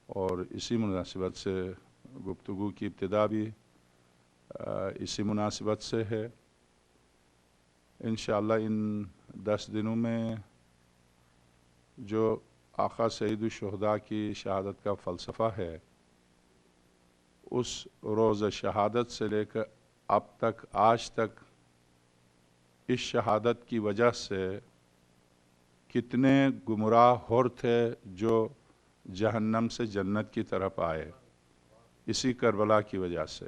اور اسی مناسبت سے گفتگو کی ابتدا بھی اسی مناسبت سے ہے۔ انشاءاللہ ان 10 دنوں میں جو آقا سید الشہداء کی شہادت کا فلسفہ ہے، اس روز شہادت سے لے کر اب تک آج تک اس شہادت کی وجہ سے کتنے گمراہ ہور تھے جو جہنم سے جنت کی طرف آئے، اسی کربلا کی وجہ سے۔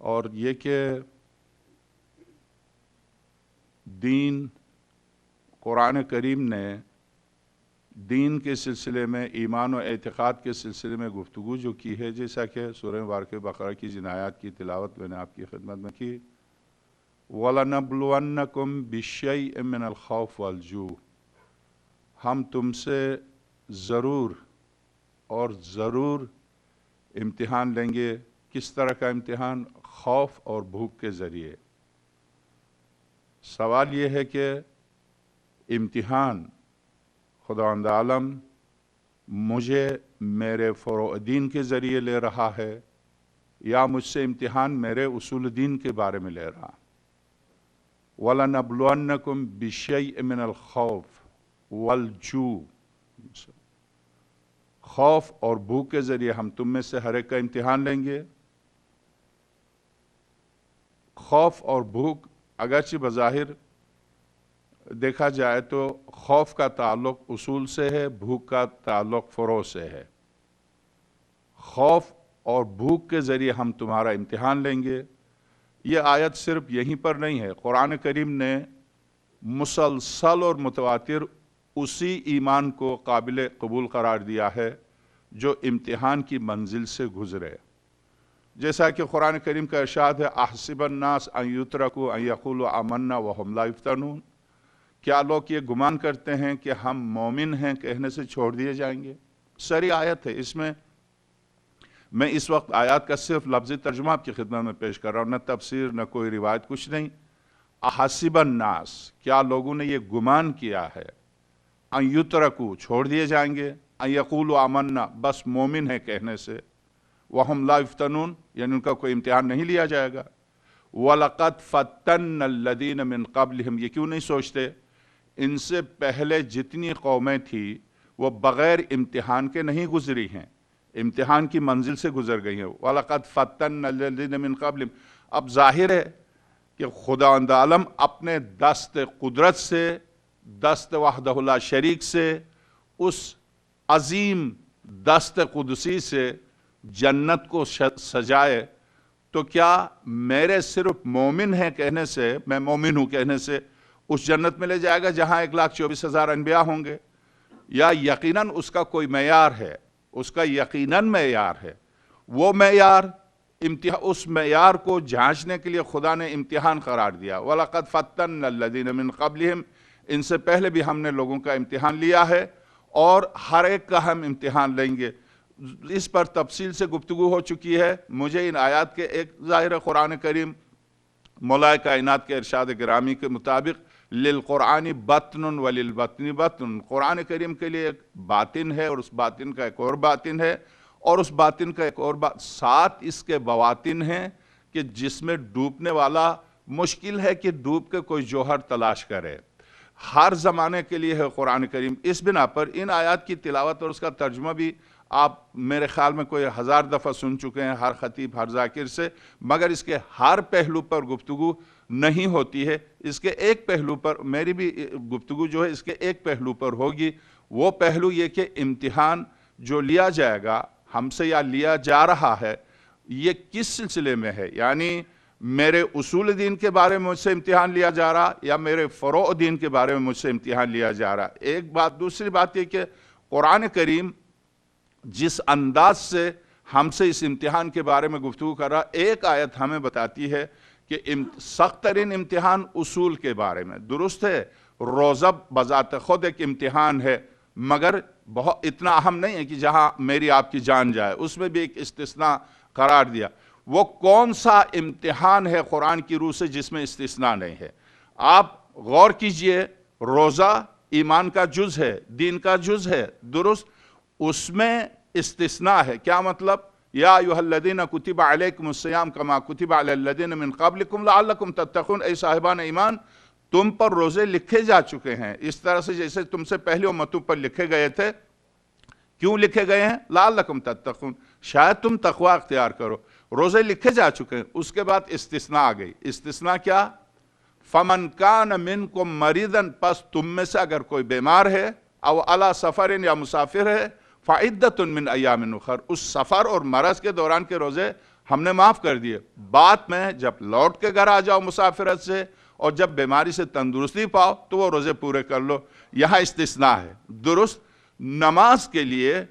اور یہ کہ دین، قرآن کریم نے دین کے سلسلے میں، ایمان و اعتقاد کے سلسلے میں گفتگو جو کی ہے، جیسا کہ سورہ مبارکہ بقرہ کی جن آیات کی تلاوت میں نے آپ کی خدمت میں کی، وَلَنَبْلُوَنَّكُمْ بِالشَّيْءٍ مِّنَ الْخَوْفِ وَالْجُوعِ، ہم تم سے ضرور اور ضرور امتحان لیں گے۔ کس طرح کا امتحان؟ خوف اور بھوک کے ذریعے۔ سوال یہ ہے کہ امتحان خداوند عالم مجھے میرے فروع دین کے ذریعے لے رہا ہے یا مجھ سے امتحان میرے اصول دین کے بارے میں لے رہا؟ وَلَنَبْلُوَنَّكُمْ بِالشَّيْءٍ مِّنَ الْخَوْفِ وَالْجُوعِ، خوف اور بھوک کے ذریعے ہم تم میں سے ہر ایک کا امتحان لیں گے۔ خوف اور بھوک اگرچہ بظاہر دیکھا جائے تو خوف کا تعلق اصول سے ہے، بھوک کا تعلق فروع سے ہے۔ خوف اور بھوک کے ذریعے ہم تمہارا امتحان لیں گے، یہ آیت صرف یہیں پر نہیں ہے، قرآن کریم نے مسلسل اور متواتر اسی ایمان کو قابل قبول قرار دیا ہے جو امتحان کی منزل سے گزرے۔ جیسا کہ قرآن کریم کا ارشاد ہے، احسب الناس ان یترکوا ان یقولوا آمنا وہم لا یفتنون، کیا لوگ یہ گمان کرتے ہیں کہ ہم مومن ہیں کہنے سے چھوڑ دیے جائیں گے؟ سری آیت ہے، اس میں میں اس وقت آیات کا صرف لفظی ترجمہ آپ کی خدمت میں پیش کر رہا ہوں، نہ تفسیر نہ کوئی روایت، کچھ نہیں۔ احسب الناس، کیا لوگوں نے یہ گمان کیا ہے، ان یترکوا، چھوڑ دیے جائیں گے، ان یقولوا آمنا، بس مومن ہیں کہنے سے، وہم لا یفتنون، یعنی ان کا کوئی امتحان نہیں لیا جائے گا۔ وَلَقَدْ فَتَّنَّ الَّذِينَ مِن قَبْلِهِمْ، یہ کیوں نہیں سوچتے ان سے پہلے جتنی قومیں تھیں وہ بغیر امتحان کے نہیں گزری ہیں، امتحان کی منزل سے گزر گئی ہیں۔ وَلَقَدْ فَتَّنَّ الَّذِينَ مِن قَبْلِهِمْ، اب ظاہر ہے کہ خداوند عالم اپنے دست قدرت سے، دست وحدہ لا شریک سے، اس عظیم دست قدسی سے جنت کو سجائے، تو کیا میرے صرف مومن ہیں کہنے سے، میں مومن ہوں کہنے سے اس جنت میں لے جائے گا جہاں 1,24,000 انبیاء ہوں گے؟ یا یقیناً اس کا کوئی معیار ہے، اس کا یقیناً معیار ہے، وہ معیار اس معیار کو جھانچنے کے لیے خدا نے امتحان قرار دیا۔ وَلَقَدْ فَتَّنَّ الَّذِينَ مِن قَبْلِهِمْ، ان سے پہلے بھی ہم نے لوگوں کا امتحان لیا ہے اور ہر ایک کا ہم امتحان لیں گے۔ اس پر تفصیل سے گفتگو ہو چکی ہے۔ مجھے ان آیات کے ایک ظاہر قرآن کریم مولا کائنات کے ارشاد گرامی کے مطابق للقرآن بطن وللبطن بطن، قرآن کریم کے لیے ایک باطن ہے اور اس باطن کا ایک اور باطن ہے، اور اس باطن کا ایک اور ساتھ اس کے بواطن ہیں کہ جس میں ڈوبنے والا مشکل ہے کہ ڈوب کے کوئی جوہر تلاش کرے۔ ہر زمانے کے لیے ہے قرآن کریم۔ اس بنا پر ان آیات کی تلاوت اور اس کا ترجمہ بھی آپ میرے خیال میں کوئی 1000 دفعہ سن چکے ہیں ہر خطیب، ہر ذاکر سے، مگر اس کے ہر پہلو پر گفتگو نہیں ہوتی ہے۔ اس کے ایک پہلو پر میری بھی گفتگو جو ہے اس کے ایک پہلو پر ہوگی، وہ پہلو یہ کہ امتحان جو لیا جائے گا ہم سے یا لیا جا رہا ہے، یہ کس سلسلے میں ہے، یعنی میرے اصول دین کے بارے میں مجھ سے امتحان لیا جا رہا یا میرے فروع دین کے بارے میں مجھ سے امتحان لیا جا رہا۔ ایک بات، دوسری بات یہ کہ قرآن کریم جس انداز سے ہم سے اس امتحان کے بارے میں گفتگو کر رہا، ایک آیت ہمیں بتاتی ہے کہ سخت ترین امتحان اصول کے بارے میں، درست ہے روزہ بذات خود ایک امتحان ہے، مگر بہت اتنا اہم نہیں ہے کہ جہاں میری آپ کی جان جائے، اس میں بھی ایک استثناء قرار دیا۔ وہ کون سا امتحان ہے قرآن کی روح سے جس میں استثناء نہیں ہے؟ آپ غور کیجئے، روزہ ایمان کا جز ہے، دین کا جز ہے، درست، اس میں استثناء ہے. کیا مطلب؟ یا ایھا الذین کتب علیکم الصیام کما کتب علی الذین من قبلکم لعلکم تتقون. اے صاحبان ایمان، تم پر روزے لکھے جا چکے ہیں اس طرح سے جیسے تم سے پہلی امتوں پر لکھے گئے تھے. کیوں لکھے گئے ہیں؟ لعلکم تتقون، شاید تم تقوی اختیار کرو. روزے لکھے جا چکے ہیں. اس کے بعد استثناء آ گئی. استثناء کیا؟ فمن کان منکم مریضا، پس تم میں سے اگر کوئی بیمار ہے، او علی سفر، یا مسافر ہے، فعدۃ من ایام اخر، اس سفر اور مرض کے دوران کے روزے ہم نے معاف کر دیے. بعد میں جب لوٹ کے گھر آ جاؤ مسافرت سے اور جب بیماری سے تندرستی پاؤ تو وہ روزے پورے کر لو. یہاں استثناء ہے. درست. نماز کے لیے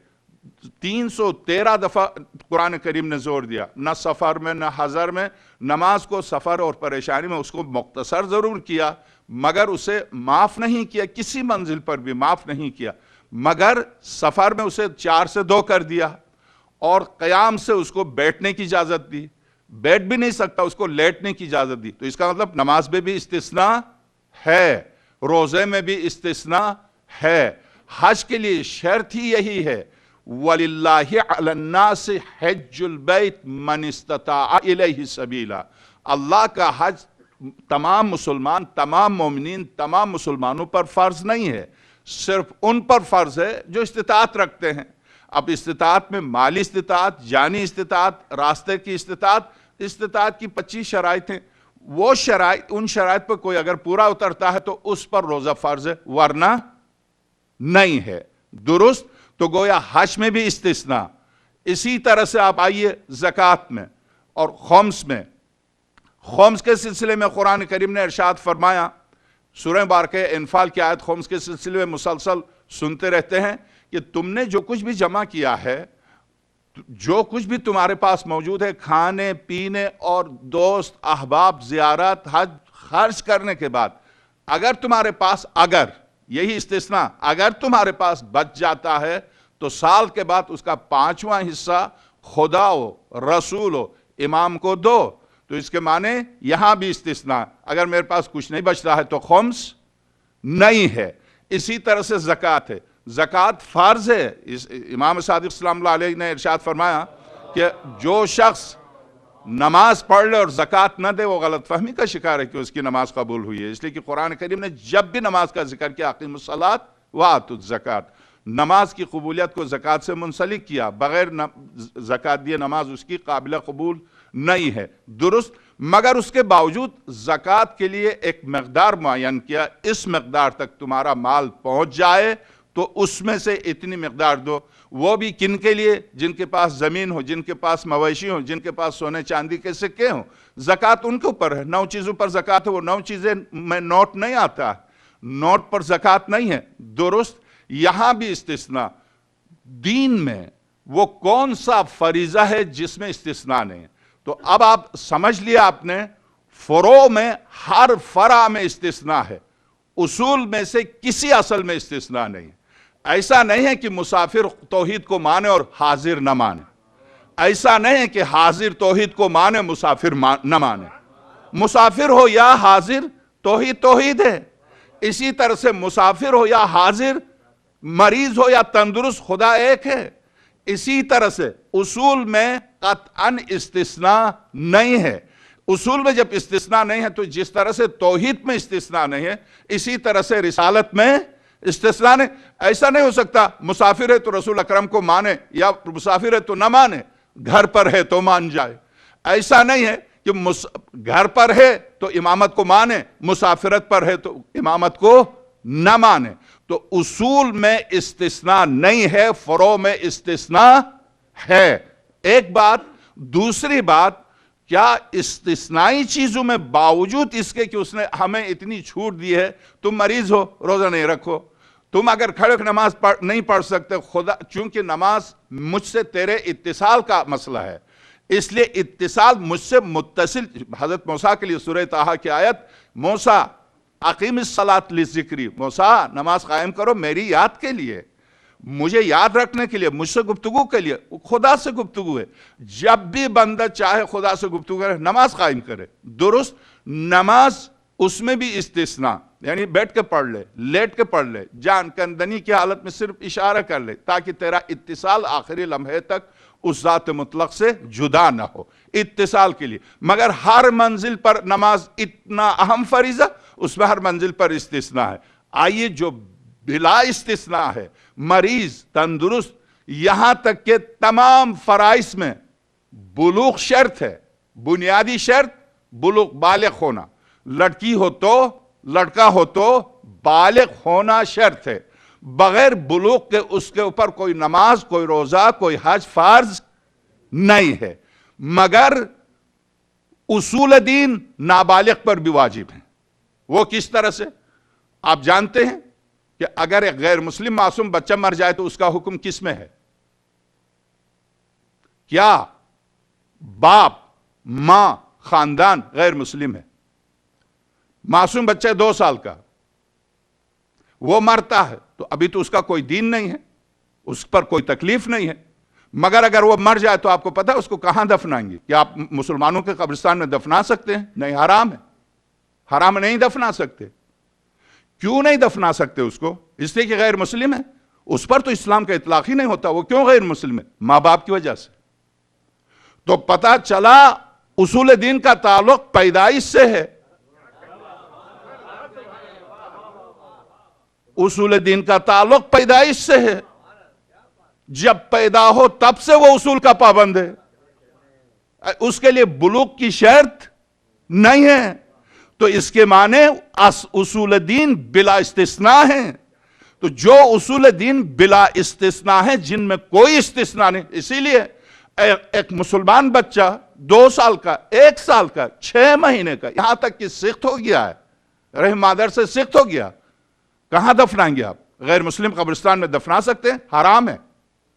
313 دفعہ قرآن کریم نے زور دیا. نہ سفر میں نہ حضر میں. نماز کو سفر اور پریشانی میں اس کو مختصر ضرور کیا، مگر اسے معاف نہیں کیا، کسی منزل پر بھی معاف نہیں کیا. مگر سفر میں اسے 4 سے 2 کر دیا، اور قیام سے اس کو بیٹھنے کی اجازت دی. بیٹھ بھی نہیں سکتا، اس کو لیٹنے کی اجازت دی. تو اس کا مطلب نماز میں بھی استثناء ہے، روزے میں بھی استثناء ہے. حج کے لیے شرط ہی یہی ہے، وَلِلَّهِ عَلَى النَّاسِ حِجُّ الْبَيْتِ مَنِ اسْتَطَاعَ إِلَيْهِ سَبِيلًا. اللہ کا حج تمام مسلمان، تمام مومنین، تمام مسلمانوں پر فرض نہیں ہے، صرف ان پر فرض ہے جو استطاعت رکھتے ہیں. اب استطاعت میں مالی استطاعت، جانی استطاعت، راستے کی استطاعت کی 25 شرائط ہیں. وہ شرائط، ان شرائط پر کوئی اگر پورا اترتا ہے تو اس پر روزہ فرض ہے، ورنہ نہیں ہے. درست. تو گویا حج میں بھی استثناء. اسی طرح سے آپ آئیے زکوٰۃ میں اور خمس میں. خمس کے سلسلے میں قرآن کریم نے ارشاد فرمایا، سورہ مبارکہ انفال کی آیت خمس کے سلسلے میں مسلسل سنتے رہتے ہیں کہ تم نے جو کچھ بھی جمع کیا ہے، جو کچھ بھی تمہارے پاس موجود ہے، کھانے پینے اور دوست احباب زیارت حج خرچ کرنے کے بعد، اگر تمہارے پاس، اگر یہی استثناء، اگر تمہارے پاس بچ جاتا ہے تو سال کے بعد اس کا 5واں حصہ خدا ہو، رسول ہو، امام کو دو. تو اس کے معنی یہاں بھی استثناء، اگر میرے پاس کچھ نہیں بچتا ہے تو خمس نہیں ہے. اسی طرح سے زکوٰۃ ہے. زکوٰۃ فرض ہے. امام صادق سلام اللہ علیہ نے ارشاد فرمایا کہ جو شخص نماز پڑھ لے اور زکوٰۃ نہ دے وہ غلط فہمی کا شکار ہے کہ اس کی نماز قبول ہوئی ہے. اس لیے کہ قرآن کریم نے جب بھی نماز کا ذکر کیا، اقیموا الصلاۃ وآتوا الزکوٰۃ، نماز کی قبولیت کو زکوٰۃ سے منسلک کیا. بغیر زکوٰۃ دیے نماز اس کی قابل قبول نہیں ہے. درست. مگر اس کے باوجود زکوٰۃ کے لیے ایک مقدار معین کیا، اس مقدار تک تمہارا مال پہنچ جائے تو اس میں سے اتنی مقدار دو. وہ بھی کن کے لیے؟ جن کے پاس زمین ہو، جن کے پاس مویشی ہو، جن کے پاس سونے چاندی کے سکے ہوں. زکوٰۃ ان کے اوپر ہے. 9 چیزوں پر زکوٰۃ ہے. وہ 9 چیزیں میں نوٹ نہیں آتا، نوٹ پر زکوٰۃ نہیں ہے. درست. یہاں بھی استثناء. دین میں وہ کون سا فریضہ ہے جس میں استثناء نہیں ہے؟ تو اب آپ سمجھ لیا آپ نے، فروع میں ہر فرع میں استثناء ہے، اصول میں سے کسی اصل میں استثناء نہیں ہے. ایسا نہیں ہے کہ مسافر توحید کو مانے اور حاضر نہ مانے. ایسا نہیں ہے کہ حاضر توحید کو مانے مسافر نہ مانے. مسافر ہو یا حاضر، توحید ہے. اسی طرح سے مسافر ہو یا حاضر، مریض ہو یا تندرست، خدا ایک ہے. اسی طرح سے اصول میں قطعاً استثناء نہیں ہے. اصول میں جب استثناء نہیں ہے تو جس طرح سے توحید میں استثناء نہیں ہے، اسی طرح سے رسالت میں استثناء نہیں. ایسا نہیں ہو سکتا مسافر ہے تو رسول اکرم کو مانے، یا مسافر ہے تو نہ مانے، گھر پر ہے تو مان جائے. ایسا نہیں ہے کہ گھر پر ہے تو امامت کو مانے، مسافرت پر ہے تو امامت کو نہ مانے. تو اصول میں استثناء نہیں ہے، فروع میں استثناء ہے. ایک بات. دوسری بات، کیا استثنائی چیزوں میں باوجود اس کے کہ اس نے ہمیں اتنی چھوٹ دی ہے، تم مریض ہو روزہ نہیں رکھو، تم اگر کھڑے نماز نہیں پڑھ سکتے، خدا چونکہ نماز مجھ سے تیرے اتصال کا مسئلہ ہے، اس لیے اتصال مجھ سے متصل. حضرت موسیٰ کے لیے سورہ طٰہٰ کی آیت، موسیٰ اقیم الصلاۃ لذکری، موسیٰ نماز قائم کرو میری یاد کے لیے، مجھے یاد رکھنے کے لیے، مجھ سے گفتگو کے لیے. خدا سے گفتگو ہے. جب بھی بندہ چاہے خدا سے گفتگو کرے، نماز قائم کرے. درست. نماز اس میں بھی استثناء. یعنی بیٹھ کے پڑھ لے، لیٹ کے پڑھ لے، جان کندنی کی حالت میں صرف اشارہ کر لے تاکہ تیرا اتصال آخری لمحے تک اس ذات مطلق سے جدا نہ ہو، اتصال کے لیے۔ مگر ہر منزل پر نماز اتنا اہم فریضہ، اس میں ہر منزل پر استثناء ہے۔ آئیے جو بلا استثناء ہے، مریض، تندرست، یہاں تک کہ تمام فرائض میں بلوغ شرط ہے، بنیادی شرط بلوغ، بالغ ہونا، لڑکی ہو تو لڑکا ہو تو بالغ ہونا شرط ہے۔ بغیر بلوغ کے اس کے اوپر کوئی نماز، کوئی روزہ، کوئی حج فرض نہیں ہے۔ مگر اصول دین نابالغ پر بھی واجب ہیں۔ وہ کس طرح سے؟ آپ جانتے ہیں کہ اگر ایک غیر مسلم معصوم بچہ مر جائے تو اس کا حکم کس میں ہے؟ کیا باپ، ماں، خاندان غیر مسلم ہے؟ معصوم بچہ 2 سال کا وہ مرتا ہے تو ابھی تو اس کا کوئی دین نہیں ہے، اس پر کوئی تکلیف نہیں ہے۔ مگر اگر وہ مر جائے تو آپ کو پتا ہے اس کو کہاں دفنائیں گے؟ کیا آپ مسلمانوں کے قبرستان میں دفنا سکتے ہیں؟ نہیں، حرام ہے، حرام نہیں دفنا سکتے۔ کیوں نہیں دفنا سکتے اس کو؟ اس لیے کہ غیر مسلم ہے، اس پر تو اسلام کا اطلاق ہی نہیں ہوتا۔ وہ کیوں غیر مسلم ہے؟ ماں باپ کی وجہ سے۔ تو پتا چلا اصول دین کا تعلق پیدائش سے ہے۔ اصول دین کا تعلق پیدائش سے ہے، جب پیدا ہو تب سے وہ اصول کا پابند ہے، اس کے لیے بلوغ کی شرط نہیں ہے۔ تو اس کے معنی اصول دین بلا استثناء ہیں۔ تو جو اصول دین بلا استثناء ہیں، جن میں کوئی استثناء نہیں، اسی لیے ایک مسلمان بچہ 2 سال کا، 1 سال کا، 6 مہینے کا، یہاں تک کہ سخت ہو گیا ہے، رحم مادر سے سخت ہو گیا، کہاں دفنائیں گے آپ؟ غیر مسلم قبرستان میں دفنا سکتے ہیں؟ حرام ہے۔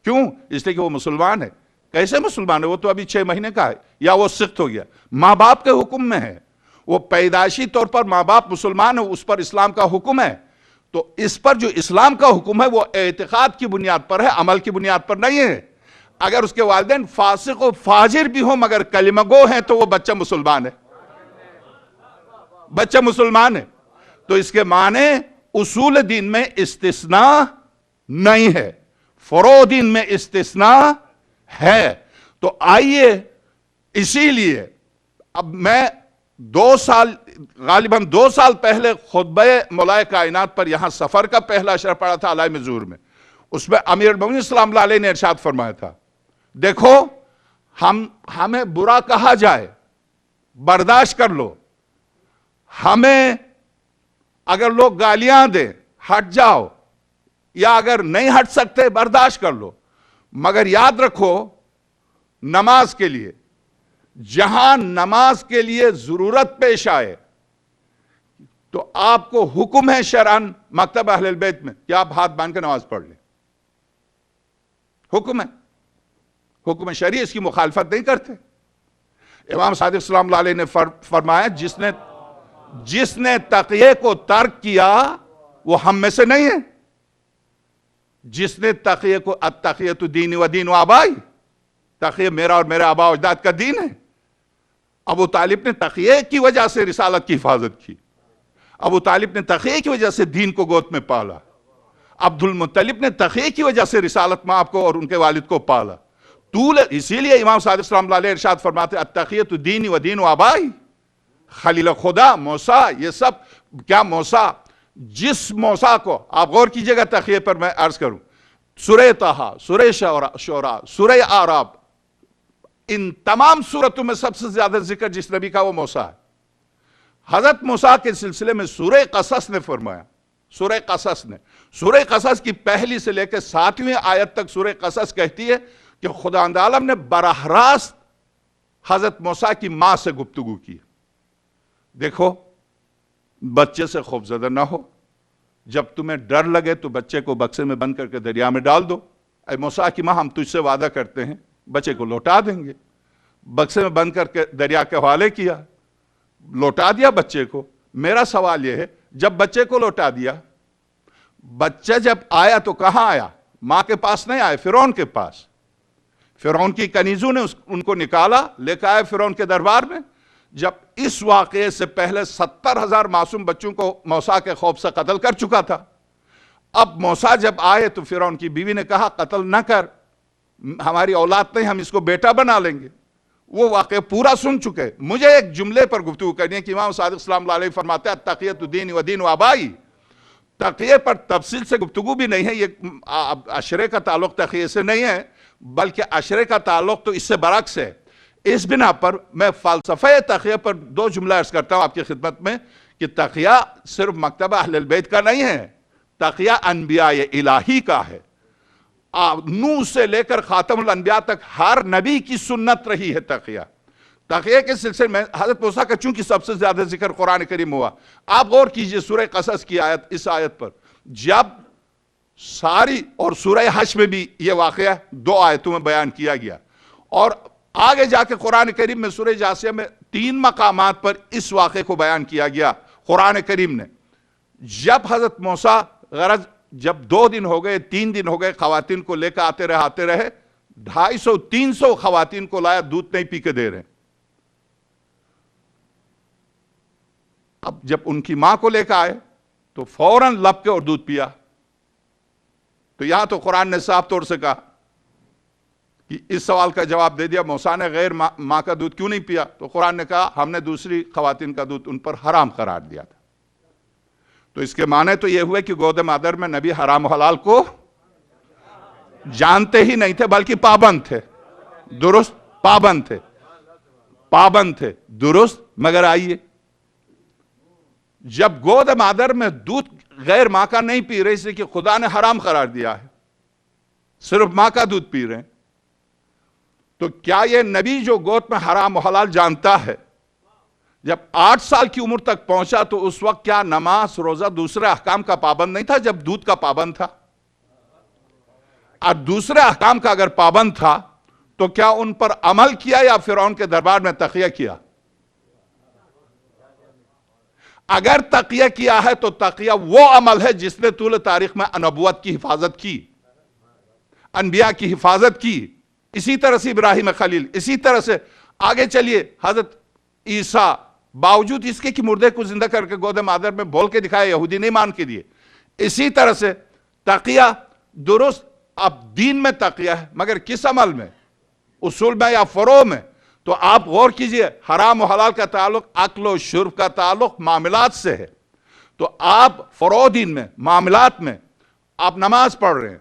کیوں؟ اس لیے کہ وہ مسلمان ہے۔ کیسے مسلمان ہے؟ وہ تو ابھی 6 مہینے کا ہے، یا وہ سخت ہو گیا۔ ماں باپ کے حکم میں ہے، وہ پیدائشی طور پر ماں باپ مسلمان ہے، اس پر اسلام کا حکم ہے۔ تو اس پر جو اسلام کا حکم ہے وہ اعتقاد کی بنیاد پر ہے، عمل کی بنیاد پر نہیں ہے۔ اگر اس کے والدین فاسق و فاجر بھی ہوں مگر کلمہ گو ہیں تو وہ بچہ مسلمان ہے، بچہ مسلمان ہے۔ تو اس کے معنی اصول دین میں استثناء نہیں ہے، فروع دین میں استثناء ہے۔ تو آئیے، اسی لیے اب میں 2 سال، غالباً 2 سال پہلے خطبہ مولائے کائنات پر یہاں سفر کا پہلا اشرا پڑا تھا علائم ظہور میں۔ اس میں امیر المومنین سلام اللہ علیہ نے ارشاد فرمایا تھا، دیکھو ہمیں برا کہا جائے برداشت کر لو، ہمیں اگر لوگ گالیاں دیں ہٹ جاؤ، یا اگر نہیں ہٹ سکتے برداشت کر لو، مگر یاد رکھو نماز کے لیے، جہاں نماز کے لیے ضرورت پیش آئے تو آپ کو حکم ہے شرعاً مکتب اہل البیت میں کہ آپ ہاتھ باندھ کے نماز پڑھ لیں، حکم ہے، حکم شرعی، اس کی مخالفت نہیں کرتے۔ امام صادق سلام اللہ علیہ نے فرمایا، جس نے تقیے کو ترک کیا وہ ہم میں سے نہیں ہے۔ جس نے تقیے کو، التقیۃ دینی و دین و آبائی، تقیہ میرا اور میرے آبا و اجداد کا دین ہے۔ ابو طالب نے تقیے کی وجہ سے رسالت کی حفاظت کی، ابو طالب نے تقیے کی وجہ سے دین کو گود میں پالا، عبد المطلب نے تقیے کی وجہ سے رسالت میں آپ کو اور ان کے والد کو پالا۔ اسی لیے امام صادق سلام اللہ علیہ ارشاد فرماتے التقیۃ دینی و دین و آبائی، خلیل خدا موسیٰ، یہ سب کیا موسیٰ، جس موسیٰ کو آپ غور کیجئے گا تقیے پر، میں عرض کروں، سورہ طٰہٰ، سورہ شعراء، سورہ اعراف، ان تمام سورتوں میں سب سے زیادہ ذکر جس نبی کا وہ موسیٰ ہے۔ حضرت موسیٰ کے سلسلے میں سورہ قصص نے فرمایا، سورہ قصص کی پہلی سے لے کے 7ویں آیت تک سورہ قصص کہتی ہے کہ خداوند عالم نے براہ راست حضرت موسیٰ کی ماں سے گفتگو کی۔ دیکھو، بچے سے خوفزدہ نہ ہو، جب تمہیں ڈر لگے تو بچے کو بکسے میں بند کر کے دریا میں ڈال دو، اے موسیٰ کی ماں ہم تجھ سے وعدہ کرتے ہیں بچے کو لوٹا دیں گے۔ بکسے میں بند کر کے دریا کے حوالے کیا، لوٹا دیا بچے کو۔ میرا سوال یہ ہے، جب بچے کو لوٹا دیا، بچہ جب آیا تو کہاں آیا؟ ماں کے پاس نہیں آئے، فرعون کے پاس۔ فرعون کی کنیزوں نے ان کو نکالا، لے کے آئے فرعون کے دربار میں۔ جب اس واقعے سے پہلے 70,000 معصوم بچوں کو موسیٰ کے خوف سے قتل کر چکا تھا. اب موسیٰ جب آئے تو فرعون کی بیوی نے کہا قتل نہ کر, ہماری اولاد نہیں, ہم اس کو بیٹا بنا لیں گے. وہ واقعہ پورا سن چکے. مجھے ایک جملے پر گفتگو کرنی ہے کہ امام صادق صلی اللہ علیہ فرماتے ہیں تقیۃ دین و دین و آبائی. تقیہ پر تفصیل سے گفتگو بھی نہیں ہے. یہ عشرے کا تعلق تقیہ سے نہیں ہے, بلکہ عشرے کا تعلق تو اس سے برعکس ہے. اس بنا پر میں فلسفہ تقیہ پر 2 جملہ عرض کرتا ہوں آپ کی خدمت میں کہ تقیہ صرف مکتبہ اہل البیت کا نہیں ہے, تقیہ انبیاء الہی کا ہے. نوح سے لے کر خاتم الانبیاء تک ہر نبی کی سنت رہی ہے تقیہ. تقیہ کے سلسلے میں حضرت موسیٰ کا چونکہ سب سے زیادہ ذکر قرآن کریم ہوا, آپ غور کیجئے سورہ قصص کی آیت, اس آیت پر جب ساری, اور سورہ حشر میں بھی یہ واقعہ 2 آیتوں میں بیان کیا گیا, اور آگے جا کے قرآن کریم میں سورہ جاثیہ میں 3 مقامات پر اس واقعے کو بیان کیا گیا قرآن کریم نے. جب حضرت موسیٰ غرض جب 2 دن ہو گئے 3 دن ہو گئے خواتین کو لے کر آتے رہے 250-300 خواتین کو لایا, دودھ نہیں پی کے دے رہے. اب جب ان کی ماں کو لے کر آئے تو فوراً لپ کے اور دودھ پیا. تو یہاں تو قرآن نے صاف طور سے کہا کہ اس سوال کا جواب دے دیا, موسیٰ نے غیر ماں کا دودھ کیوں نہیں پیا؟ تو قرآن نے کہا ہم نے دوسری خواتین کا دودھ ان پر حرام قرار دیا تھا. تو اس کے معنی تو یہ ہوئے کہ گود مادر میں نبی حرام و حلال کو جانتے ہی نہیں تھے بلکہ پابند تھے. درست, پابند تھے درست. مگر آئیے جب گود مادر میں دودھ غیر ماں کا نہیں پی رہے, اس لیے کہ خدا نے حرام قرار دیا ہے, صرف ماں کا دودھ پی رہے ہیں, تو کیا یہ نبی جو گود میں حرام و حلال جانتا ہے جب 8 سال کی عمر تک پہنچا تو اس وقت کیا نماز روزہ دوسرے احکام کا پابند نہیں تھا جب دودھ کا پابند تھا؟ اور دوسرے احکام کا اگر پابند تھا تو کیا ان پر عمل کیا یا فرعون کے دربار میں تقیہ کیا؟ اگر تقیہ کیا ہے تو تقیہ وہ عمل ہے جس نے طول تاریخ میں نبوت کی حفاظت کی, انبیاء کی حفاظت کی. اسی طرح سے ابراہیم خلیل, اسی طرح سے آگے چلیے حضرت عیسیٰ, باوجود اس کے کہ مردے کو زندہ کر کے گود مادر میں بول کے دکھایا, یہودی نہیں مان کے دیے. اسی طرح سے تقیہ درست اب دین میں تقیہ ہے, مگر کس عمل میں؟ اصول میں یا فروع میں؟ تو آپ غور کیجئے, حرام و حلال کا تعلق اکل و شرب کا تعلق معاملات سے ہے. تو آپ فروع دین میں, معاملات میں آپ نماز پڑھ رہے ہیں,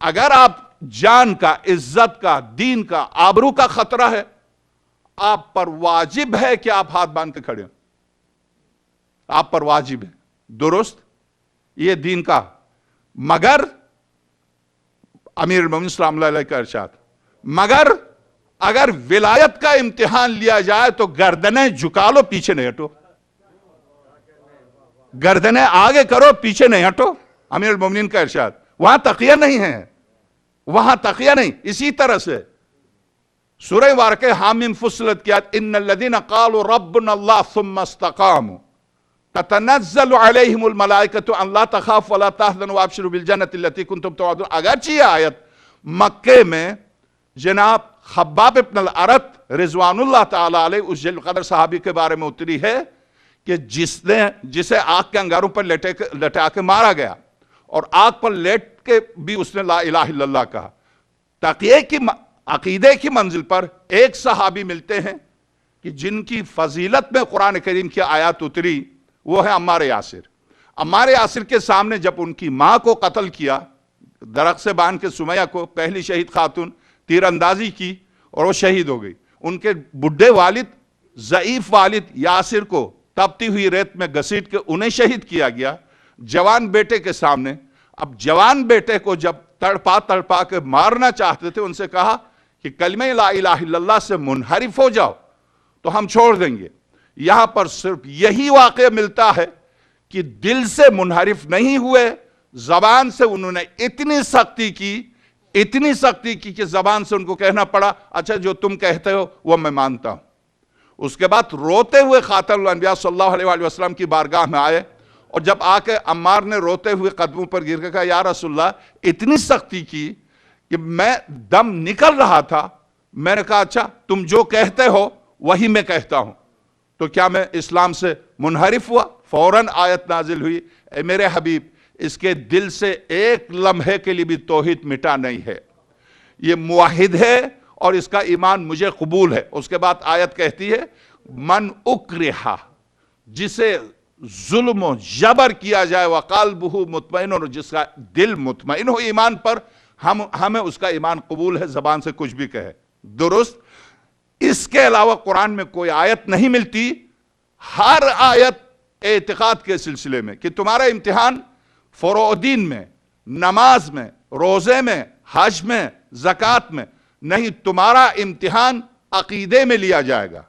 اگر آپ جان کا, عزت کا, دین کا, آبرو کا خطرہ ہے, آپ پر واجب ہے کہ آپ ہاتھ باندھ کے کھڑے ہوں, آپ پر واجب ہے. درست, یہ دین کا. مگر امیر المومنین صلی اللہ علیہ کا ارشاد, مگر اگر ولایت کا امتحان لیا جائے تو گردنیں جھکا لو, پیچھے نہیں ہٹو. گردنیں آگے کرو, پیچھے نہیں ہٹو. امیر المومنین کا ارشاد. وہاں تقیہ نہیں ہے, وہاں تقیہ نہیں. اسی طرح سے سورہ واقعہ حامیم فصلت کیا, ان الذین قالوا ربنا اللہ ثم استقاموا تتنزل علیہم الملائکۃ ان لا تخافوا ولا تحزنوا وابشروا بالجنۃ التي کنتم توعدون. اگرچہ یہ آیت مکے میں جناب خباب ابن الارت رضوان اللہ تعالی علیہ اس جلیل القدر صحابی کے بارے میں اتری ہے کہ جسے آگ کے انگاروں پر لٹا کے مارا گیا, اور آگ پر لیٹ کے بھی اس نے لا الہ الا اللہ کہا. تقیہ کی عقیدے کی منزل پر ایک صحابی ملتے ہیں کہ جن کی فضیلت میں قرآن کریم کی آیات اتری, وہ ہے عمار یاسر. عمار یاسر کے سامنے جب ان کی ماں کو قتل کیا, درخت سے باندھ کے سمیہ کو, پہلی شہید خاتون, تیر اندازی کی اور وہ شہید ہو گئی. ان کے بڈھے والد, ضعیف والد یاسر کو تپتی ہوئی ریت میں گھسیٹ کے انہیں شہید کیا گیا جوان بیٹے کے سامنے. اب جوان بیٹے کو جب تڑپا کے مارنا چاہتے تھے, ان سے کہا کہ کلمہ لا الہ الا اللہ سے منحرف ہو جاؤ تو ہم چھوڑ دیں گے. یہاں پر صرف یہی واقعہ ملتا ہے کہ دل سے منحرف نہیں ہوئے, زبان سے انہوں نے اتنی سختی کی کہ زبان سے ان کو کہنا پڑا اچھا جو تم کہتے ہو وہ میں مانتا ہوں. اس کے بعد روتے ہوئے خاتم الانبیاء صلی اللہ علیہ وآلہ وسلم کی بارگاہ میں آئے, اور جب آ کے عمار نے روتے ہوئے قدموں پر گر کے کہا یا رسول اللہ اتنی سختی کی کہ میں دم نکل رہا تھا. میں نے کہا اچھا تم جو کہتے ہو وہی میں کہتا ہوں، تو کیا میں اسلام سے منحرف ہوا؟ فوراً آیت نازل ہوئی، اے میرے حبیب اس کے دل سے ایک لمحے کے لیے بھی توحید مٹا نہیں ہے، یہ موحد ہے اور اس کا ایمان مجھے قبول ہے۔ اس کے بعد آیت کہتی ہے من اکرہا، جسے ظلم و جبر کیا جائے وقلبہ مطمئن، اور جس کا دل مطمئن ہو ایمان پر، ہمیں اس کا ایمان قبول ہے، زبان سے کچھ بھی کہے۔ درست، اس کے علاوہ قرآن میں کوئی آیت نہیں ملتی۔ ہر آیت اعتقاد کے سلسلے میں کہ تمہارا امتحان فروع دین میں، نماز میں، روزے میں، حج میں، زکوٰۃ میں نہیں، تمہارا امتحان عقیدے میں لیا جائے گا،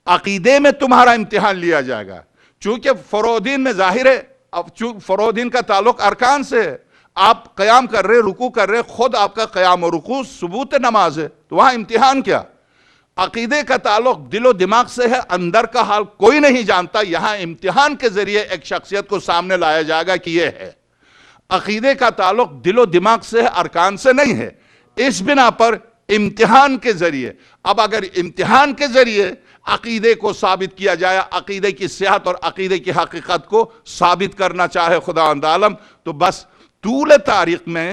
عقیدے میں تمہارا امتحان لیا جائے گا۔ چونکہ فروع دین میں ظاہر ہے، اب فروع دین کا تعلق ارکان سے ہے، آپ قیام کر رہے، رکوع کر رہے، خود آپ کا قیام و رکوع ثبوت نماز ہے، تو وہاں امتحان کیا؟ عقیدے کا تعلق دل و دماغ سے ہے، اندر کا حال کوئی نہیں جانتا، یہاں امتحان کے ذریعے ایک شخصیت کو سامنے لایا جائے گا کہ یہ ہے۔ عقیدے کا تعلق دل و دماغ سے ہے، ارکان سے نہیں ہے، اس بنا پر امتحان کے ذریعے۔ اب اگر امتحان کے ذریعے عقیدے کو ثابت کیا جائے، عقیدے کی صحت اور عقیدے کی حقیقت کو ثابت کرنا چاہے خداوند عالم، تو بس طول تاریخ میں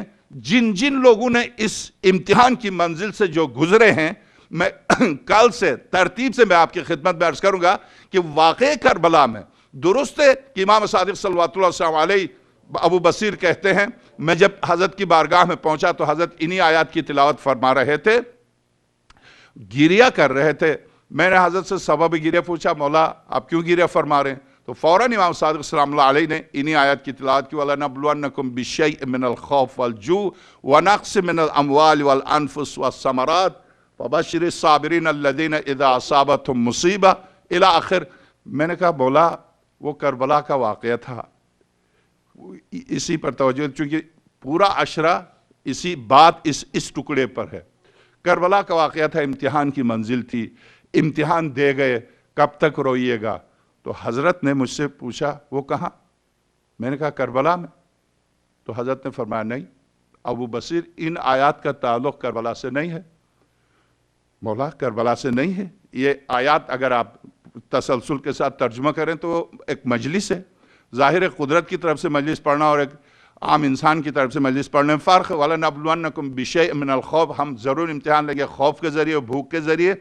جن جن لوگوں نے اس امتحان کی منزل سے جو گزرے ہیں، میں کل سے ترتیب سے میں آپ کی خدمت میں عرض کروں گا کہ واقع کربلا میں درست ہے کہ امام صادق صلوات اللہ وسلم علیہ، ابو بصیر کہتے ہیں میں جب حضرت کی بارگاہ میں پہنچا تو حضرت انہی آیات کی تلاوت فرما رہے تھے، گریہ کر رہے تھے۔ میں نے حضرت سے سبب گریہ پوچھا، مولا آپ کیوں گریہ فرما رہے ہیں؟ تو فوراً امام صادق سلام اللہ علیہ نے انہی آیات کی تلاوت کی، وَلَنَبْلُوَنَّكُمْ بِشَيْءٍ مِّنَ الْخَوْفِ وَالْجُوعِ وَنَقْصٍ مِّنَ الْأَمْوَالِ وَالْأَنفُسِ وَالثَّمَرَاتِ وَبَشِّرِ الصَّابِرِينَ الَّذِينَ إِذَا أَصَابَتْهُمْ مُصِیبَةٌ الی آخر۔ میں نے کہا مولا وہ کربلا کا واقعہ تھا، اسی پر توجہ، چونکہ پورا عشرہ اسی بات اس ٹکڑے پر ہے۔ کربلا کا واقعہ تھا، امتحان کی منزل تھی، امتحان دے گئے، کب تک روئیے گا؟ تو حضرت نے مجھ سے پوچھا وہ کہاں؟ میں نے کہا کربلا میں۔ تو حضرت نے فرمایا نہیں ابو بصیر، ان آیات کا تعلق کربلا سے نہیں ہے۔ مولا کربلا سے نہیں ہے، یہ آیات اگر آپ تسلسل کے ساتھ ترجمہ کریں تو ایک مجلس ہے، ظاہر قدرت کی طرف سے مجلس پڑھنا اور ایک عام انسان کی طرف سے مجلس پڑھنے میں فرق ہے۔ وَلَنَبْلُوَنَّكُمْ بِشَيْءٍ مِّنَ الْخَوْفِ، ہم ضرور امتحان لیں گے خوف کے ذریعے، بھوک کے ذریعے،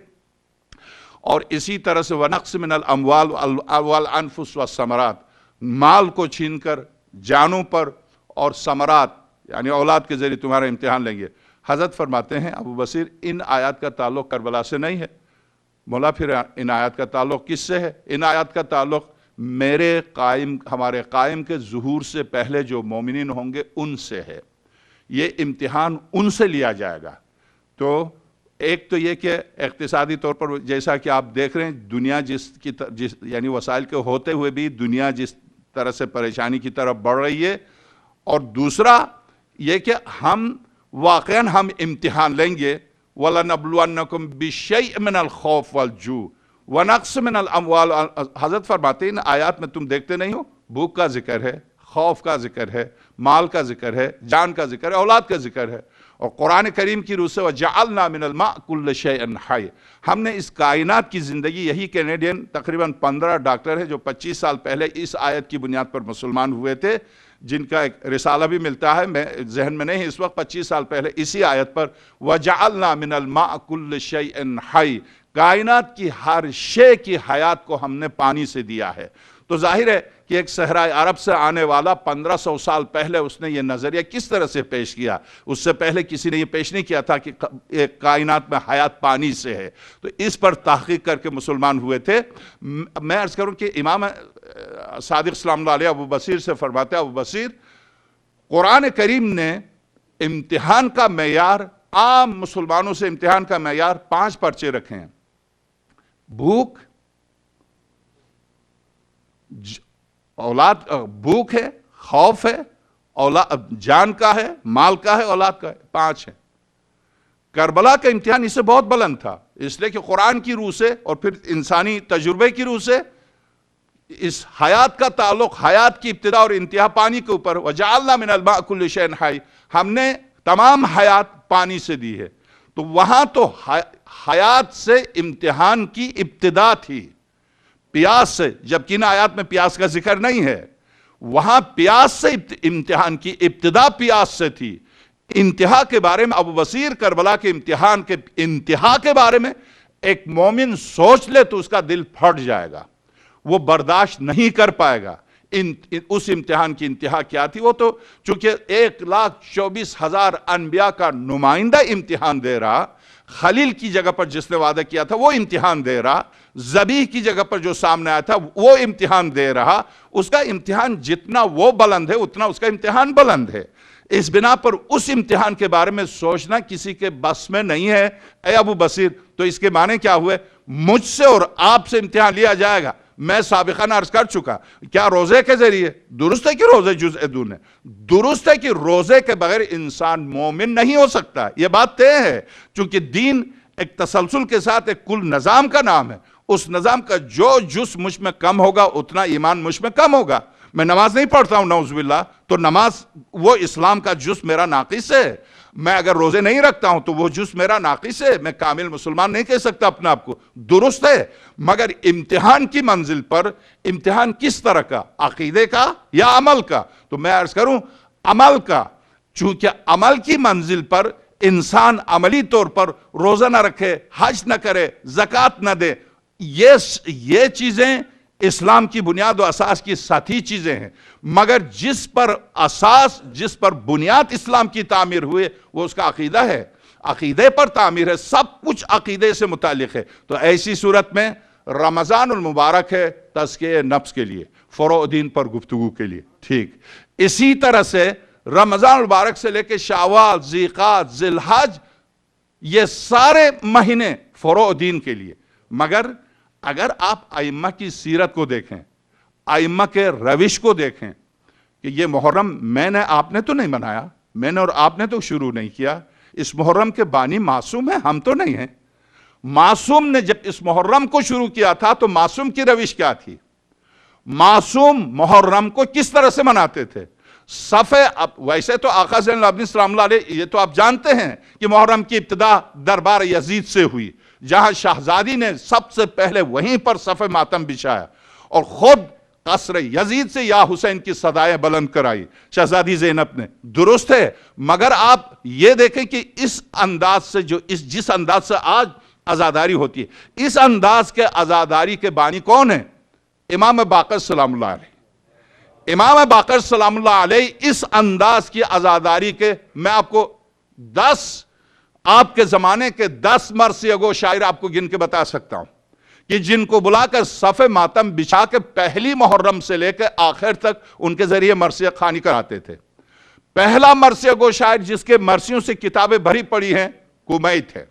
اور اسی طرح سے وَنَقْصٍ مِّنَ الْأَمْوَالِ وَالْأَنفُسِ وَالثَّمَرَاتِ، مال کو چھین کر جانوں پر اور ثمرات یعنی اولاد کے ذریعے تمہارا امتحان لیں گے۔ حضرت فرماتے ہیں ابو بصیر ان آیات کا تعلق کربلا سے نہیں ہے۔ مولا پھر ان آیات کا تعلق کس سے ہے؟ ان آیات کا تعلق ہمارے قائم کے ظہور سے پہلے جو مومنین ہوں گے ان سے ہے، یہ امتحان ان سے لیا جائے گا۔ تو ایک تو یہ کہ اقتصادی طور پر جیسا کہ آپ دیکھ رہے ہیں دنیا یعنی وسائل کے ہوتے ہوئے بھی دنیا جس طرح سے پریشانی کی طرف بڑھ رہی ہے، اور دوسرا یہ کہ ہم واقعاً ہم امتحان لیں گے۔ وَلَنَبْلُوَنَّكُمْ بِشَيْءٍ مِّنَ الْخَوْفِ وَالْجُوعِ وَنَقْصٍ مِّنَ الْأَمْوَالِ، حضرت فرماتے ہیں ان آیات میں تم دیکھتے نہیں ہو بھوک کا ذکر ہے، خوف کا ذکر ہے، مال کا ذکر ہے، جان کا ذکر ہے، اولاد کا ذکر ہے، اور قرآن کریم کی روح سے وَجَعَلْنَا مِنَ الْمَاءِ كُلَّ شَيْءٍ حَيٍّ، ہم نے اس کائنات کی زندگی، یہی کینیڈین تقریباً 15 ڈاکٹر ہیں جو 25 سال پہلے اس آیت کی بنیاد پر مسلمان ہوئے تھے، جن کا ایک رسالہ بھی ملتا ہے، میں ذہن میں نہیں اس وقت، 25 سال پہلے اسی آیت پر وَجَعَلْنَا مِنَ الْمَاءِ كُلَّ شَيْءٍ حَيٍّ، کائنات کی ہر شے کی حیات کو ہم نے پانی سے دیا ہے۔ تو ظاہر ہے کہ ایک صحرائے عرب سے آنے والا 1500 سال پہلے اس نے یہ نظریہ کس طرح سے پیش کیا، اس سے پہلے کسی نے یہ پیش نہیں کیا تھا کہ کائنات میں حیات پانی سے ہے، تو اس پر تحقیق کر کے مسلمان ہوئے تھے۔ میں عرض کروں کہ امام صادق سلام اللہ علیہ ابو بصیر سے فرماتے ہیں ابو بصیر، قرآن کریم نے امتحان کا معیار، عام مسلمانوں سے امتحان کا معیار 5 پرچے رکھے ہیں: بھوک، بھوک ہے، خوف ہے، جان کا ہے، مال کا ہے، اولاد کا ہے، 5 ہیں۔ کربلا کا امتحان اس سے بہت بلند تھا، اس لیے کہ قرآن کی روح سے اور پھر انسانی تجربے کی روح سے اس حیات کا تعلق، حیات کی ابتدا اور انتہا پانی کے اوپر، وَجَعَلْنَا مِنَ الْمَاءِ كُلِّ شَيْءٍ حَيٍّ، ہم نے تمام حیات پانی سے دی ہے۔ تو وہاں تو حیات سے امتحان کی ابتدا تھی، پیاس سے، جبکہ ان آیات میں پیاس کا ذکر نہیں ہے۔ وہاں پیاس سے امتحان کی ابتدا پیاس سے تھی۔ انتہا کے بارے میں ابو بصیر کربلا کے امتحان کے انتہا کے بارے میں ایک مومن سوچ لے تو اس کا دل پھٹ جائے گا، وہ برداشت نہیں کر پائے گا۔ اس امتحان کی انتہا کیا تھی؟ وہ تو چونکہ 1,24,000 انبیاء کا نمائندہ امتحان دے رہا، خلیل کی جگہ پر جس نے وعدہ کیا تھا وہ امتحان دے رہا، ذبیح کی جگہ پر جو سامنے آیا تھا وہ امتحان دے رہا، اس کا امتحان جتنا وہ بلند ہے اتنا اس کا امتحان بلند ہے۔ اس بنا پر اس امتحان کے بارے میں سوچنا کسی کے بس میں نہیں ہے۔ اے ابو بصیر، تو اس کے معنی کیا ہوئے؟ مجھ سے اور آپ سے امتحان لیا جائے گا۔ میں سابقاً عرض کر چکا، کیا روزے کے ذریعے؟ درست ہے کہ روزے جزء دون ہے، درست ہے کہ روزے کے بغیر انسان مومن نہیں ہو سکتا، یہ بات طے ہے، چونکہ دین ایک تسلسل کے ساتھ ایک کل نظام کا نام ہے۔ اس نظام کا جو جز مجھ میں کم ہوگا اتنا ایمان مجھ میں کم ہوگا۔ میں نماز نہیں پڑھتا ہوں نعوذ باللہ، تو نماز وہ اسلام کا جز میرا ناقص ہے۔ میں اگر روزے نہیں رکھتا ہوں تو وہ جز میرا ناقص ہے، میں کامل مسلمان نہیں کہہ سکتا اپنے آپ کو، درست ہے۔ مگر امتحان کی منزل پر امتحان کس طرح کا؟ عقیدے کا یا عمل کا؟ تو میں عرض کروں عمل کا، چونکہ عمل کی منزل پر انسان عملی طور پر روزہ نہ رکھے، حج نہ کرے، زکوٰۃ نہ دے، یہ چیزیں اسلام کی بنیاد و اساس کی ساتھی چیزیں ہیں، مگر جس پر اساس، جس پر بنیاد اسلام کی تعمیر ہوئے وہ اس کا عقیدہ ہے، عقیدے پر تعمیر ہے، سب کچھ عقیدے سے متعلق ہے۔ تو ایسی صورت میں رمضان المبارک ہے تزکیہ نفس کے لیے، فروع دین پر گفتگو کے لیے، ٹھیک۔ اسی طرح سے رمضان المبارک سے لے کے شوال، ذیقعد، ذی الحج، یہ سارے مہینے فروع دین کے لیے۔ مگر اگر آپ ائمہ کی سیرت کو دیکھیں، ائمہ کے روش کو دیکھیں کہ یہ محرم میں نے آپ نے تو نہیں منایا، میں نے اور آپ نے تو شروع نہیں کیا، اس محرم کے بانی معصوم ہیں، ہم تو نہیں ہیں۔ معصوم نے جب اس محرم کو شروع کیا تھا تو معصوم کی روش کیا تھی؟ معصوم محرم کو کس طرح سے مناتے تھے؟ ویسے تو آقا زین العابدین سلام اللہ علیہ، یہ تو آپ جانتے ہیں کہ محرم کی ابتدا دربار یزید سے ہوئی، جہاں شہزادی نے سب سے پہلے وہیں پر صف ماتم بچھایا اور خود قصر یزید سے یا حسین کی صدائیں بلند کرائی شہزادی زینب نے، درست ہے۔ مگر آپ یہ دیکھیں کہ اس انداز سے جس انداز سے آج عزاداری ہوتی ہے، اس انداز کے عزاداری کے بانی کون ہیں؟ امام باقر سلام اللہ علیہ۔ امام باقر سلام اللہ علیہ اس انداز کی عزاداری کے، میں آپ کو 10 آپ کے زمانے کے 10 مرثیہ گو شاعر آپ کو گن کے بتا سکتا ہوں کہ جن کو بلا کر صف ماتم بچھا کے پہلی محرم سے لے کے آخر تک ان کے ذریعے مرثیہ خوانی کراتے تھے۔ پہلا مرثیہ گو شاعر جس کے مرثیوں سے کتابیں بھری پڑی ہیں کمیت ہے۔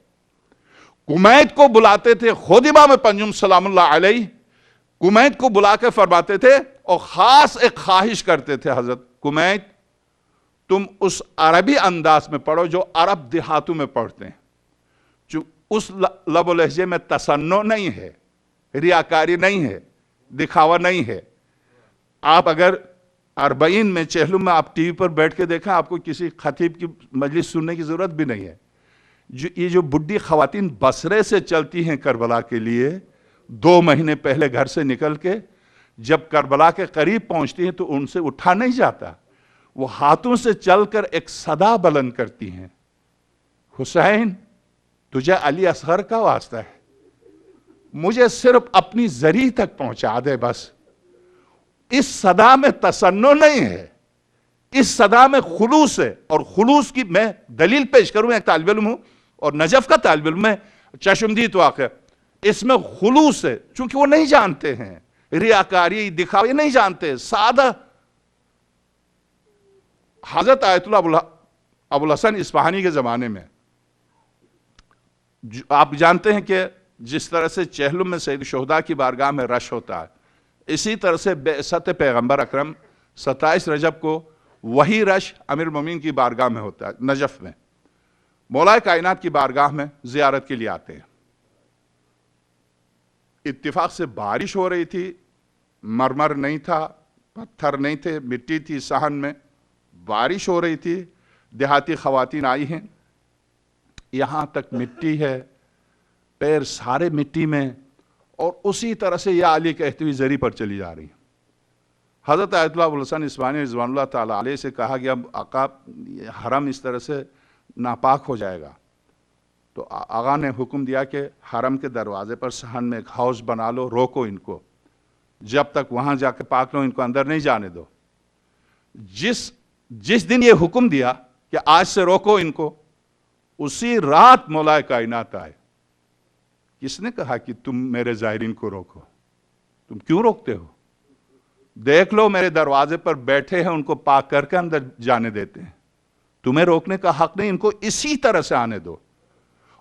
کمیت کو بلاتے تھے خود امام پنجم سلام اللہ علیہ، کمیت کو بلا کے فرماتے تھے اور خاص ایک خواہش کرتے تھے، حضرت کمیت تم اس عربی انداز میں پڑھو جو عرب دیہاتوں میں پڑھتے ہیں، جو اس لب و لہجے میں تصنع نہیں ہے، ریاکاری نہیں ہے، دکھاوا نہیں ہے۔ آپ اگر 40 میں چہلم میں آپ ٹی وی پر بیٹھ کے دیکھیں، آپ کو کسی خطیب کی مجلس سننے کی ضرورت بھی نہیں ہے۔ یہ جو بڈھی خواتین بصرے سے چلتی ہیں کربلا کے لیے، 2 مہینے پہلے گھر سے نکل کے جب کربلا کے قریب پہنچتی ہیں تو ان سے اٹھا نہیں جاتا، وہ ہاتھوں سے چل کر ایک صدا بلند کرتی ہیں، حسین تجھے علی اصغر کا واسطہ ہے، مجھے صرف اپنی زری تک پہنچا دے بس۔ اس صدا میں تصنع نہیں ہے، اس صدا میں خلوص ہے، اور خلوص کی میں دلیل پیش کروں، ایک طالب علم ہوں اور نجف کا طالب علم ہے، چشمدید واقع، اس میں خلوص ہے، چونکہ وہ نہیں جانتے ہیں ریاکاری، دکھاوے نہیں جانتے، سادہ۔ حضرت آیت اللہ ابو الحسن اصفہانی کے زمانے میں آپ جانتے ہیں کہ جس طرح سے چہلم میں سید الشہداء کی بارگاہ میں رش ہوتا ہے، اسی طرح سے بعثت پیغمبر اکرم 27 رجب کو وہی رش امیر المومنین کی بارگاہ میں ہوتا ہے، نجف میں، مولا کائنات کی بارگاہ میں زیارت کے لیے آتے ہیں۔ اتفاق سے بارش ہو رہی تھی، مرمر نہیں تھا، پتھر نہیں تھے، مٹی تھی صحن میں، بارش ہو رہی تھی، دیہاتی خواتین آئی ہیں، یہاں تک مٹی ہے، پیر سارے مٹی میں، اور اسی طرح سے یہ علی کہتی ہوئی زری پر چلی جا رہی ہیں۔ حضرت آیت اللہ ابو الحسن اصفہانی رضوان اللہ تعالیٰ علیہ سے کہا کہ اب آقا حرم اس طرح سے ناپاک ہو جائے گا، تو آقا نے حکم دیا کہ حرم کے دروازے پر صحن میں ایک ہاؤس بنا لو، روکو ان کو، جب تک وہاں جا کے پاک لو، ان کو اندر نہیں جانے دو۔ جس دن یہ حکم دیا کہ آج سے روکو ان کو، اسی رات مولا کائنات آئے۔ کس نے کہا کہ تم میرے زائرین کو روکو؟ تم کیوں روکتے ہو؟ دیکھ لو میرے دروازے پر بیٹھے ہیں، ان کو پاک کر کے اندر جانے دیتے ہیں، تمہیں روکنے کا حق نہیں، ان کو اسی طرح سے آنے دو،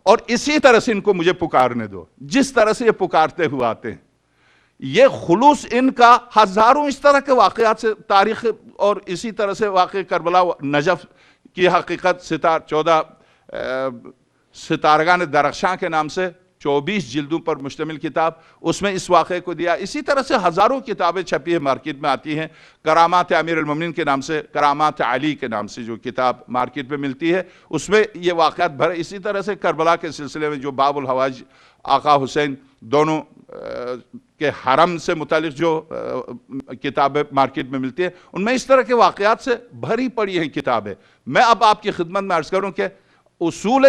اور اسی طرح سے ان کو مجھے پکارنے دو جس طرح سے یہ پکارتے ہوئے آتے ہیں۔ یہ خلوص ان کا ہزاروں اس طرح کے واقعات سے تاریخ، اور اسی طرح سے واقع کربلا نجف کی حقیقت 14 ستارگان درخشاں کے نام سے 24 جلدوں پر مشتمل کتاب، اس میں اس واقعے کو دیا۔ اسی طرح سے ہزاروں کتابیں چھپی ہیں، مارکیٹ میں آتی ہیں۔ کرامات امیر المومنین کے نام سے، کرامات علی کے نام سے جو کتاب مارکیٹ میں ملتی ہے، اس میں یہ واقعات بھرے۔ اسی طرح سے کربلا کے سلسلے میں جو باب الحواج آقا حسین دونوں کے حرم سے متعلق جو کتابیں مارکیٹ میں ملتی ہیں، ان میں اس طرح کے واقعات سے بھری پڑی ہیں کتابیں۔ میں اب آپ کی خدمت میں عرض کروں کہ اصول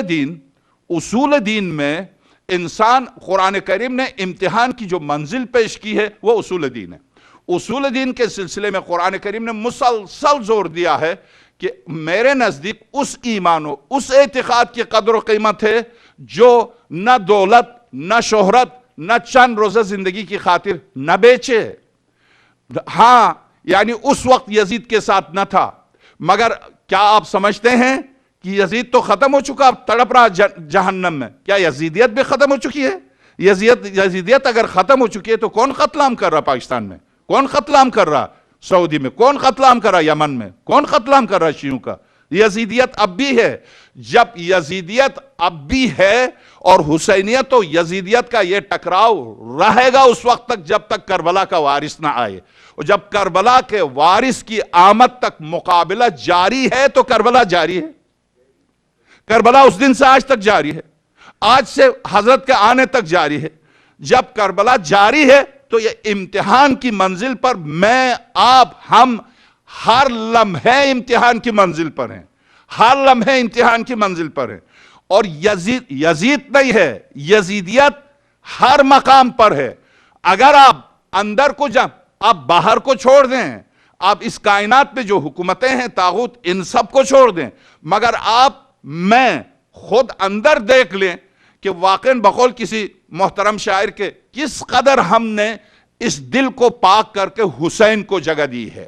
دین میں انسان، قرآن کریم نے امتحان کی جو منزل پیش کی ہے وہ اصول دین ہے۔ اصول دین کے سلسلے میں قرآن کریم نے مسلسل زور دیا ہے کہ میرے نزدیک اس ایمان و اس اعتقاد کی قدر و قیمت ہے جو نہ دولت، نہ شہرت، نہ چند روزہ زندگی کی خاطر نہ بیچے۔ ہاں، یعنی اس وقت یزید کے ساتھ نہ تھا، مگر کیا آپ سمجھتے ہیں کہ یزید تو ختم ہو چکا، اب تڑپ رہا جہنم میں؟ کیا یزیدیت بھی ختم ہو چکی ہے؟ یزیدیت اگر ختم ہو چکی ہے تو کون قتل عام کر رہا پاکستان میں؟ کون قتل عام کر رہا سعودی میں؟ کون قتل عام کر رہا یمن میں؟ کون قتل عام کر رہا شیعوں کا؟ یزیدیت اب بھی ہے۔ جب یزیدیت اب بھی ہے اور حسینیت و یزیدیت کا یہ ٹکراؤ رہے گا اس وقت تک جب تک کربلا کا وارث نہ آئے، اور جب کربلا کے وارث کی آمد تک مقابلہ جاری ہے تو کربلا جاری ہے۔ کربلا اس دن سے آج تک جاری ہے، آج سے حضرت کے آنے تک جاری ہے۔ جب کربلا جاری ہے تو یہ امتحان کی منزل پر میں، آپ، ہم ہر لمحے امتحان کی منزل پر ہیں، ہر لمحے امتحان کی منزل پر ہیں۔ اور یزید نہیں ہے، یزیدیت ہر مقام پر ہے۔ اگر آپ اندر کو آپ باہر کو چھوڑ دیں، آپ اس کائنات میں جو حکومتیں ہیں طاغوت، ان سب کو چھوڑ دیں، مگر آپ، میں خود اندر دیکھ لیں کہ واقعاً بقول کسی محترم شاعر کے کس قدر ہم نے اس دل کو پاک کر کے حسین کو جگہ دی ہے،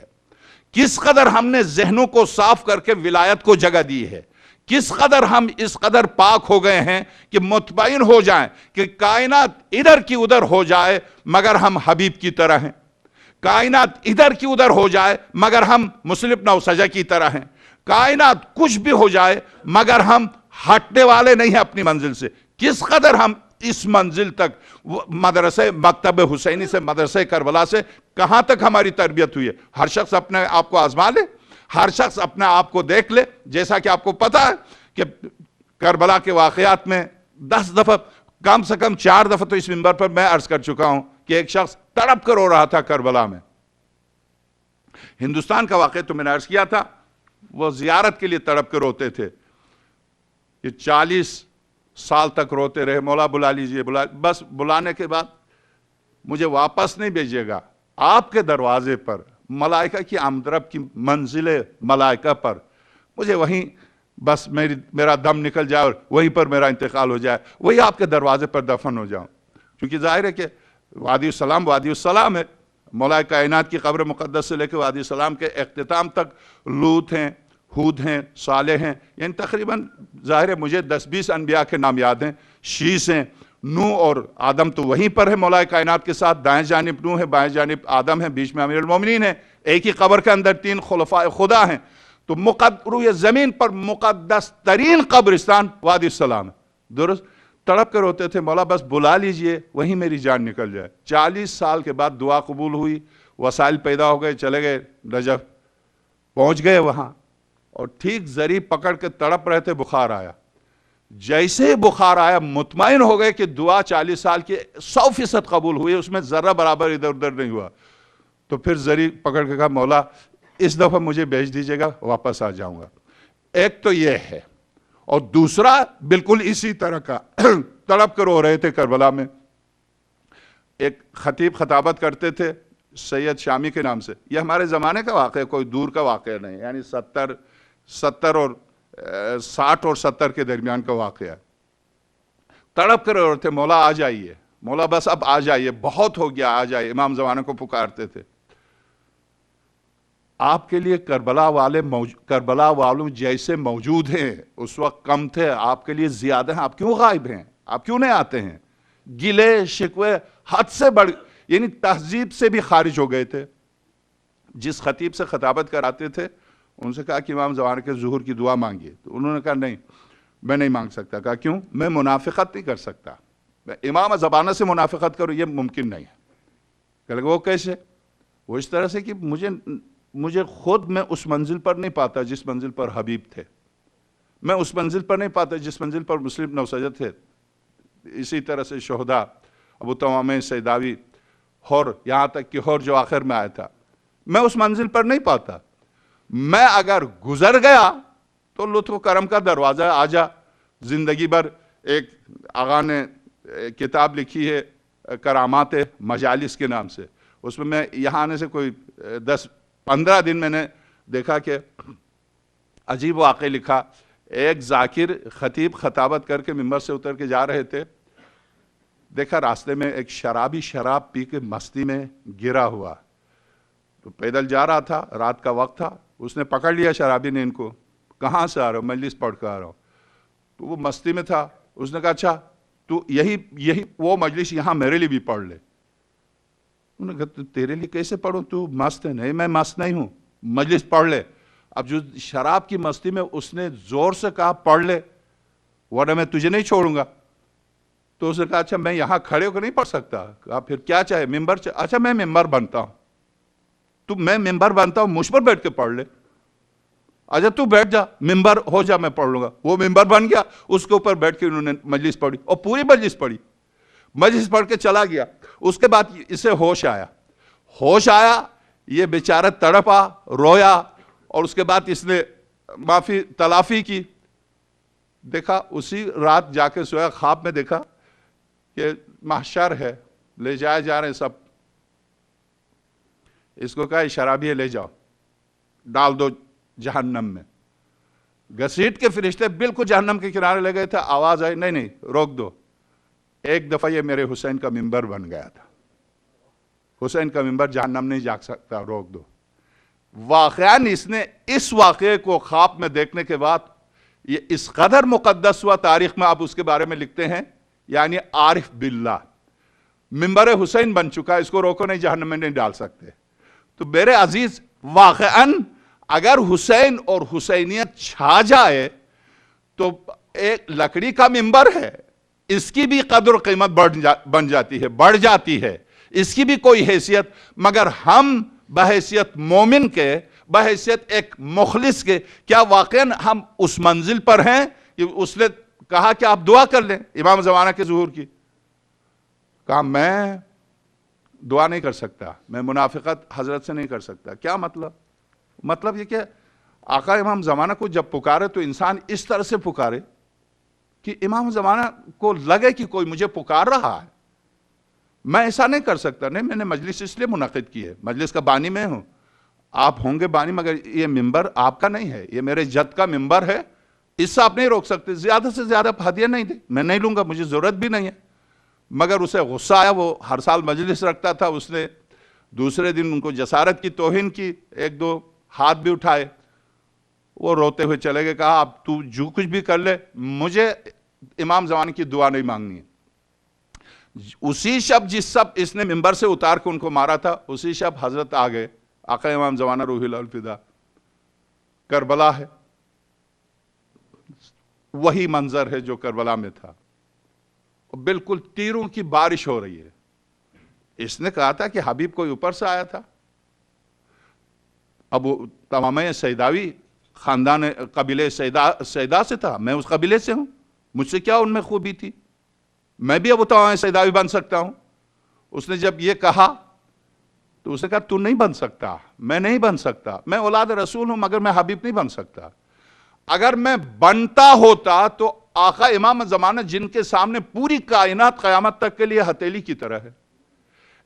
کس قدر ہم نے ذہنوں کو صاف کر کے ولایت کو جگہ دی ہے، کس قدر ہم اس قدر پاک ہو گئے ہیں کہ مطمئن ہو جائیں کہ کائنات ادھر کی ادھر ہو جائے مگر ہم حبیب کی طرح ہیں، کائنات ادھر کی ادھر ہو جائے مگر ہم مسلم نوسجہ کی طرح ہیں، کائنات کچھ بھی ہو جائے مگر ہم ہٹنے والے نہیں ہیں اپنی منزل سے۔ کس قدر ہم اس منزل تک، مدرسہ مکتب حسینی سے، مدرسہ کربلا سے کہاں تک ہماری تربیت ہوئی ہے۔ ہر شخص اپنے آپ کو آزما لے، ہر شخص اپنے آپ کو دیکھ لے۔ جیسا کہ آپ کو پتا ہے کہ کربلا کے واقعات میں 10 دفعہ، کم سے کم 4 دفعہ تو اس منبر پر میں عرض کر چکا ہوں کہ ایک شخص تڑپ کر رو رہا تھا کربلا میں۔ ہندوستان کا واقعہ تو میں نے عرض کیا تھا، وہ زیارت کے لیے تڑپ کر روتے تھے، یہ 40 سال تک روتے رہے، مولا بلا لیجئے، بس بلانے کے بعد مجھے واپس نہیں بھیجیے گا، آپ کے دروازے پر ملائکہ کی آمدرب کی منزل ملائکہ پر مجھے وہیں بس میرا دم نکل جائے اور وہیں پر میرا انتقال ہو جائے، وہی آپ کے دروازے پر دفن ہو جاؤں۔ کیونکہ ظاہر ہے کہ وادی السلام وادی السلام ہے، مولا کائنات کی قبر مقدس سے لے کے وادی السلام کے اختتام تک لوط ہیں، ہود ہیں، صالح ہیں، یعنی تقریباً ظاہر ہے مجھے 10-20 انبیاء کے نام یاد ہیں، شیس ہیں، نوح اور آدم تو وہیں پر ہے مولا کائنات کے ساتھ، دائیں جانب نوح ہے، بائیں جانب آدم ہے، بیچ میں امیر المومنین ہے، ایک ہی قبر کے اندر 3 خلفاء خدا ہیں۔ تو روئے زمین پر مقدس ترین قبرستان وادی السلام ہے، درست؟ تڑپ کر ہوتے تھے، مولا بس بلا لیجئے وہیں میری جان نکل جائے۔ 40 سال کے بعد دعا قبول ہوئی، وسائل پیدا ہو گئے، چلے گئے نجف، پہنچ گئے وہاں، اور ٹھیک زری پکڑ کے تڑپ رہے تھے، بخار آیا۔ جیسے ہی بخار آیا مطمئن ہو گئے کہ دعا 40 سال کی 100% قبول ہوئی، اس میں ذرہ برابر ادھر ادھر نہیں ہوا. تو پھر زری پکڑ کے کہا مولا اس دفعہ مجھے بھیج دیجیے گا، واپس آ جاؤں گا. ایک تو یہ ہے، اور دوسرا بالکل اسی طرح کا تڑپ کر رو رہے تھے کربلا میں. ایک خطیب خطابت کرتے تھے سید شامی کے نام سے. یہ ہمارے زمانے کا واقعہ، کوئی دور کا واقعہ نہیں، یعنی 60 اور 70 کے درمیان کا واقعہ. تڑپ کر رو رہے تھے مولا آ جائیے، مولا بس اب آ جائیے، بہت ہو گیا، آ جائیے. امام زمانے کو پکارتے تھے. آپ کے لیے کربلا والوں جیسے موجود ہیں اس وقت کم تھے، آپ کے لیے زیادہ ہیں. آپ کیوں غائب ہیں؟ آپ کیوں نہیں آتے ہیں؟ گلے شکوے حد سے بڑھ، یعنی تہذیب سے بھی خارج ہو گئے تھے. جس خطیب سے خطابت کراتے تھے ان سے کہا کہ امام زمانے کے ظہور کی دعا مانگیے. تو انہوں نے کہا نہیں میں نہیں مانگ سکتا. کہا کیوں؟ میں منافقت نہیں کر سکتا، میں امام زمانہ سے منافقت کروں یہ ممکن نہیں ہے. کہ لگا وہ کیسے؟ وہ اس طرح سے کہ مجھے خود میں اس منزل پر نہیں پاتا جس منزل پر حبیب تھے، میں اس منزل پر نہیں پاتا جس منزل پر مسلم نوسجد تھے. اسی طرح سے شہداء ابو تمامہ سیداوی اور یہاں تک کہ اور جو آخر میں آیا تھا، میں اس منزل پر نہیں پاتا. میں اگر گزر گیا تو لطف و کرم کا دروازہ آجا. زندگی بھر ایک آغا نے کتاب لکھی ہے کرامات مجالس کے نام سے، اس میں یہاں آنے سے کوئی 10-15 دن میں نے دیکھا کہ عجیب واقعہ لکھا. ایک ذاکر خطیب خطابت کر کے ممبر سے اتر کے جا رہے تھے، دیکھا راستے میں ایک شرابی شراب پی کے مستی میں گرا ہوا. تو پیدل جا رہا تھا، رات کا وقت تھا، اس نے پکڑ لیا شرابی نے ان کو. کہاں سے آ رہا ہو؟ مجلس پڑھ کر آ رہا ہوں. تو وہ مستی میں تھا، اس نے کہا اچھا تو یہی وہ مجلس یہاں میرے لیے بھی پڑھ لے. انہوں نے کہا تیرے لیے کیسے پڑھوں؟ تو مست ہے. نہیں میں مست نہیں ہوں، مجلس پڑھ لے. اب جو شراب کی مستی میں اس نے زور سے کہا پڑھ لے ورنہ میں تجھے نہیں چھوڑوں گا. تو اس نے کہا اچھا میں یہاں کھڑے ہو کر نہیں پڑھ سکتا. کہا پھر کیا چاہے؟ ممبر اچھا میں ممبر بنتا ہوں. تو میں ممبر بنتا ہوں، مجھ پر بیٹھ کے پڑھ لے. اچھا تو بیٹھ جا، ممبر ہو جا، میں پڑھ لوں گا. وہ ممبر بن گیا، اس کے اوپر بیٹھ کے انہوں نے مجلس پڑھی اور پوری مجلس پڑھی. مجلس پڑھ کے چلا گیا. اس کے بعد اسے ہوش آیا، یہ بیچارہ تڑپا رویا اور اس کے بعد اس نے معافی تلافی کی. دیکھا اسی رات جا کے سویا، خواب میں دیکھا کہ محشر ہے، لے جائے جا رہے ہیں سب. اس کو کہا شرابی ہے لے جاؤ، ڈال دو جہنم میں. گھسیٹ کے فرشتے بالکل جہنم کے کنارے لے گئے تھے. آواز آئی نہیں روک دو. ایک دفعہ یہ میرے حسین کا ممبر بن گیا تھا. حسین کا ممبر جہنم نہیں جا سکتا، روک دو. واقعاً اس نے اس واقعے کو خواب میں دیکھنے کے بعد یہ اس قدر مقدس ہوا، تاریخ میں آپ اس کے بارے میں لکھتے ہیں، یعنی عارف باللہ ممبر حسین بن چکا. اس کو روکو نہیں، جہنم میں نہیں ڈال سکتے. تو میرے عزیز واقعاً اگر حسین اور حسینیت چھا جائے تو ایک لکڑی کا ممبر ہے، اس کی بھی قدر و قیمت بن جاتی ہے، بڑھ جاتی ہے، اس کی بھی کوئی حیثیت. مگر ہم بحیثیت مومن کے، بحیثیت ایک مخلص کے، کیا واقعاً ہم اس منزل پر ہیں کہ اس نے کہا کہ آپ دعا کر لیں امام زمانہ کے ظہور کی؟ کہا میں دعا نہیں کر سکتا، میں منافقت حضرت سے نہیں کر سکتا. کیا مطلب یہ کہ آقا امام زمانہ کو جب پکارے تو انسان اس طرح سے پکارے کہ امام زمانہ کو لگے کہ کوئی مجھے پکار رہا ہے. میں ایسا نہیں کر سکتا. نہیں، میں نے مجلس اس لیے منعقد کی ہے، مجلس کا بانی میں ہوں، آپ ہوں گے بانی، مگر یہ ممبر آپ کا نہیں ہے، یہ میرے جد کا ممبر ہے، اس سے آپ نہیں روک سکتے. زیادہ سے زیادہ ہدیہ نہیں دے، میں نہیں لوں گا، مجھے ضرورت بھی نہیں ہے. مگر اسے غصہ آیا، وہ ہر سال مجلس رکھتا تھا. اس نے دوسرے دن ان کو جسارت کی توہین کی، 1-2 ہاتھ بھی اٹھائے. وہ روتے ہوئے چلے گئے. کہا اب تو جو کچھ بھی کر لے، مجھے امام زمانے کی دعا نہیں مانگنی ہے. اسی شب جس شب اس نے ممبر سے اتار کے ان کو مارا تھا، اسی شب حضرت آ گئے. آقا امام زمانہ روح الفدا. کربلا ہے، وہی منظر ہے جو کربلا میں تھا. بالکل تیروں کی بارش ہو رہی ہے. اس نے کہا تھا کہ حبیب کوئی اوپر سے آیا تھا. ابو تمامہ سیداوی خاندان قبیلے سیدا سے تھا، میں اس قبیلے سے ہوں. مجھ سے کیا ان میں خوبی تھی؟ میں بھی ابو تمامہ سیداوی بن سکتا ہوں۔ اس نے جب یہ کہا تو اس نے کہا تو نہیں بن سکتا، میں نہیں بن سکتا، میں اولاد رسول ہوں مگر میں حبیب نہیں بن سکتا۔ اگر میں بنتا ہوتا تو آقا امام زمانہ جن کے سامنے پوری کائنات قیامت تک کے لیے ہتھیلی کی طرح ہے،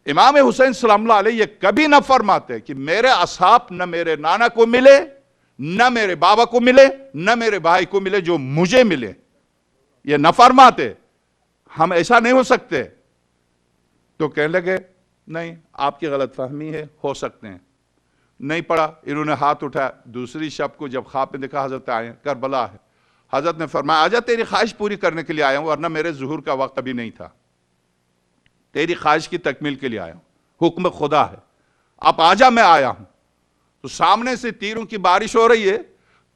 امام حسین سلام اللہ علیہ یہ کبھی نہ فرماتے کہ میرے اصحاب نہ میرے نانا کو ملے، نہ میرے بابا کو ملے، نہ میرے بھائی کو ملے جو مجھے ملے، یہ نہ فرماتے۔ ہم ایسا نہیں ہو سکتے۔ تو کہنے لگے نہیں آپ کی غلط فہمی ہے، ہو سکتے ہیں۔ نہیں پڑا، انہوں نے ہاتھ اٹھایا۔ دوسری شب کو جب خواب میں دیکھا حضرت آئے ہیں، کربلا ہے، حضرت نے فرمایا آجا تیری خواہش پوری کرنے کے لیے آیا ہوں، ورنہ میرے ظہور کا وقت ابھی نہیں تھا، تیری خواہش کی تکمیل کے لیے آیا ہوں، حکم خدا ہے، اب آجا میں آیا ہوں۔ تو سامنے سے تیروں کی بارش ہو رہی ہے،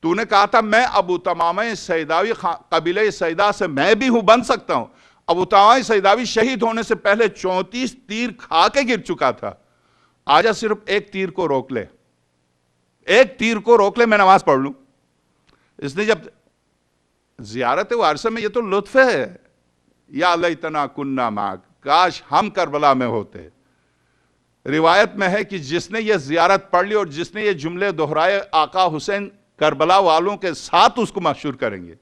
تو نے کہا تھا میں ابو تمامہ سیداوی قبیلہ سیدہ سے میں بھی ہوں، بن سکتا ہوں۔ ابو تمامہ سیداوی شہید ہونے سے پہلے 34 تیر کھا کے گر چکا تھا، آجا صرف ایک تیر کو روک لے، ایک تیر کو روک لے، میں نماز پڑھ لوں۔ اس نے جب زیارت وارثہ میں یہ تو لطف ہے، یا لیتنا کننا معک، کاش ہم کربلا میں ہوتے۔ روایت میں ہے کہ جس نے یہ زیارت پڑھ لی اور جس نے یہ جملے دہرائے آقا حسین کربلا والوں کے ساتھ اس کو مشہور کریں گے،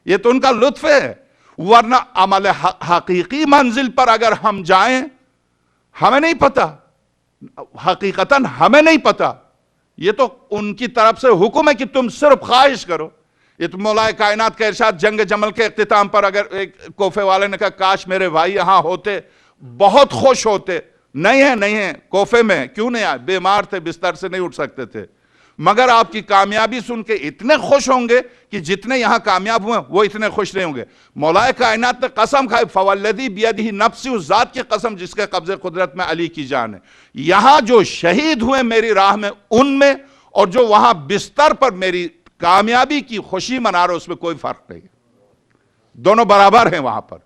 یہ تو ان کا لطف ہے۔ ورنہ عمل حقیقی منزل پر اگر ہم جائیں، ہمیں نہیں پتا، حقیقتاً ہمیں نہیں پتا، یہ تو ان کی طرف سے حکم ہے کہ تم صرف خواہش کرو۔ یہ تو مولا کائنات کا ارشاد جنگ جمل کے اختتام پر، اگر ایک کوفے والے نے کہا کاش میرے بھائی یہاں ہوتے بہت خوش ہوتے، نہیں ہے کوفے میں، کیوں نہیں آئے؟ بیمار تھے، بستر سے نہیں اٹھ سکتے تھے، مگر آپ کی کامیابی سن کے اتنے خوش ہوں گے کہ جتنے یہاں کامیاب ہوئے وہ اتنے خوش نہیں ہوں گے۔ مولا کائنات نے قسم کھائی، فوالذی بیدہ نفسی، اس ذات کی قسم جس کے قبضے قدرت میں علی کی جان ہے، یہاں جو شہید ہوئے میری راہ میں ان میں، اور جو وہاں بستر پر میری کامیابی کی خوشی منا رہے اس میں کوئی فرق نہیں ہے، دونوں برابر ہیں وہاں پر۔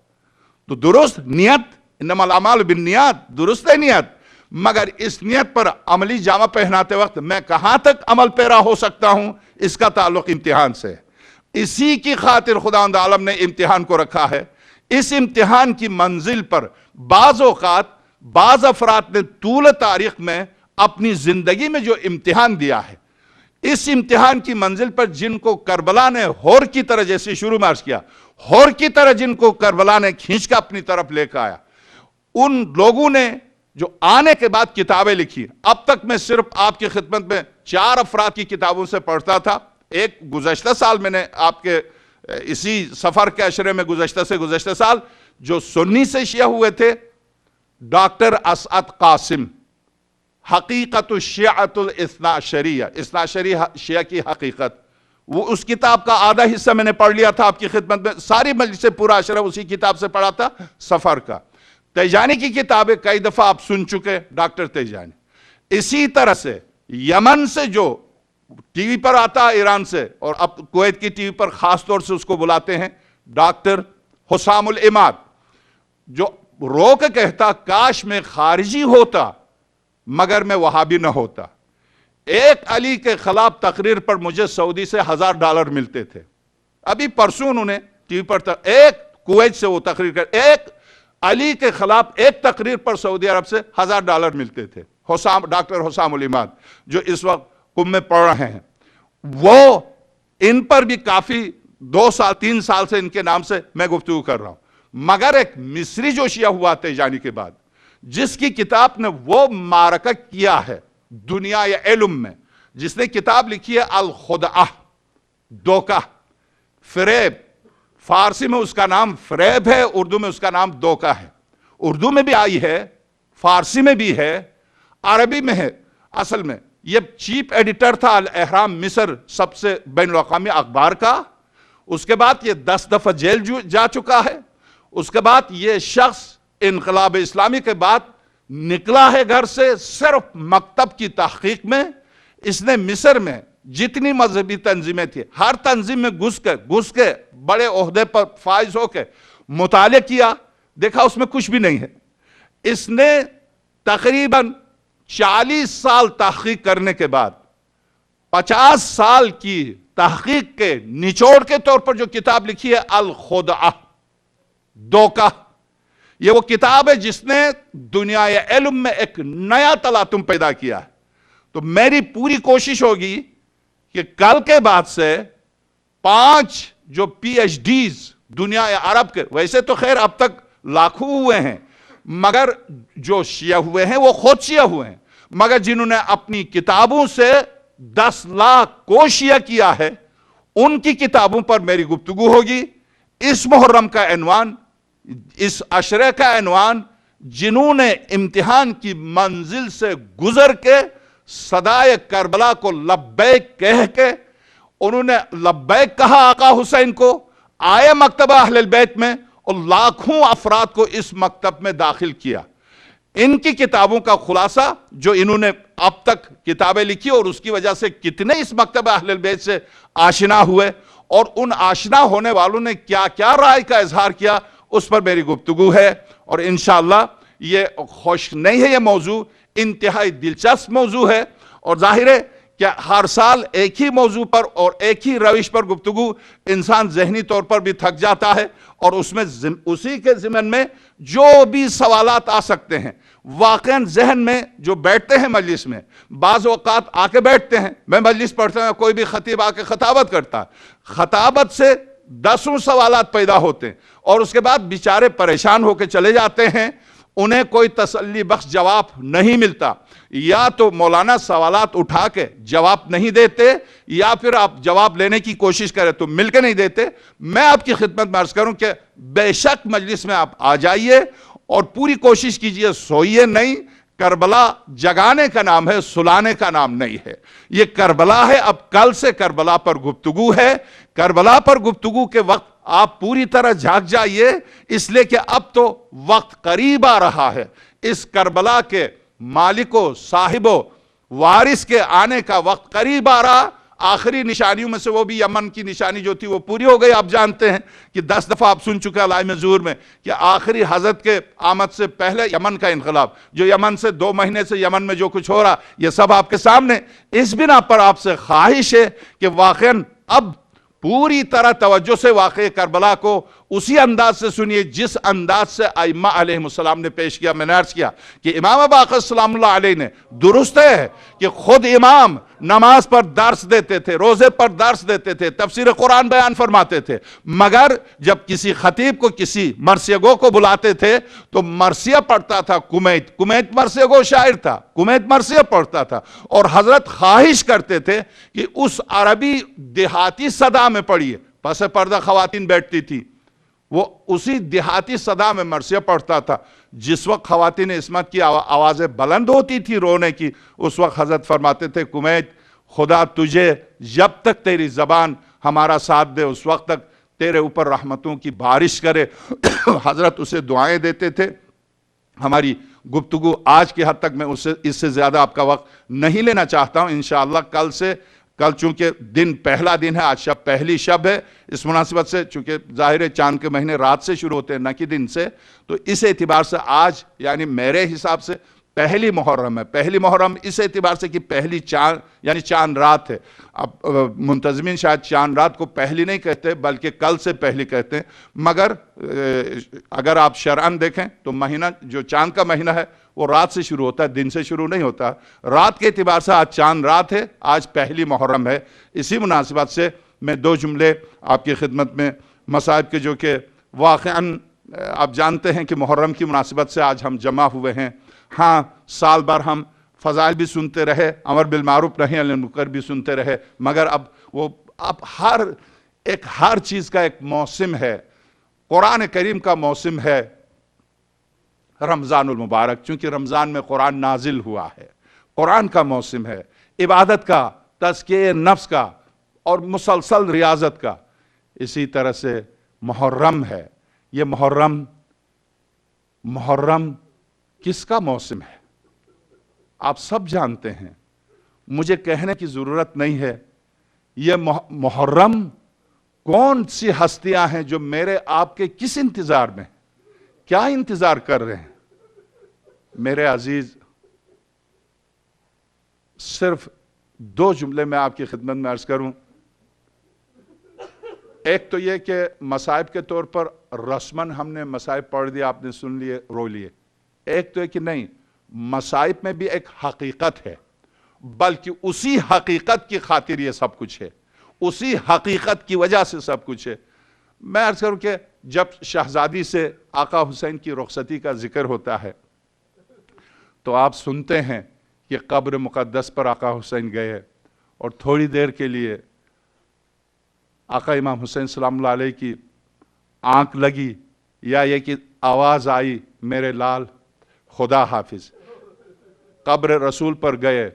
تو درست نیت، انما الاعمال بالنیات، درست ہے نیت، مگر اس نیت پر عملی جامہ پہناتے وقت میں کہاں تک عمل پیرا ہو سکتا ہوں، اس کا تعلق امتحان سے ہے۔ اسی کی خاطر خداوند عالم نے امتحان کو رکھا ہے۔ اس امتحان کی منزل پر بعض اوقات بعض افراد نے طول تاریخ میں اپنی زندگی میں جو امتحان دیا ہے، اس امتحان کی منزل پر جن کو کربلا نے ہور کی طرح، جیسے شروع میں عرض کیا، ہور کی طرح جن کو کربلا نے کھینچ کا اپنی طرف لے کے آیا، ان لوگوں نے جو آنے کے بعد کتابیں لکھی۔ اب تک میں صرف آپ کی خدمت میں 4 افراد کی کتابوں سے پڑھتا تھا۔ ایک گزشتہ سال میں نے آپ کے اسی سفر کے عشرے میں گزشتہ سال جو سنی سے شیعہ ہوئے تھے، ڈاکٹر اسعد قاسم، حقیقت الشیعۃ الاثنا عشریہ، اثنا عشری شیعہ کی حقیقت، وہ اس کتاب کا آدھا حصہ میں نے پڑھ لیا تھا آپ کی خدمت میں، ساری مجلس سے پورا عشرہ اسی کتاب سے پڑھا تھا، سفر کا۔ تیجانی کی کتابیں کئی دفعہ آپ سن چکے، ڈاکٹر تیجانی۔ اسی طرح سے یمن سے جو ٹی وی پر آتا ہے ایران سے، اور اب کویت کی ٹی وی پر خاص طور سے اس کو بلاتے ہیں ڈاکٹر حسام العماد، جو رو کے کہتا کاش میں خارجی ہوتا مگر میں وہابی نہ ہوتا۔ ایک علی کے خلاف تقریر پر مجھے سعودی سے $1000 ملتے تھے۔ ابھی پرسوں انہوں نے ٹی وی پر ایک کویت سے وہ تقریر کر، ایک علی کے خلاف ایک تقریر پر سعودی عرب سے $1000 ملتے تھے۔ ڈاکٹر حسام العماد جو اس وقت قم میں پڑھ رہے ہیں، وہ ان پر بھی کافی 2 سال 3 سال سے ان کے نام سے میں گفتگو کر رہا ہوں۔ مگر ایک مصری جو شیعہ ہوا تیجانی کے بعد، جس کی کتاب نے وہ معرکہ کیا ہے دنیا یا علم میں، جس نے کتاب لکھی ہے الخدعہ، دھوکہ، فریب، فارسی میں اس کا نام فریب ہے، اردو میں اس کا نام دھوکہ ہے۔ اردو میں بھی آئی ہے، فارسی میں بھی ہے، عربی میں ہے۔ اصل میں یہ چیف ایڈیٹر تھا الاہرام مصر، سب سے بین الاقوامی اخبار کا۔ اس کے بعد یہ 10 دفعہ جیل جا چکا ہے۔ اس کے بعد یہ شخص انقلاب اسلامی کے بعد نکلا ہے گھر سے صرف مکتب کی تحقیق میں۔ اس نے مصر میں جتنی مذہبی تنظیمیں تھیں، ہر تنظیم میں گھس کے بڑے عہدے پر فائز ہو کے مطالعہ کیا، دیکھا اس میں کچھ بھی نہیں ہے۔ اس نے تقریباً 40 سال تحقیق کرنے کے بعد 50 سال کی تحقیق کے نچوڑ کے طور پر جو کتاب لکھی ہے الخدعہ، دھوکہ، یہ وہ کتاب ہے جس نے دنیا علم میں ایک نیا تلاطم پیدا کیا ہے۔ تو میری پوری کوشش ہوگی کہ کل کے بعد سے 5 جو پی ایچ ڈیز دنیا عرب کے، ویسے تو خیر اب تک لاکھوں ہوئے ہیں، مگر جو شیعہ ہوئے ہیں وہ خود شیعہ ہوئے ہیں، مگر جنہوں نے اپنی کتابوں سے 10 لاکھ کو شیعہ کیا ہے، ان کی کتابوں پر میری گفتگو ہوگی۔ اس محرم کا عنوان، اس عشرے کا عنوان، جنہوں نے امتحان کی منزل سے گزر کے صدائے کربلا کو لبیک کہہ کے، انہوں نے لبیک کہا آقا حسین کو، آئے مکتبہ اہل البیت میں اور لاکھوں افراد کو اس مکتب میں داخل کیا۔ ان کی کتابوں کا خلاصہ جو انہوں نے اب تک کتابیں لکھی اور اس کی وجہ سے کتنے اس مکتبہ اہل البیت سے آشنا ہوئے اور ان آشنا ہونے والوں نے کیا کیا رائے کا اظہار کیا، اس پر میری گفتگو ہے۔ اور انشاءاللہ یہ خوش نہیں ہے، یہ موضوع انتہائی دلچسپ موضوع ہے، اور ظاہر ہے کہ ہر سال ایک ہی موضوع پر اور ایک ہی روش پر گفتگو انسان ذہنی طور پر بھی تھک جاتا ہے، اور اس میں اسی کے ضمن میں جو بھی سوالات آ سکتے ہیں، واقعاً ذہن میں جو بیٹھتے ہیں مجلس میں، بعض اوقات آ کے بیٹھتے ہیں، میں مجلس پڑھتا ہوں، کوئی بھی خطیب آ کے خطابت کرتا ہے، خطابت سے 10 سوالات پیدا ہوتے ہیں، اور اس کے بعد بیچارے پریشان ہو کے چلے جاتے ہیں، انہیں کوئی تسلی بخش جواب نہیں ملتا، یا تو مولانا سوالات اٹھا کے جواب نہیں دیتے، یا پھر آپ جواب لینے کی کوشش کریں تو مل کے نہیں دیتے۔ میں آپ کی خدمت میں عرض کروں کہ بے شک مجلس میں آپ آ جائیے اور پوری کوشش کیجئے، سوئیے نہیں۔ کربلا جگانے کا نام ہے، سلانے کا نام نہیں ہے۔ یہ کربلا ہے، اب کل سے کربلا پر گفتگو ہے۔ کربلا پر گفتگو کے وقت آپ پوری طرح جھاگ جائیے، اس لیے کہ اب تو وقت قریب آ رہا ہے۔ اس کربلا کے مالک و صاحب و وارث کے آنے کا وقت قریب آ رہا۔ آخری نشانیوں میں سے وہ بھی یمن کی نشانی جو تھی وہ پوری ہو گئی۔ آپ جانتے ہیں کہ 10 دفعہ آپ سن چکے علائم ظہور میں کہ آخری حضرت کے آمد سے پہلے یمن کا انقلاب، جو یمن سے 2 مہینے سے یمن میں جو کچھ ہو رہا، یہ سب آپ کے سامنے۔ اس بنا پر آپ سے خواہش ہے کہ واقعاً اب پوری طرح توجہ سے واقعہ کربلا کو اسی انداز سے سنیے جس انداز سے ائمہ علیہ السلام نے پیش کیا۔ میں نے عرض کیا کہ امام باقر سلام اللہ علیہ نے، درست ہے کہ خود امام نماز پر درس دیتے تھے، روزے پر درس دیتے تھے، تفسیر قرآن بیان فرماتے تھے، مگر جب کسی خطیب کو، کسی مرثیہ گو کو بلاتے تھے تو مرثیہ پڑھتا تھا کمیت مرثیہ گو شاعر تھا، کمیت مرثیہ پڑھتا تھا، اور حضرت خواہش کرتے تھے کہ اس عربی دیہاتی صدا میں پڑھیے۔ پس پردہ خواتین بیٹھتی تھی، وہ اسی دیہاتی صدا میں مرثیہ پڑھتا تھا۔ جس وقت خواتین عصمت کی آوازیں بلند ہوتی تھی رونے کی، اس وقت حضرت فرماتے تھے کمیت، خدا تجھے جب تک تیری زبان ہمارا ساتھ دے اس وقت تک تیرے اوپر رحمتوں کی بارش کرے۔ حضرت اسے دعائیں دیتے تھے۔ ہماری گفتگو آج کی حد تک میں اس سے زیادہ آپ کا وقت نہیں لینا چاہتا ہوں۔ انشاءاللہ کل چونکہ دن پہلا دن ہے، آج شب پہلی شب ہے، اس مناسبت سے چونکہ ظاہر ہے چاند کے مہینے رات سے شروع ہوتے ہیں نہ کہ دن سے، تو اس اعتبار سے آج یعنی میرے حساب سے پہلی محرم ہے۔ پہلی محرم اس اعتبار سے کہ پہلی چاند یعنی چاند رات ہے۔ اب منتظمین شاید چاند رات کو پہلی نہیں کہتے بلکہ کل سے پہلی کہتے ہیں، مگر اگر آپ شرعاً دیکھیں تو مہینہ جو چاند کا مہینہ ہے وہ رات سے شروع ہوتا ہے، دن سے شروع نہیں ہوتا۔ رات کے اعتبار سے آج چاند رات ہے، آج پہلی محرم ہے۔ اسی مناسبت سے میں 2 جملے آپ کی خدمت میں مصائب کے جو کہ واقعاً آپ جانتے ہیں کہ محرم کی مناسبت سے آج ہم جمع ہوئے ہیں۔ ہاں، سال بھر ہم فضائل بھی سنتے رہے، امر بالمعروف نہی عن المنکر بھی سنتے رہے، مگر اب ہر چیز کا ایک موسم ہے۔ قرآن کریم کا موسم ہے رمضان المبارک، چونکہ رمضان میں قرآن نازل ہوا ہے، قرآن کا موسم ہے، عبادت کا، تزکیہ نفس کا اور مسلسل ریاضت کا۔ اسی طرح سے محرم ہے۔ یہ محرم کس کا موسم ہے؟ آپ سب جانتے ہیں، مجھے کہنے کی ضرورت نہیں ہے۔ یہ محرم کون سی ہستیاں ہیں جو میرے آپ کے کس انتظار میں، کیا انتظار کر رہے ہیں؟ میرے عزیز، صرف 2 جملے میں آپ کی خدمت میں عرض کروں ایک تو یہ کہ مصائب کے طور پر رسماً ہم نے مصائب پڑھ دیا، آپ نے سن لیے، رو لیے. ایک تو ہے کہ نہیں، مصائب میں بھی ایک حقیقت ہے، بلکہ اسی حقیقت کی خاطر یہ سب کچھ ہے، اسی حقیقت کی وجہ سے سب کچھ ہے. میں عرض کروں کہ جب شہزادی سے آقا حسین کی رخصتی کا ذکر ہوتا ہے تو آپ سنتے ہیں کہ قبر مقدس پر آقا حسین گئے اور تھوڑی دیر کے لیے آقا امام حسین سلام اللہ علیہ کی آنکھ لگی، یا یہ کہ آواز آئی میرے لال خدا حافظ. قبر رسول پر گئے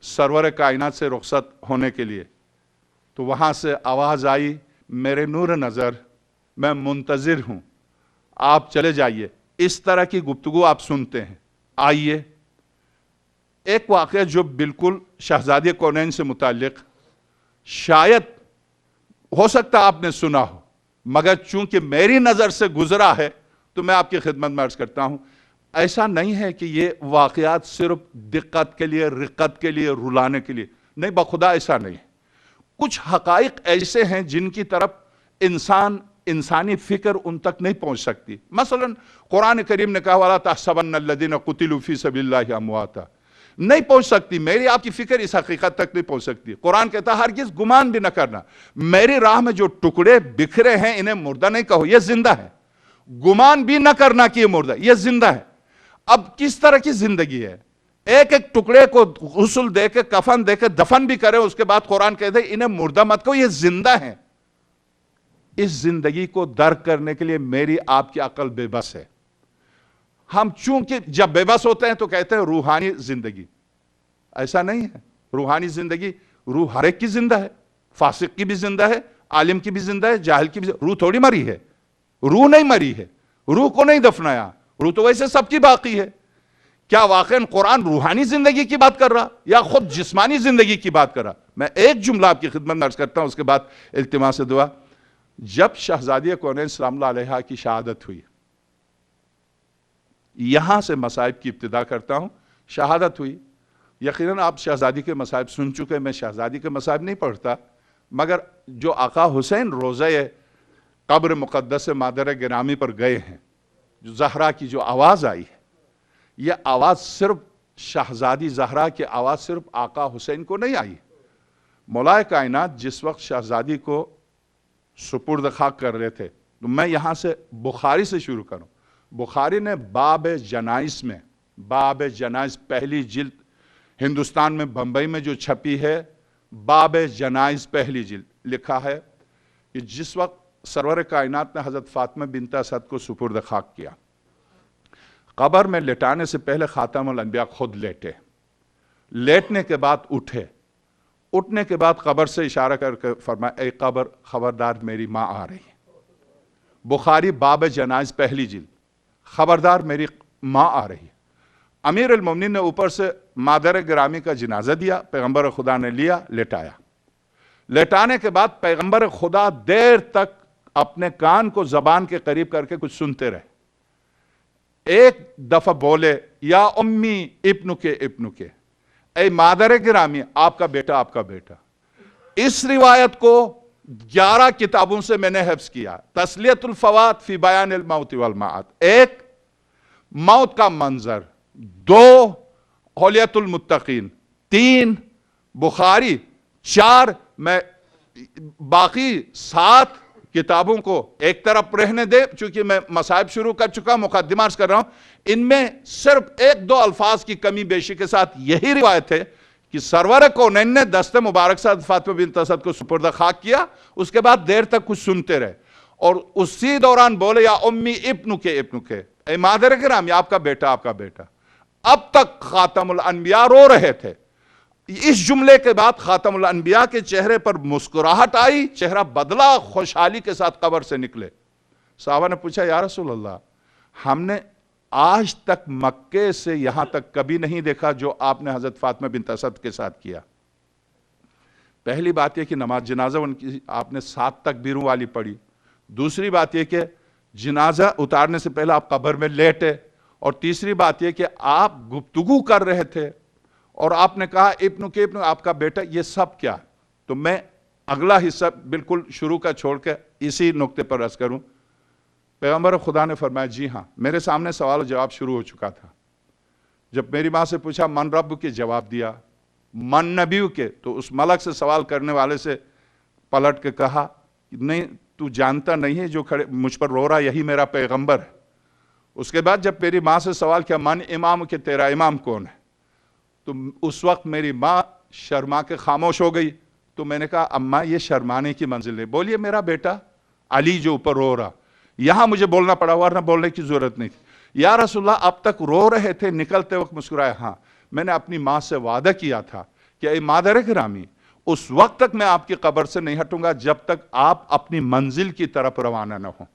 سرور کائنات سے رخصت ہونے کے لیے، تو وہاں سے آواز آئی میرے نور نظر میں منتظر ہوں، آپ چلے جائیے. اس طرح کی گفتگو آپ سنتے ہیں. آئیے ایک واقعہ جو بالکل شہزادی کونین سے متعلق، شاید ہو سکتا آپ نے سنا ہو، مگر چونکہ میری نظر سے گزرا ہے تو میں آپ کی خدمت میں عرض کرتا ہوں. ایسا نہیں ہے کہ یہ واقعات صرف دقت کے لیے، رقت کے لیے، رلانے کے لیے، نہیں، بخدا ایسا نہیں ہے. کچھ حقائق ایسے ہیں جن کی طرف انسانی فکر ان تک نہیں پہنچ سکتی. مثلا قرآن کریم نے کہا وَلَا تَحْسَبَنَّ الَّذِينَ قُتِلُوا فِي سَبِيلِ اللَّهِ أَمْوَاتًا، نہیں پہنچ سکتی. میری آپ کی فکر اس حقیقت تک نہیں پہنچ سکتی. قرآن کہتا ہے ہرگز گمان بھی نہ کرنا، میری راہ میں جو ٹکڑے بکھرے ہیں انہیں مردہ نہیں کہو، یہ زندہ ہے. گمان بھی نہ کرنا کہ یہ مردہ، یہ زندہ ہے. اب کس طرح کی زندگی ہے؟ ایک ایک ٹکڑے کو غسل دے کے، کفن دے کے دفن بھی کرے، اس کے بعد قرآن کہتے ہیں انہیں مردہ مت کہو، یہ زندہ ہیں. اس زندگی کو درک کرنے کے لیے میری آپ کی عقل بے بس ہے. ہم چونکہ جب بے بس ہوتے ہیں تو کہتے ہیں روحانی زندگی. ایسا نہیں ہے. روحانی زندگی، روح ہر ایک کی زندہ ہے، فاسق کی بھی زندہ ہے، عالم کی بھی زندہ ہے، جاہل کی بھی. روح تھوڑی مری ہے، روح نہیں مری ہے، روح کو نہیں دفنایا، روح تو ویسے سب کی باقی ہے. کیا واقعاً قرآن روحانی زندگی کی بات کر رہا یا خود جسمانی زندگی کی بات کر رہا؟ میں ایک جملہ آپ کی خدمت میں عرض کرتا ہوں، اس کے بعد التماس دعا. جب شہزادی کونین سلام اللہ علیہا کی شہادت ہوئی، یہاں سے مصائب کی ابتدا کرتا ہوں. شہادت ہوئی، یقیناً آپ شہزادی کے مصائب سن چکے، میں شہزادی کے مصائب نہیں پڑھتا، مگر جو آقا حسین روضہ قبر مقدس مادر گرامی پر گئے ہیں، جو زہرا کی جو آواز آئی ہے، یہ آواز صرف شہزادی زہرا کی آواز صرف آقا حسین کو نہیں آئی. مولا کائنات جس وقت شہزادی کو سپرد خاک کر رہے تھے، تو میں یہاں سے بخاری سے شروع کروں. بخاری نے باب جنائز میں، باب جنائز پہلی جلد ہندوستان میں بمبئی میں جو چھپی ہے، باب جنائز پہلی جلد لکھا ہے کہ جس وقت سرور کائنات نے حضرت فاطمہ بنت اسد کو سپرد خاک کیا، قبر میں لٹانے سے پہلے خاتم الانبیاء خود لیٹے، لیٹنے کے بعد اٹھے، اٹھنے کے بعد قبر سے اشارہ کر کے فرمایا اے قبر خبردار میری ماں آ رہی ہے. بخاری باب جنائز پہلی جلد، خبردار میری ماں آ رہی ہے. امیر المومنین نے اوپر سے مادر گرامی کا جنازہ دیا، پیغمبر خدا نے لیا، لٹایا. لٹانے کے بعد پیغمبر خدا دیر تک اپنے کان کو زبان کے قریب کر کے کچھ سنتے رہے. ایک دفعہ بولے یا امی ابن کے، اے مادر گرامی آپ کا بیٹا، آپ کا بیٹا. اس روایت کو 11 کتابوں سے میں نے حفظ کیا. تسلیت الفوات فی بیان الموت والمعاد، ایک موت کا منظر، 2 حلیت المتقین، 3 بخاری، 4 میں باقی 7 کتابوں کو ایک طرف رہنے دے، چونکہ میں مصائب شروع کر چکا، مقدمہ عرض کر رہا ہوں. ان میں صرف 1-2 الفاظ کی کمی بیشی کے ساتھ یہی روایت ہے کہ سرور کونین نے دست مبارک سے فاطمہ بنت اسد کو سپرد خاک کیا، اس کے بعد دیر تک کچھ سنتے رہے اور اسی دوران بولے یا امی ابن کے، اے مادر گرامی آپ کا بیٹا، آپ کا بیٹا. اب تک خاتم الانبیاء رو رہے تھے. اس جملے کے بعد خاتم الانبیاء کے چہرے پر مسکراہٹ آئی، چہرہ بدلا، خوشحالی کے ساتھ قبر سے نکلے. صحابہ نے پوچھا یا رسول اللہ، ہم نے آج تک مکے سے یہاں تک کبھی نہیں دیکھا جو آپ نے حضرت فاطمہ بنت اسد کے ساتھ کیا. پہلی بات یہ کہ نماز جنازہ ان کی آپ نے 7 تکبیروں والی پڑھی. دوسری بات یہ کہ جنازہ اتارنے سے پہلے آپ قبر میں لیٹے. اور تیسری بات یہ کہ آپ گفتگو کر رہے تھے اور آپ نے کہا ابن آپ کا بیٹا. یہ سب کیا؟ تو میں اگلا حصہ بالکل شروع کا چھوڑ کے اسی نقطے پر عرض کروں. پیغمبر خدا نے فرمایا جی ہاں. میرے سامنے سوال و جواب شروع ہو چکا تھا. جب میری ماں سے پوچھا من رب کے، جواب دیا من نبیو کے، تو اس ملک سے سوال کرنے والے سے پلٹ کے کہا نہیں تو جانتا نہیں ہے جو کھڑے مجھ پر رو رہا یہی میرا پیغمبر ہے. اس کے بعد جب میری ماں سے سوال کیا من امام کے، تیرا امام کون ہے، تو اس وقت میری ماں شرما کے خاموش ہو گئی. تو میں نے کہا اماں یہ شرمانے کی منزل ہے، بولیے میرا بیٹا علی جو اوپر رو رہا. یہاں مجھے بولنا پڑا، ورنہ بولنے کی ضرورت نہیں تھی. یا رسول اللہ اب تک رو رہے تھے، نکلتے وقت مسکرائے. ہاں میں نے اپنی ماں سے وعدہ کیا تھا کہ اے مادر گرامی اس وقت تک میں آپ کی قبر سے نہیں ہٹوں گا جب تک آپ اپنی منزل کی طرف روانہ نہ ہوں.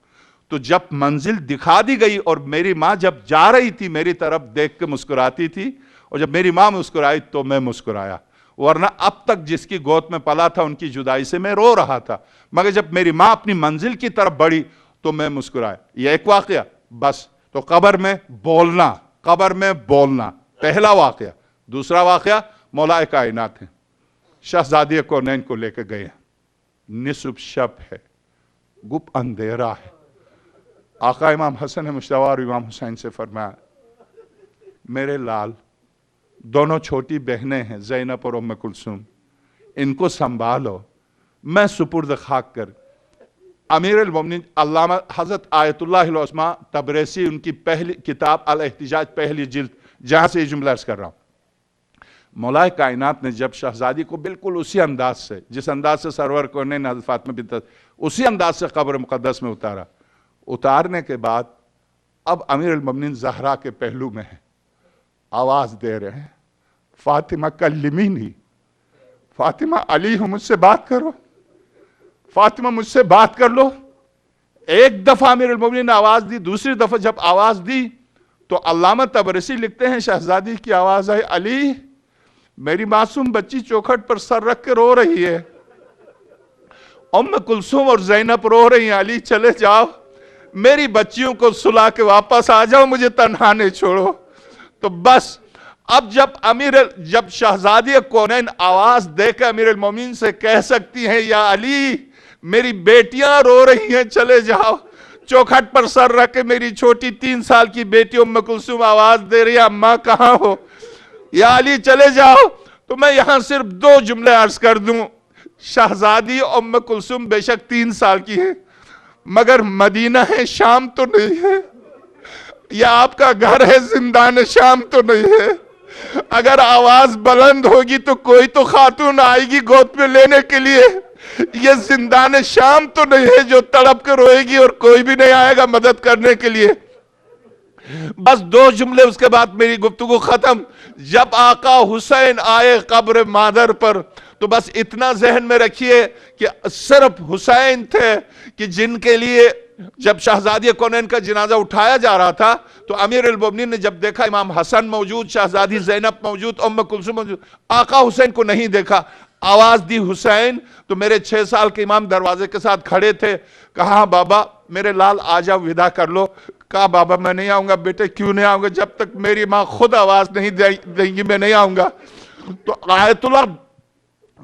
تو جب منزل دکھا دی گئی اور میری ماں جب جا رہی تھی میری طرف دیکھ کے مسکراتی تھی، اور جب میری ماں مسکرائی تو میں مسکرایا. ورنہ اب تک جس کی گود میں پلا تھا ان کی جدائی سے میں رو رہا تھا، مگر جب میری ماں اپنی منزل کی طرف بڑھی تو میں مسکرایا. یہ ایک واقعہ بس. تو قبر میں بولنا، قبر میں بولنا پہلا واقعہ. دوسرا واقعہ مولا کائنات ہیں، شہزادی کونین کو لے کے گئے ہیں، نصف شب ہے، گپ اندھیرا ہے. آقا امام حسن مجتبی اور امام حسین سے فرمایا میرے لال دونوں چھوٹی بہنیں ہیں زینب اور ام کلثوم، ان کو سنبھالو، میں سپرد خاک کر. امیر المومنین علامہ حضرت آیت اللہ العظمیٰ تبریسی ان کی پہلی کتاب الاحتجاج پہلی جلد، جہاں سے یہ جملہ عرض کر رہا ہوں. مولا کائنات نے جب شہزادی کو بالکل اسی انداز سے جس انداز سے سرور کونین حضرت فاطمہ بنت اسی انداز سے قبر مقدس میں اتارا، اتارنے کے بعد اب امیر المومنین زہرا کے پہلو میں ہیں، آواز دے رہے ہیں فاطمہ کلمینی، فاطمہ علی ہوں مجھ سے بات کرو، فاطمہ مجھ سے بات کر لو. ایک دفعہ امیر المومنین نے آواز دی، دوسری دفعہ جب آواز دی تو علامہ تبریسی لکھتے ہیں شہزادی کی آواز آئی علی میری معصوم بچی چوکھٹ پر سر رکھ کے رو رہی ہے، ام کلثوم اور زینب رو رہی ہیں، علی چلے جاؤ میری بچیوں کو سلا کے واپس آ جاؤ، مجھے تنہا نہیں چھوڑو. تو بس اب جب شہزادی کونین آواز دے کے امیر المومنین سے کہہ سکتی ہیں یا علی میری بیٹیاں رو رہی ہیں چلے جاؤ، چوکھٹ پر سر رکھ کے میری چھوٹی 3 سال کی بیٹی ام کلثوم آواز دے رہی ہے اماں کہاں ہو، یا علی چلے جاؤ. تو میں یہاں صرف 2 جملے عرض کر دوں. شہزادی ام کلثوم بے شک 3 سال کی ہے مگر مدینہ ہے شام تو نہیں ہے، یا آپ کا گھر ہے زندان شام تو نہیں ہے. اگر آواز بلند ہوگی تو کوئی تو خاتون آئے گی گود پہ لینے کے لیے. یہ زندان شام تو نہیں ہے جو تڑپ کے روئے گی اور کوئی بھی نہیں آئے گا مدد کرنے کے لیے. بس 2 جملے اس کے بعد میری گفتگو ختم. جب آقا حسین آئے قبر مادر پر تو بس اتنا ذہن میں رکھیے کہ صرف حسین تھے کہ جن کے لیے جب شہزادی کونین کا جنازہ اٹھایا جا رہا تھا تو امیر المومنین نے جب دیکھا امام حسن موجود، شہزادی زینب موجود، ام کلثوم موجود، آقا حسین کو نہیں دیکھا. آواز دی حسین تو میرے 6 سال کے امام دروازے کے ساتھ کھڑے تھے. کہا بابا میرے لال آ جاؤ وداع کر لو. کہا بابا میں نہیں آؤں گا. بیٹے کیوں نہیں آؤں گا؟ جب تک میری ماں خود آواز نہیں دیں گی میں نہیں آؤں گا. تو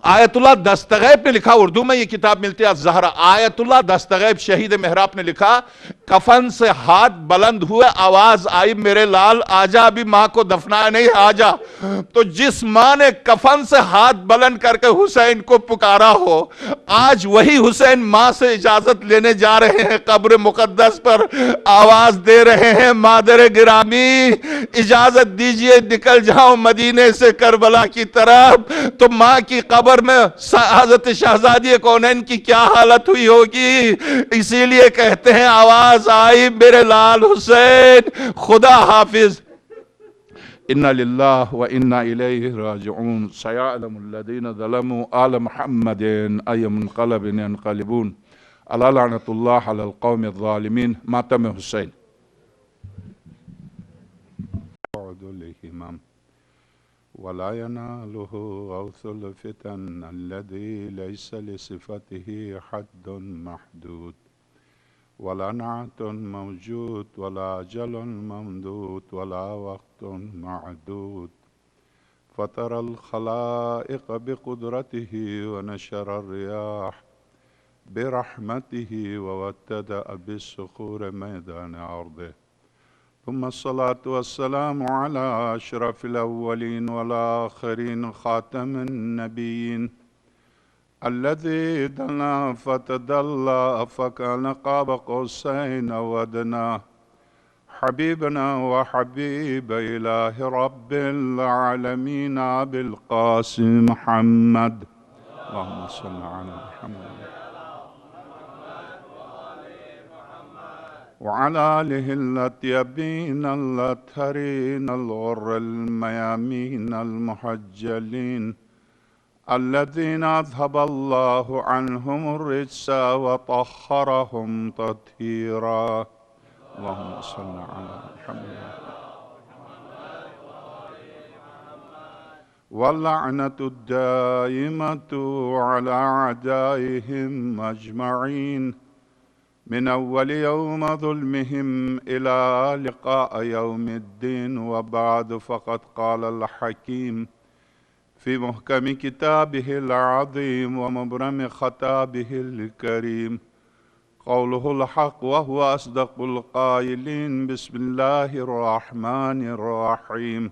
آیت اللہ دستغیب نے لکھا، اردو میں یہ کتاب ملتی ہے الزہرا. آیت اللہ دستغیب شہید محراب نے لکھا کفن سے ہاتھ بلند ہوئے آواز آئی میرے لال آجا، ابھی ماں کو دفنایا نہیں آجا. تو جس ماں نے کفن سے ہاتھ بلند کر کے حسین کو پکارا ہو، آج وہی حسین ماں سے اجازت لینے جا رہے ہیں قبر مقدس پر، آواز دے رہے ہیں مادر گرامی اجازت دیجئے نکل جاؤں مدینے سے کربلا کی طرف. تو ماں کی قبر میں حضرت شہزادی کونین کی کیا حالت ہوئی ہوگی. اسی لیے کہتے ہیں آواز آئی میرے لال حسین خدا حافظ. اِنَّا لِلَّهِ وَإِنَّا إِلَيْهِ رَاجِعُونَ. سَيَعْلَمُ الَّذِينَ ظَلَمُوا آلَ مُحَمَّدٍ أَيَّ مُنْقَلَبٍ يَنْقَلِبُونَ. أَلَا لَعْنَةُ اللَّهِ عَلَى الْقَوْمِ الظَّالِمِينَ. ماتم حسین. ولا يناله غوث الفتن الذي ليس لصفته حد محدود ولا نعت موجود ولا أجل ممدود ولا وقت معدود فطر الخلائق بقدرته ونشر الرياح برحمته ووتد بالصخور ميدان عرضه. ثم الصلاة والسلام على أشرف الأولين والآخرين خاتم النبيين الذي دنا فتدلى فكان قاب قوسين أو أدنى حبيبنا وحبيب إله رب العالمين أبي القاسم محمد. اللهم صل على محمد وعلى آله الأطيبين الأطهرين الغر الميامين المحجلين الذين أذهب الله عنهم الرجس وطهرهم تطهيرا. اللهم صل على محمد. واللعنة الدائمة على أعدائهم أجمعين من أول يوم ظلمهم إلى لقاء يوم الدين. وبعد، فقد قال الحكيم في محكم كتابه العظيم ومبرم خطابه الكريم قوله الحق وهو أصدق القائلين. بسم الله الرحمن الرحيم.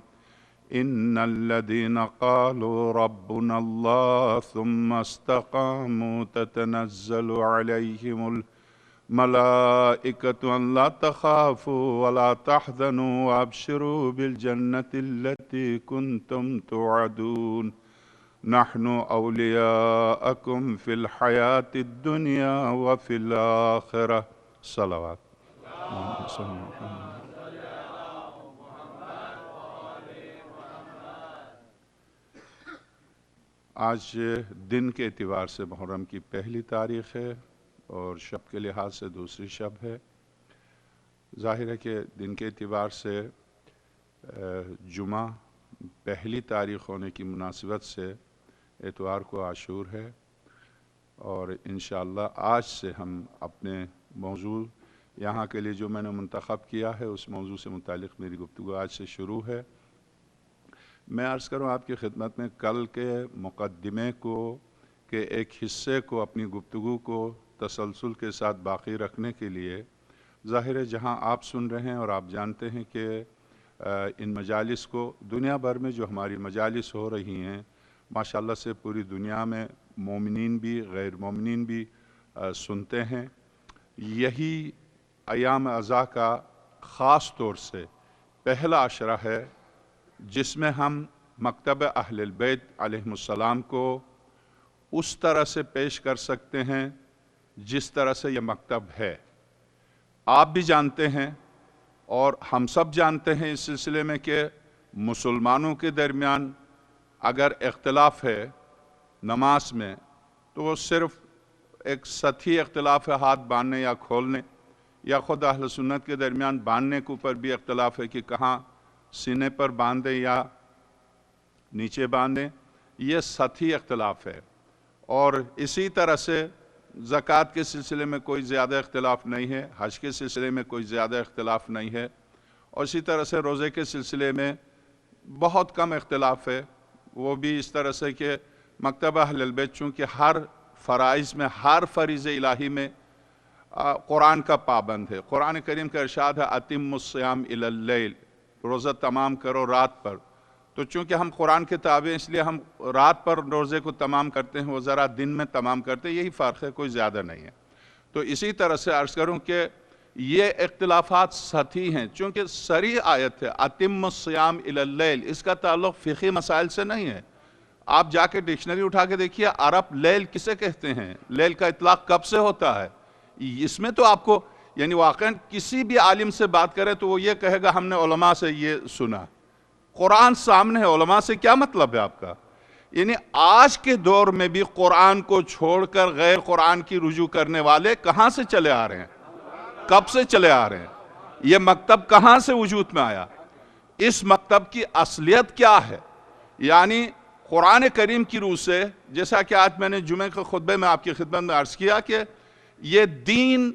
إن الذين قالوا ربنا الله ثم استقاموا تتنزل عليهم الملائكة أن لا تخافوا ولا تحزنوا وأبشروا بالجنة التي كنتم توعدون نحن أولياءكم في الحياة الدنيا وفي الآخرة. صلوات. آج دن کے اعتبار سے محرم کی پہلی تاریخ ہے اور شب کے لحاظ سے دوسری شب ہے۔ ظاہر ہے کہ دن کے اعتبار سے جمعہ پہلی تاریخ ہونے کی مناسبت سے اتوار کو عاشور ہے، اور انشاءاللہ آج سے ہم اپنے موضوع یہاں کے لیے جو میں نے منتخب کیا ہے اس موضوع سے متعلق میری گفتگو آج سے شروع ہے۔ میں عرض کروں آپ کی خدمت میں کل کے مقدمے کو کے ایک حصے کو اپنی گفتگو کو تسلسل کے ساتھ باقی رکھنے کے لیے، ظاہر ہے جہاں آپ سن رہے ہیں اور آپ جانتے ہیں کہ ان مجالس کو دنیا بھر میں جو ہماری مجالس ہو رہی ہیں ماشاءاللہ سے پوری دنیا میں مومنین بھی غیر مومنین بھی سنتے ہیں، یہی ایام عزا کا خاص طور سے پہلا عشرہ ہے جس میں ہم مکتب اہل البیت علیہم السلام کو اس طرح سے پیش کر سکتے ہیں جس طرح سے یہ مکتب ہے۔ آپ بھی جانتے ہیں اور ہم سب جانتے ہیں اس سلسلے میں کہ مسلمانوں کے درمیان اگر اختلاف ہے نماز میں تو وہ صرف ایک سطحی اختلاف ہے، ہاتھ باندھنے یا کھولنے، یا خود اہل سنت کے درمیان باندھنے کے اوپر بھی اختلاف ہے کہ کہاں سینے پر باندھیں یا نیچے باندھیں، یہ سطحی اختلاف ہے۔ اور اسی طرح سے زکوٰۃ کے سلسلے میں کوئی زیادہ اختلاف نہیں ہے، حج کے سلسلے میں کوئی زیادہ اختلاف نہیں ہے، اور اسی طرح سے روزے کے سلسلے میں بہت کم اختلاف ہے، وہ بھی اس طرح سے کہ مکتب اہل البیت چونکہ ہر فرائض میں ہر فریض الہی میں قرآن کا پابند ہے۔ قرآن کریم کا ارشاد ہے اتم الصیام الی اللیل، روزہ تمام کرو رات پر۔ تو چونکہ ہم قرآن کے تابع اس لیے ہم رات پر روزے کو تمام کرتے ہیں، وہ ذرا دن میں تمام کرتے ہیں، یہی فرق ہے، کوئی زیادہ نہیں ہے۔ تو اسی طرح سے عرض کروں کہ یہ اختلافات سطحی ہیں، چونکہ صریح آیت ہے اتم الصیام الی اللیل، اس کا تعلق فقہی مسائل سے نہیں ہے۔ آپ جا کے ڈکشنری اٹھا کے دیکھیے عرب لیل کسے کہتے ہیں، لیل کا اطلاق کب سے ہوتا ہے، اس میں تو آپ کو یعنی واقعاً کسی بھی عالم سے بات کرے تو وہ یہ کہے گا ہم نے علماء سے یہ سنا۔ قرآن سامنے ہے، علماء سے کیا مطلب ہے آپ کا؟ یعنی آج کے دور میں بھی قرآن کو چھوڑ کر غیر قرآن کی رجوع کرنے والے کہاں سے چلے آ رہے ہیں، کب سے چلے آ رہے ہیں، یہ مکتب کہاں سے وجود میں آیا، اس مکتب کی اصلیت کیا ہے؟ یعنی قرآن کریم کی روح سے، جیسا کہ آج میں نے جمعہ کے خطبے میں آپ کی خدمت میں عرض کیا کہ یہ دین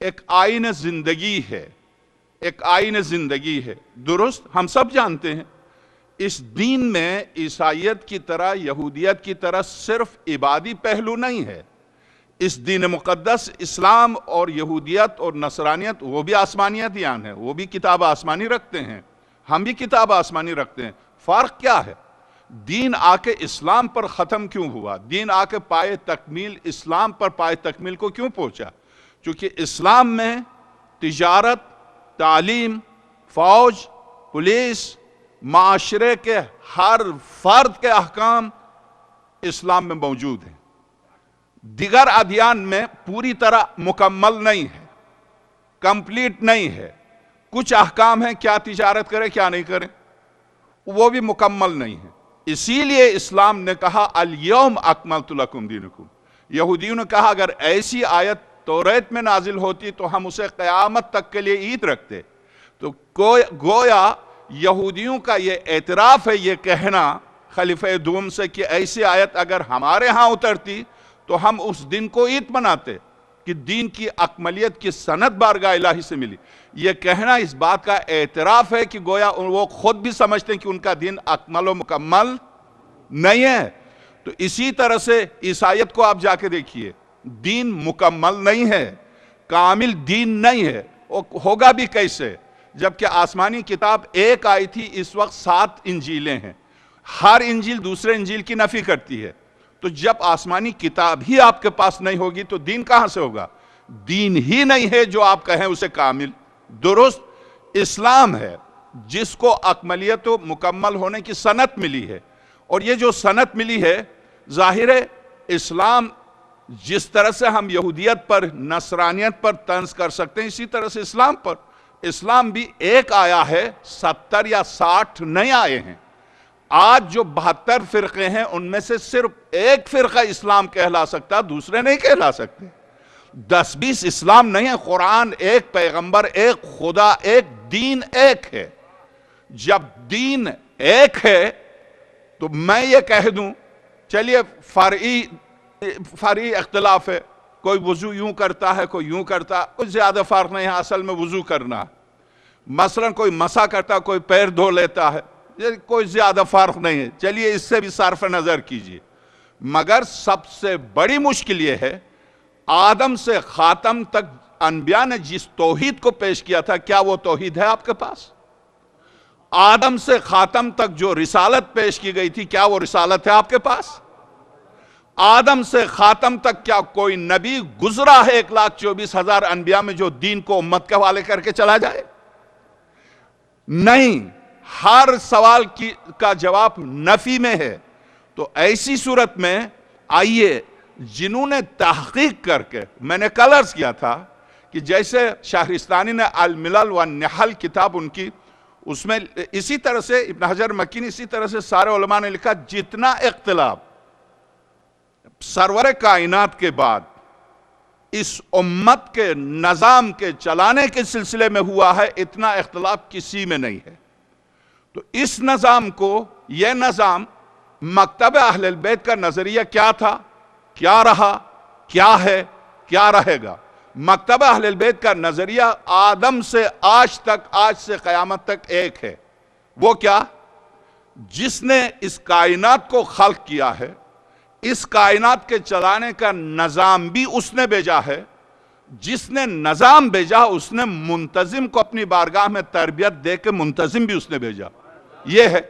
ایک آئین زندگی ہے، ایک آئین زندگی ہے۔ درست ہم سب جانتے ہیں اس دین میں عیسائیت کی طرح یہودیت کی طرح صرف عبادی پہلو نہیں ہے. اس دین مقدس اسلام اور یہودیت اور نصرانیت وہ بھی آسمانیت یان ہے, وہ بھی کتاب آسمانی رکھتے ہیں, ہم بھی کتاب آسمانی رکھتے ہیں. فرق کیا ہے؟ دین آ کے اسلام پر ختم کیوں ہوا؟ دین آ کے پائے تکمیل اسلام پر پائے تکمیل کو کیوں پہنچا؟ چونکہ اسلام میں تجارت، تعلیم، فوج، پولیس، معاشرے کے ہر فرد کے احکام اسلام میں موجود ہیں. دیگر ادیان میں پوری طرح مکمل نہیں ہے، کمپلیٹ نہیں ہے. کچھ احکام ہیں، کیا تجارت کرے کیا نہیں کرے، وہ بھی مکمل نہیں ہے. اسی لیے اسلام نے کہا الیوم اکملت لکم دینکم. یہودیوں نے کہا اگر ایسی آیت توریت میں نازل ہوتی تو ہم اسے قیامت تک کے لیے عید رکھتے. تو گویا یہودیوں کا یہ اعتراف ہے، یہ کہنا خلیفہ دوم سے کہ ایسی آیت اگر ہمارے ہاں اترتی تو ہم اس دن کو عید مناتے کہ دین کی اکملیت کی سند بارگاہ الہی سے ملی. یہ کہنا اس بات کا اعتراف ہے کہ گویا وہ خود بھی سمجھتے ہیں کہ ان کا دین اکمل و مکمل نہیں ہے. تو اسی طرح سے عیسائیت کو آپ جا کے دیکھیے، دین مکمل نہیں ہے، کامل دین نہیں ہے. ہوگا بھی کیسے جبکہ آسمانی کتاب ایک آئی تھی، اس وقت 7 انجیلیں ہیں. ہر انجیل دوسرے انجیل کی نفی کرتی ہے. تو جب آسمانی کتاب ہی آپ کے پاس نہیں ہوگی تو دین کہاں سے ہوگا؟ دین ہی نہیں ہے جو آپ کہیں اسے کامل. درست اسلام ہے جس کو اکملیت و مکمل ہونے کی سند ملی ہے. اور یہ جو سند ملی ہے، ظاہر ہے اسلام جس طرح سے ہم یہودیت پر، نصرانیت پر طنز کر سکتے ہیں، اسی طرح سے اسلام بھی ایک آیا ہے، 70 یا 60 نہیں آئے ہیں. آج جو 72 فرقے ہیں ان میں سے صرف ایک فرقہ اسلام کہلا سکتا، دوسرے نہیں کہلا سکتے. 10-20 اسلام نہیں ہے. قرآن ایک، پیغمبر ایک، خدا ایک، دین ایک ہے. جب دین ایک ہے تو میں یہ کہہ دوں چلیے فرعی اختلاف ہے، کوئی وضو یوں کرتا ہے کوئی یوں کرتا ہے، کوئی زیادہ فرق نہیں ہے اصل میں وضو کرنا. مثلا کوئی مسح کرتا، کوئی پیر دھو لیتا ہے، یہ کوئی زیادہ فرق نہیں ہے. چلیے اس سے بھی صرف نظر کیجئے. مگر سب سے بڑی مشکل یہ ہے، آدم سے خاتم تک انبیاء نے جس توحید کو پیش کیا تھا، کیا وہ توحید ہے آپ کے پاس؟ آدم سے خاتم تک جو رسالت پیش کی گئی تھی، کیا وہ رسالت ہے آپ کے پاس؟ آدم سے خاتم تک کیا کوئی نبی گزرا ہے 1,24,000 انبیاء میں جو دین کو امت کے حوالے کر کے چلا جائے؟ نہیں. ہر سوال کا جواب نفی میں ہے. تو ایسی صورت میں آئیے جنہوں نے تحقیق کر کے، میں نے کل عرض کیا تھا کہ جیسے شہرستانی نے الملل والنحل کتاب ان کی، اس میں اسی طرح سے ابن حجر مکی نے، اسی طرح سے سارے علماء نے لکھا جتنا اختلاف سرور کائنات کے بعد اس امت کے نظام کے چلانے کے سلسلے میں ہوا ہے، اتنا اختلاف کسی میں نہیں ہے. تو اس نظام کو، یہ نظام مکتب اہل البیت کا نظریہ کیا تھا، کیا رہا، کیا ہے، کیا رہے گا. مکتب اہل البیت کا نظریہ آدم سے آج تک، آج سے قیامت تک ایک ہے. وہ کیا؟ جس نے اس کائنات کو خلق کیا ہے، اس کائنات کے چلانے کا نظام بھی اس نے بھیجا ہے. جس نے نظام بھیجا اس نے منتظم کو اپنی بارگاہ میں تربیت دے کے منتظم بھی اس نے بھیجا. یہ ہے،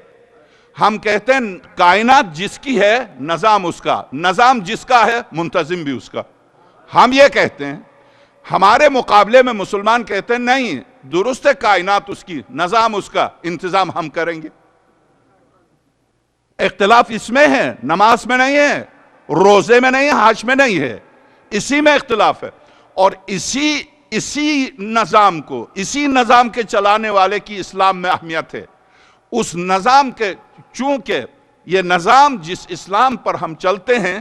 ہم کہتے ہیں کائنات جس کی ہے نظام اس کا، نظام جس کا ہے منتظم بھی اس کا. ہم یہ کہتے ہیں. ہمارے مقابلے میں مسلمان کہتے ہیں نہیں، درست ہے کائنات اس کی، نظام اس کا، انتظام ہم کریں گے. اختلاف اس میں ہے، نماز میں نہیں ہے، روزے میں نہیں ہے، حج میں نہیں ہے، اسی میں اختلاف ہے. اور اسی نظام کو، اسی نظام کے چلانے والے کی اسلام میں اہمیت ہے. اس نظام کے، چونکہ یہ نظام جس اسلام پر ہم چلتے ہیں،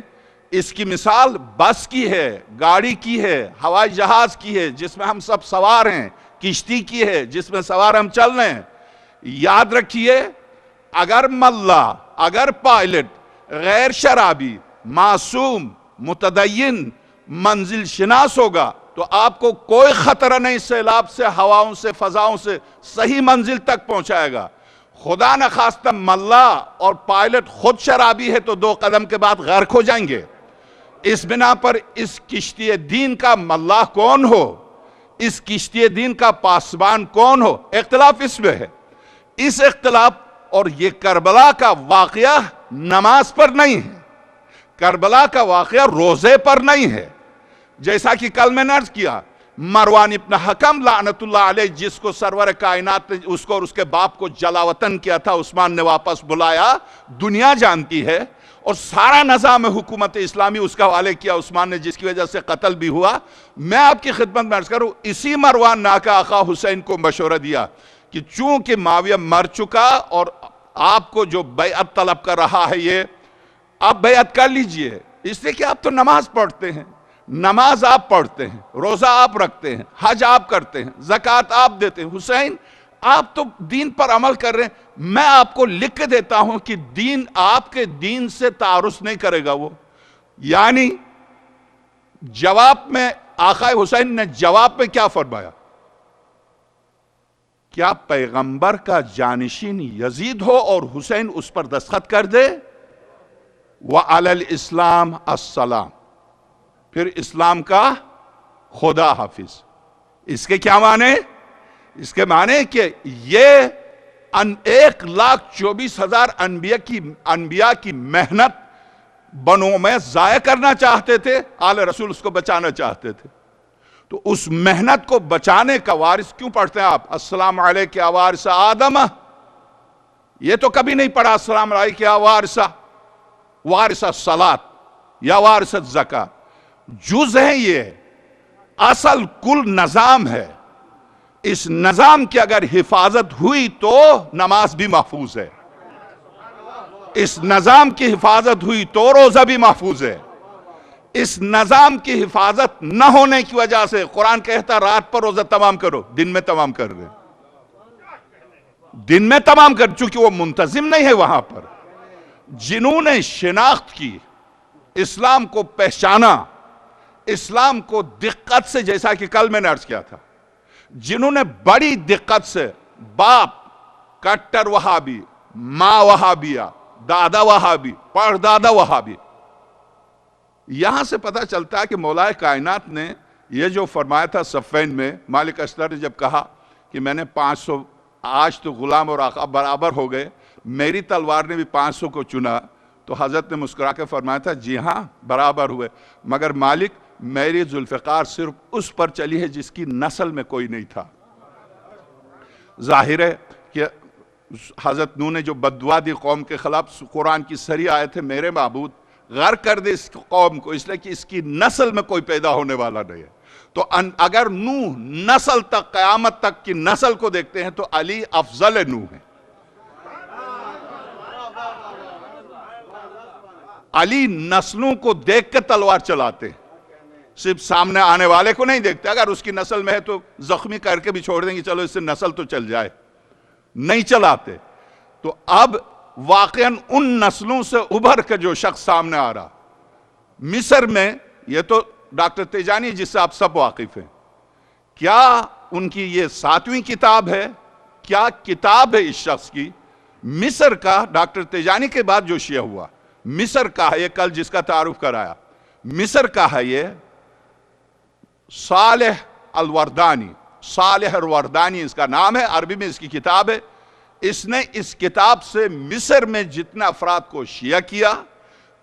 اس کی مثال بس کی ہے، گاڑی کی ہے، ہوائی جہاز کی ہے جس میں ہم سب سوار ہیں، کشتی کی ہے جس میں سوار ہم چل رہے ہیں. یاد رکھیے، اگر ملا، اگر پائلٹ غیر شرابی، معصوم، متدین، منزل شناس ہوگا تو آپ کو کوئی خطرہ نہیں، سیلاب سے، ہواؤں سے، فضاؤں سے صحیح منزل تک پہنچائے گا. خدا نخواستہ ملا اور پائلٹ خود شرابی ہے تو 2 قدم کے بعد غرق ہو جائیں گے۔ اس بنا پر اس کشتی دین کا ملا کون ہو، اس کشتی دین کا پاسبان کون ہو، اختلاف اس میں ہے۔ اس اختلاف اور یہ کربلا کا واقعہ نماز پر نہیں ہے، کربلا کا واقعہ روزے پر نہیں ہے۔ جیسا کہ کل میں نے عرض کیا، مروان ابن حکم لعنت اللہ علیہ، جس کو سرور کائنات نے اس کو اور اس کے باپ کو جلاوطن کیا تھا، عثمان نے واپس بلایا، دنیا جانتی ہے، اور سارا نظام حکومت اسلامی اس کا حوالے کیا عثمان نے، جس کی وجہ سے قتل بھی ہوا۔ میں آپ کی خدمت میں عرض کروں، اسی مروان نے آقا آقا حسین کو مشورہ دیا کہ چونکہ معاویہ مر چکا اور آپ کو جو بیعت طلب کر رہا ہے یہ آپ بیعت کر لیجئے، اس لیے کہ آپ تو نماز پڑھتے ہیں، نماز آپ پڑھتے ہیں، روزہ آپ رکھتے ہیں، حج آپ کرتے ہیں، زکوٰۃ آپ دیتے ہیں، حسین آپ تو دین پر عمل کر رہے ہیں، میں آپ کو لکھ کے دیتا ہوں کہ دین آپ کے دین سے تعارض نہیں کرے گا وہ۔ یعنی جواب میں آقا حسین نے جواب میں کیا فرمایا؟ کیا پیغمبر کا جانشین یزید ہو اور حسین اس پر دستخط کر دے؟ وَعَلَى الْإِسْلَامِ السَّلَامِ، پھر اسلام کا خدا حافظ۔ اس کے کیا معنی؟ اس کے معنی کہ یہ 1,24,000 انبیاء کی محنت بنو میں ضائع کرنا چاہتے تھے، آل رسول اس کو بچانا چاہتے تھے، تو اس محنت کو بچانے کا وارث کیوں پڑھتے ہیں آپ؟ السلام علیک یا وارث آدم، یہ تو کبھی نہیں پڑھا السلام علیک یا وارث الصلاۃ یا وارث الزکاۃ، جز ہے یہ، اصل کل نظام ہے۔ اس نظام کی اگر حفاظت ہوئی تو نماز بھی محفوظ ہے، اس نظام کی حفاظت ہوئی تو روزہ بھی محفوظ ہے۔ اس نظام کی حفاظت نہ ہونے کی وجہ سے قرآن کہتا رات پر روزہ تمام کرو، دن میں تمام کر دیں، دن میں تمام کر، چونکہ وہ منتظم نہیں ہے وہاں پر۔ جنہوں نے شناخت کی، اسلام کو پہچانا، اسلام کو دقت سے، جیسا کہ کل میں نے عرض کیا تھا، جنہوں نے بڑی دقت سے باپ کٹر وہابی، ماں وہابیہ، دادا وہابی، پردادا وہابی، یہاں سے پتہ چلتا ہے کہ مولا کائنات نے یہ جو فرمایا تھا صفین میں، مالک اشتر نے جب کہا کہ میں نے 500، آج تو غلام اور آقا برابر ہو گئے، میری تلوار نے بھی 500 کو چنا، تو حضرت نے مسکرا کے فرمایا تھا جی ہاں برابر ہوئے، مگر مالک میری ذوالفقار صرف اس پر چلی ہے جس کی نسل میں کوئی نہیں تھا۔ ظاہر ہے کہ حضرت نوح نے جو بددعا دی قوم کے خلاف، قرآن کی صریح آیت ہے میرے معبود غرق کر دے اس قوم کو، اس لیے کہ اس کی نسل میں کوئی پیدا ہونے والا نہیں ہے۔ تو اگر نوح نسل تک، قیامت تک کی نسل کو دیکھتے ہیں تو علی افضل نوح ہے۔ علی نسلوں کو دیکھ کے تلوار چلاتے ہیں، صرف سامنے آنے والے کو نہیں دیکھتے، اگر اس کی نسل میں ہے تو زخمی کر کے بھی چھوڑ دیں گے، چلو اس سے نسل تو چل جائے، نہیں چلاتے۔ تو اب واقعاً ان نسلوں سے ابھر کے جو شخص سامنے آ رہا، مصر میں، یہ تو ڈاکٹر تیجانی جس سے آپ سب واقف ہیں، کیا ان کی یہ 7ویں کتاب ہے؟ کیا کتاب ہے اس شخص کی؟ مصر کا، ڈاکٹر تیجانی کے بعد جو شیعہ ہوا، مصر کا ہے یہ، کل جس کا تعارف کرایا، مصر کا ہے یہ صالح الوردانی، صالح الوردانی اس کا نام ہے، عربی میں اس کی کتاب ہے۔ اس نے اس کتاب سے مصر میں جتنے افراد کو شیعہ کیا،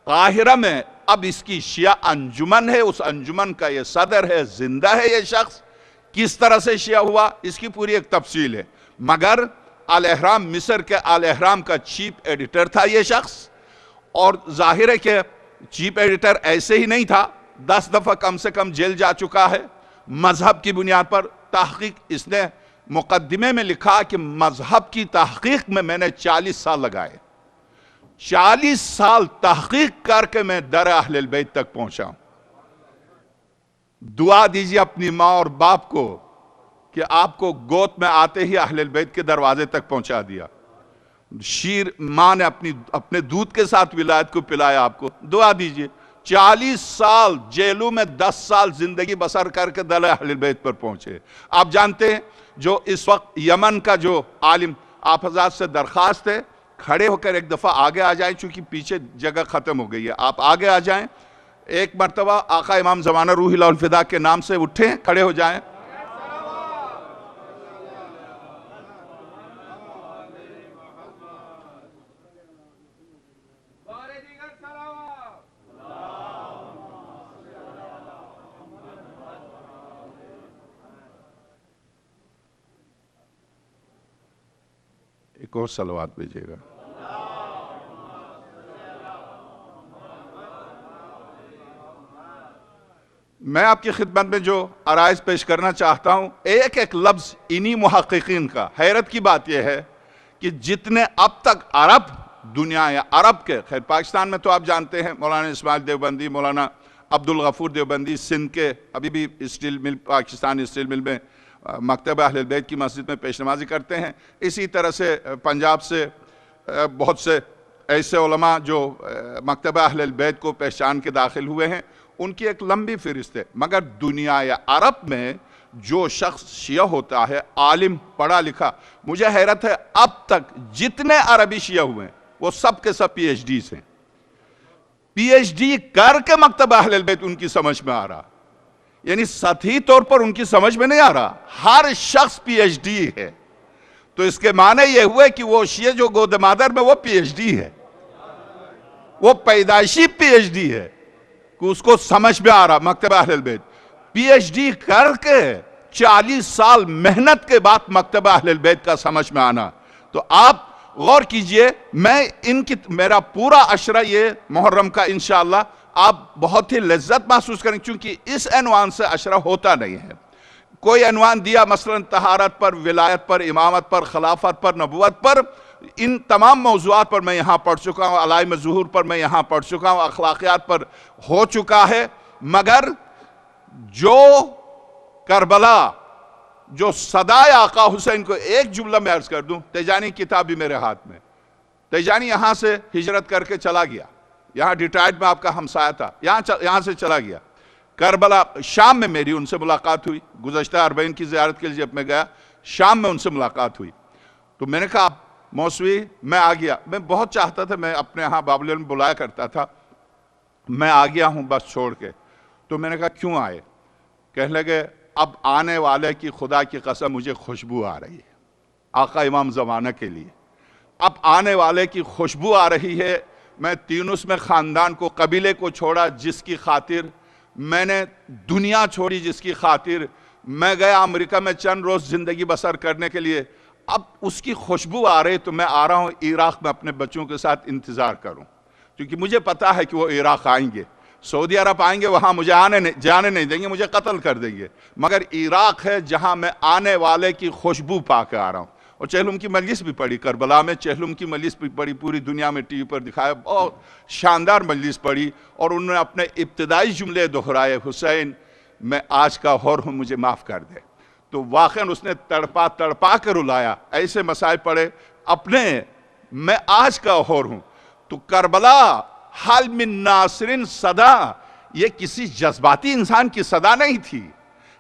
قاہرہ میں اب اس کی شیعہ انجمن ہے، اس انجمن کا یہ صدر ہے، زندہ ہے یہ شخص، کس طرح سے شیعہ ہوا اس کی پوری ایک تفصیل ہے۔ مگر الاہرام، مصر کے الاہرام کا چیف ایڈیٹر تھا یہ شخص، اور ظاہر ہے کہ چیف ایڈیٹر ایسے ہی نہیں تھا، 10 دفعہ کم سے کم جیل جا چکا ہے مذہب کی بنیاد پر تحقیق۔ اس نے مقدمے میں لکھا کہ مذہب کی تحقیق میں نے 40 سال لگائے، 40 سال تحقیق کر کے میں در اہل البیت تک پہنچا ہوں۔ دعا دیجیے اپنی ماں اور باپ کو کہ آپ کو گود میں آتے ہی اہل البیت کے دروازے تک پہنچا دیا۔ شیر ماں نے اپنے دودھ کے ساتھ ولایت کو پلایا آپ کو، دعا دیجیے۔ 40 سال جیلوں میں 10 سال زندگی بسر کر کے در اہل بیت پر پہنچے۔ آپ جانتے ہیں جو اس وقت یمن کا جو عالم آپ حضرات سے درخواست ہے کھڑے ہو کر ایک دفعہ آگے آ جائیں، چونکہ پیچھے جگہ ختم ہو گئی ہے، آپ آگے آ جائیں، ایک مرتبہ آقا امام زمانہ روح اللہ الفدا کے نام سے اٹھیں، کھڑے ہو جائیں۔ ایک اور صلوات بھیجیے گا۔ میں آپ کی خدمت میں جو عرائض پیش کرنا چاہتا ہوں، ایک ایک لفظ انہی محققین کا۔ حیرت کی بات یہ ہے کہ جتنے اب تک عرب دنیا یا عرب کے، خیر پاکستان میں تو آپ جانتے ہیں مولانا اسماعیل دیوبندی، مولانا عبدالغفور دیوبندی سندھ کے، ابھی بھی اسٹیل مل، پاکستان اسٹیل مل میں مکتبہ اہل بیت کی مسجد میں پیش نمازی کرتے ہیں۔ اسی طرح سے پنجاب سے بہت سے ایسے علماء جو مکتبہ اہل بیت کو پہچان کے داخل ہوئے ہیں، ان کی ایک لمبی فہرست ہے۔ مگر دنیا یا عرب میں جو شخص شیعہ ہوتا ہے، عالم پڑھا لکھا، مجھے حیرت ہے اب تک جتنے عربی شیعہ ہوئے ہیں وہ سب کے سب پی ایچ ڈیز ہیں۔ پی ایچ ڈی کر کے مکتبہ اہل بیت ان کی سمجھ میں آ رہا، یعنی سطحی طور پر ان کی سمجھ میں نہیں آ رہا، ہر شخص پی ایچ ڈی ہے۔ تو اس کے معنی یہ ہوئے کہ وہ شیعہ جو گود مادر میں وہ پی ایچ ڈی ہے، وہ پیدائشی پی ایچ ڈی ہے کہ اس کو سمجھ میں آ رہا مکتبہ اہل بیت۔ پی ایچ ڈی کر کے 40 سال محنت کے بعد مکتبہ اہل بیت کا سمجھ میں آنا۔ تو آپ غور کیجئے، میں میرا پورا عشرہ یہ محرم کا انشاءاللہ آپ بہت ہی لذت محسوس کریں، چونکہ اس عنوان سے عشرہ ہوتا نہیں ہے۔ کوئی عنوان دیا مثلا طہارت پر، ولایت پر، امامت پر، خلافت پر، نبوت پر، ان تمام موضوعات پر میں یہاں پڑھ چکا ہوں، علائم ظہور پر میں یہاں پڑھ چکا ہوں، اخلاقیات پر ہو چکا ہے۔ مگر جو کربلا، جو صدائے آقا حسین کو ایک جملہ میں عرض کر دوں، تیجانی کتاب بھی میرے ہاتھ میں، تیجانی یہاں سے ہجرت کر کے چلا گیا، یہاں ڈیٹرائٹ میں آپ کا ہمسایہ تھا، یہاں سے چلا گیا کربلا۔ شام میں میری ان سے ملاقات ہوئی، گزشتہ 40 کی زیارت کے لیے جب میں گیا، شام میں ان سے ملاقات ہوئی۔ تو میں نے کہا موسوی میں آ گیا، میں بہت چاہتا تھا، میں اپنے ہاں بابل میں بلایا کرتا تھا، میں آ گیا ہوں بس چھوڑ کے۔ تو میں نے کہا کیوں آئے؟ کہنے لگے اب آنے والے کی خدا کی قسم مجھے خوشبو آ رہی ہے، آقا امام زمانہ کے لیے اب آنے والے کی خوشبو آ رہی ہے۔ میں تینوس میں خاندان کو، قبیلے کو چھوڑا جس کی خاطر، میں نے دنیا چھوڑی جس کی خاطر، میں گیا امریکہ میں چند روز زندگی بسر کرنے کے لیے، اب اس کی خوشبو آ رہی تو میں آ رہا ہوں عراق میں اپنے بچوں کے ساتھ انتظار کروں، کیونکہ مجھے پتا ہے کہ وہ عراق آئیں گے، سعودی عرب آئیں گے، وہاں مجھے جانے نہیں دیں گے، مجھے قتل کر دیں گے، مگر عراق ہے جہاں میں آنے والے کی خوشبو پا کے آ رہا ہوں۔ اور چہلم کی مجلس بھی پڑھی، کربلا میں چہلم کی مجلس بھی پڑھی، پوری دنیا میں ٹی وی پر دکھایا، بہت شاندار مجلس پڑھی، اور انہوں نے اپنے ابتدائی جملے دہرائے، حسین میں آج کا ہور ہوں، مجھے معاف کر دے۔ تو واقعاً اس نے تڑپا کے رلایا، ایسے مسائل پڑھے اپنے، میں آج کا ہور ہوں۔ تو کربلا حل من ناصرن صدا، یہ کسی جذباتی انسان کی صدا نہیں تھی،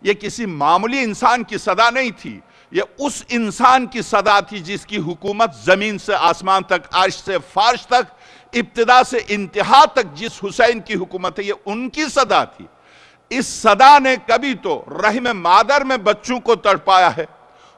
یہ کسی معمولی انسان کی صدا نہیں تھی، یہ اس انسان کی صدا تھی جس کی حکومت زمین سے آسمان تک، عرش سے فرش تک، ابتدا سے انتہا تک جس حسین کی حکومت ہے، یہ ان کی صدا تھی۔ اس صدا نے کبھی تو رحم مادر میں بچوں کو تڑپایا ہے،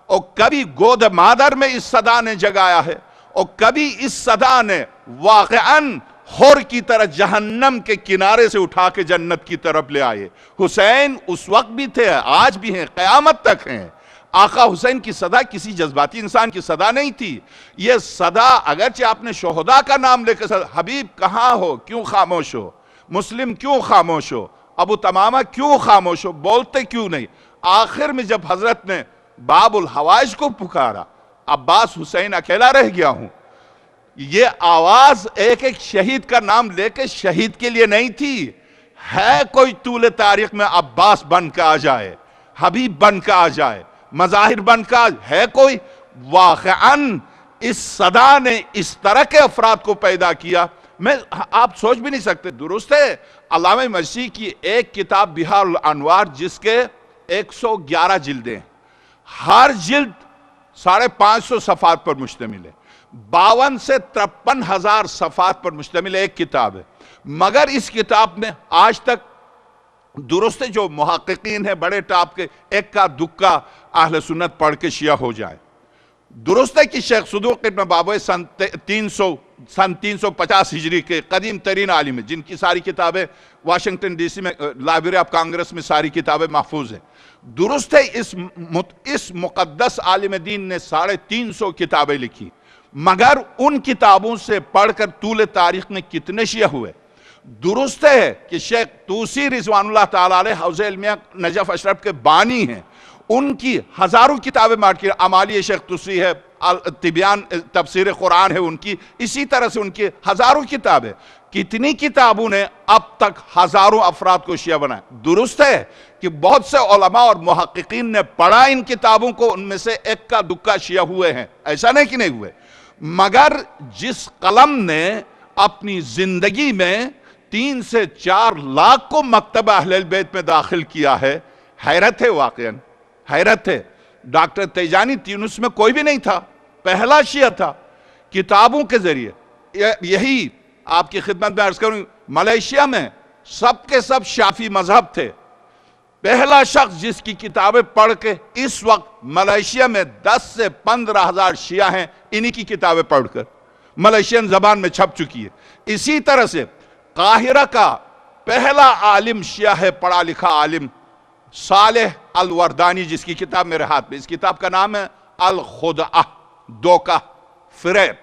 اور کبھی گود مادر میں اس صدا نے جگایا ہے، اور کبھی اس صدا نے واقعاً ہور کی طرح جہنم کے کنارے سے اٹھا کے جنت کی طرف لے آئے۔ حسین اس وقت بھی تھے، آج بھی ہیں، قیامت تک ہیں۔ آقا حسین کی صدا کسی جذباتی انسان کی صدا نہیں تھی، یہ صدا اگرچہ آپ نے شہداء کا نام لے کے حبیب کہاں ہو، کیوں خاموش ہو، مسلم کیوں خاموش ہو، ابو تمامہ کیوں خاموش ہو، بولتے کیوں نہیں؟ آخر میں جب حضرت نے باب الحوائج کو پکارا، عباس حسین اکیلا رہ گیا ہوں، یہ آواز ایک ایک شہید کا نام لے کے شہید کے لیے نہیں تھی، ہے کوئی طول تاریخ میں عباس بن کے آ جائے، حبیب بن کے آ جائے، مظاہر بن کے ہے کوئی؟ واقعاً اس صدا نے اس طرح کے افراد کو پیدا کیا، آپ سوچ بھی نہیں سکتے۔ درست ہے علامہ مسیح کی ایک کتاب بہار الانوار جس کے 111 جلدیں، ہر جلد 550 صفحات پر مشتمل ہے، 52 سے 53,000 صفحات پر مشتمل ایک کتاب ہے، مگر اس کتاب میں آج تک درست جو محققین ہیں بڑے ٹاپ کے، ایک کا دکا اہل سنت پڑھ کے شیعہ ہو جائے۔ درست ہے کہ شیخ صدوق ابن بابویہ سن 350 ہجری کے قدیم ترین عالم ہیں، جن کی ساری کتابیں واشنگٹن ڈی سی میں لائبریری آف کانگریس میں ساری کتابیں محفوظ ہیں۔ درست ہے اس مقدس عالم دین نے 350 کتابیں لکھی، مگر ان کتابوں سے پڑھ کر طول تاریخ میں کتنے شیعہ ہوئے؟ درست ہے کہ شیخ طوسی رضوان اللہ تعالیٰ علیہ حوض علمیہ نجف اشرف کے بانی ہیں، ان کی ہزاروں کتابیں مارٹ کی، امالی شیخ طوسی ہے، طبیان تفسیر قرآن ہے ان کی، اسی طرح سے ان کی ہزاروں کتابیں، کتنی کتابوں نے اب تک ہزاروں افراد کو شیعہ بنایا۔ درست ہے کہ بہت سے علماء اور محققین نے پڑھا ان کتابوں کو، ان میں سے ایک کا دکا شیعہ ہوئے ہیں، ایسا نہیں کہ نہیں ہوئے، مگر جس قلم نے اپنی زندگی میں 3 سے 4 لاکھ کو مکتبہ اہل بیت میں داخل کیا ہے، حیرت ہے، واقعاً حیرت ہے۔ ڈاکٹر تیجانی تیونس میں کوئی بھی نہیں تھا، پہلا شیعہ تھا، کتابوں کے ذریعے۔ یہی آپ کی خدمت میں عرض کروں، ملیشیا میں سب کے سب شافعی مذہب تھے، پہلا شخص جس کی کتابیں پڑھ کے اس وقت ملیشیا میں 10 سے 15,000 شیعہ ہیں، انہی کی کتابیں پڑھ کر ملیشین زبان میں چھپ چکی ہے۔ اسی طرح سے قاہرہ کا پہلا عالم شیعہ ہے، پڑھا لکھا عالم صالح الوردانی، جس کی کتاب میرے ہاتھ میں، اس کتاب کا نام ہے الخدعہ، دھوکہ، فریب،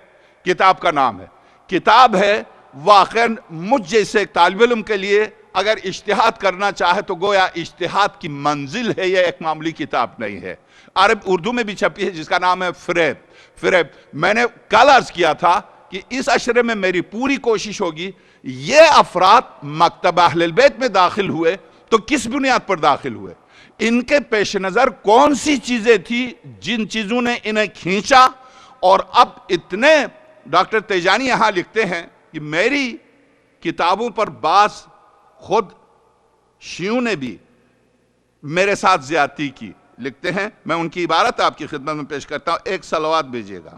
کتاب کا نام ہے۔ کتاب ہے واقعاً مجھ جیسے ایک طالب علم کے لیے اگر اجتہاد کرنا چاہے تو گویا اجتہاد کی منزل ہے، یہ ایک معمولی کتاب نہیں ہے۔ اردو میں بھی چھپی ہے، جس کا نام ہے فریب۔ میں نے کل عرض کیا تھا کہ اس عشرے میں میری پوری کوشش ہوگی، یہ افراد مکتبہ اہل بیت میں داخل ہوئے تو کس بنیاد پر داخل ہوئے، ان کے پیش نظر کون سی چیزیں تھی جن چیزوں نے انہیں کھینچا، اور اب اتنے ڈاکٹر تیجانی یہاں لکھتے ہیں کہ میری کتابوں پر بعض خود شیعوں نے بھی میرے ساتھ زیادتی کی، لکھتے ہیں، میں ان کی عبارت آپ کی خدمت میں پیش کرتا ہوں، ایک صلوات بھیجیے گا۔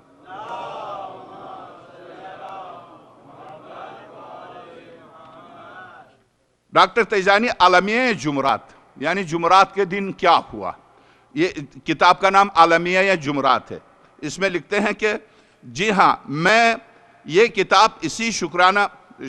ڈاکٹر تیجانی عالمیہ جمعرات، یعنی جمعرات کے دن کیا ہوا، یہ کتاب کا نام عالمیہ جمعرات ہے۔ اس میں لکھتے ہیں کہ جی ہاں، میں یہ کتاب اسی شکرانہ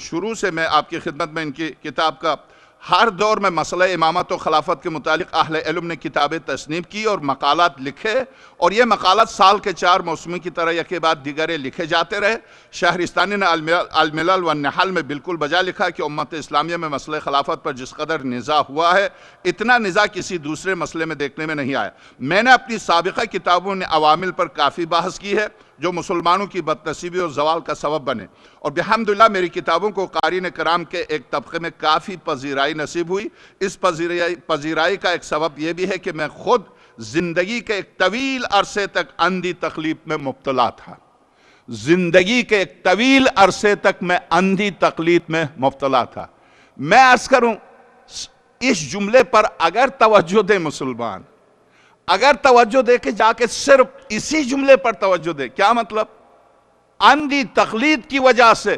شروع سے میں آپ کی خدمت میں ان کی کتاب کا ہر دور میں مسئلہ امامت و خلافت کے متعلق اہل علم نے کتابیں تصنیف کی اور مقالات لکھے، اور یہ مقالات سال کے 4 موسموں کی طرح یکے بعد دیگرے لکھے جاتے رہے۔ شہرستانی نے الملل والنحل میں بالکل بجا لکھا کہ امت اسلامیہ میں مسئلہ خلافت پر جس قدر نزاع ہوا ہے، اتنا نزاع کسی دوسرے مسئلے میں دیکھنے میں نہیں آیا۔ میں نے اپنی سابقہ کتابوں نے عوامل پر کافی بحث کی ہے جو مسلمانوں کی بدنصیبی اور زوال کا سبب بنے، اور بحمداللہ میری کتابوں کو قارئین کرام کے ایک طبقے میں کافی پذیرائی نصیب ہوئی۔ اس پذیرائی کا ایک سبب یہ بھی ہے کہ میں خود زندگی کے ایک طویل عرصے تک اندھی تقلید میں مبتلا تھا، زندگی کے ایک طویل عرصے تک میں اندھی تقلید میں مبتلا تھا۔ میں عرض کروں، اس جملے پر اگر توجہ دے مسلمان، اگر توجہ دے کے جا کے صرف اسی جملے پر توجہ دے، کیا مطلب؟ اندھی تقلید کی وجہ سے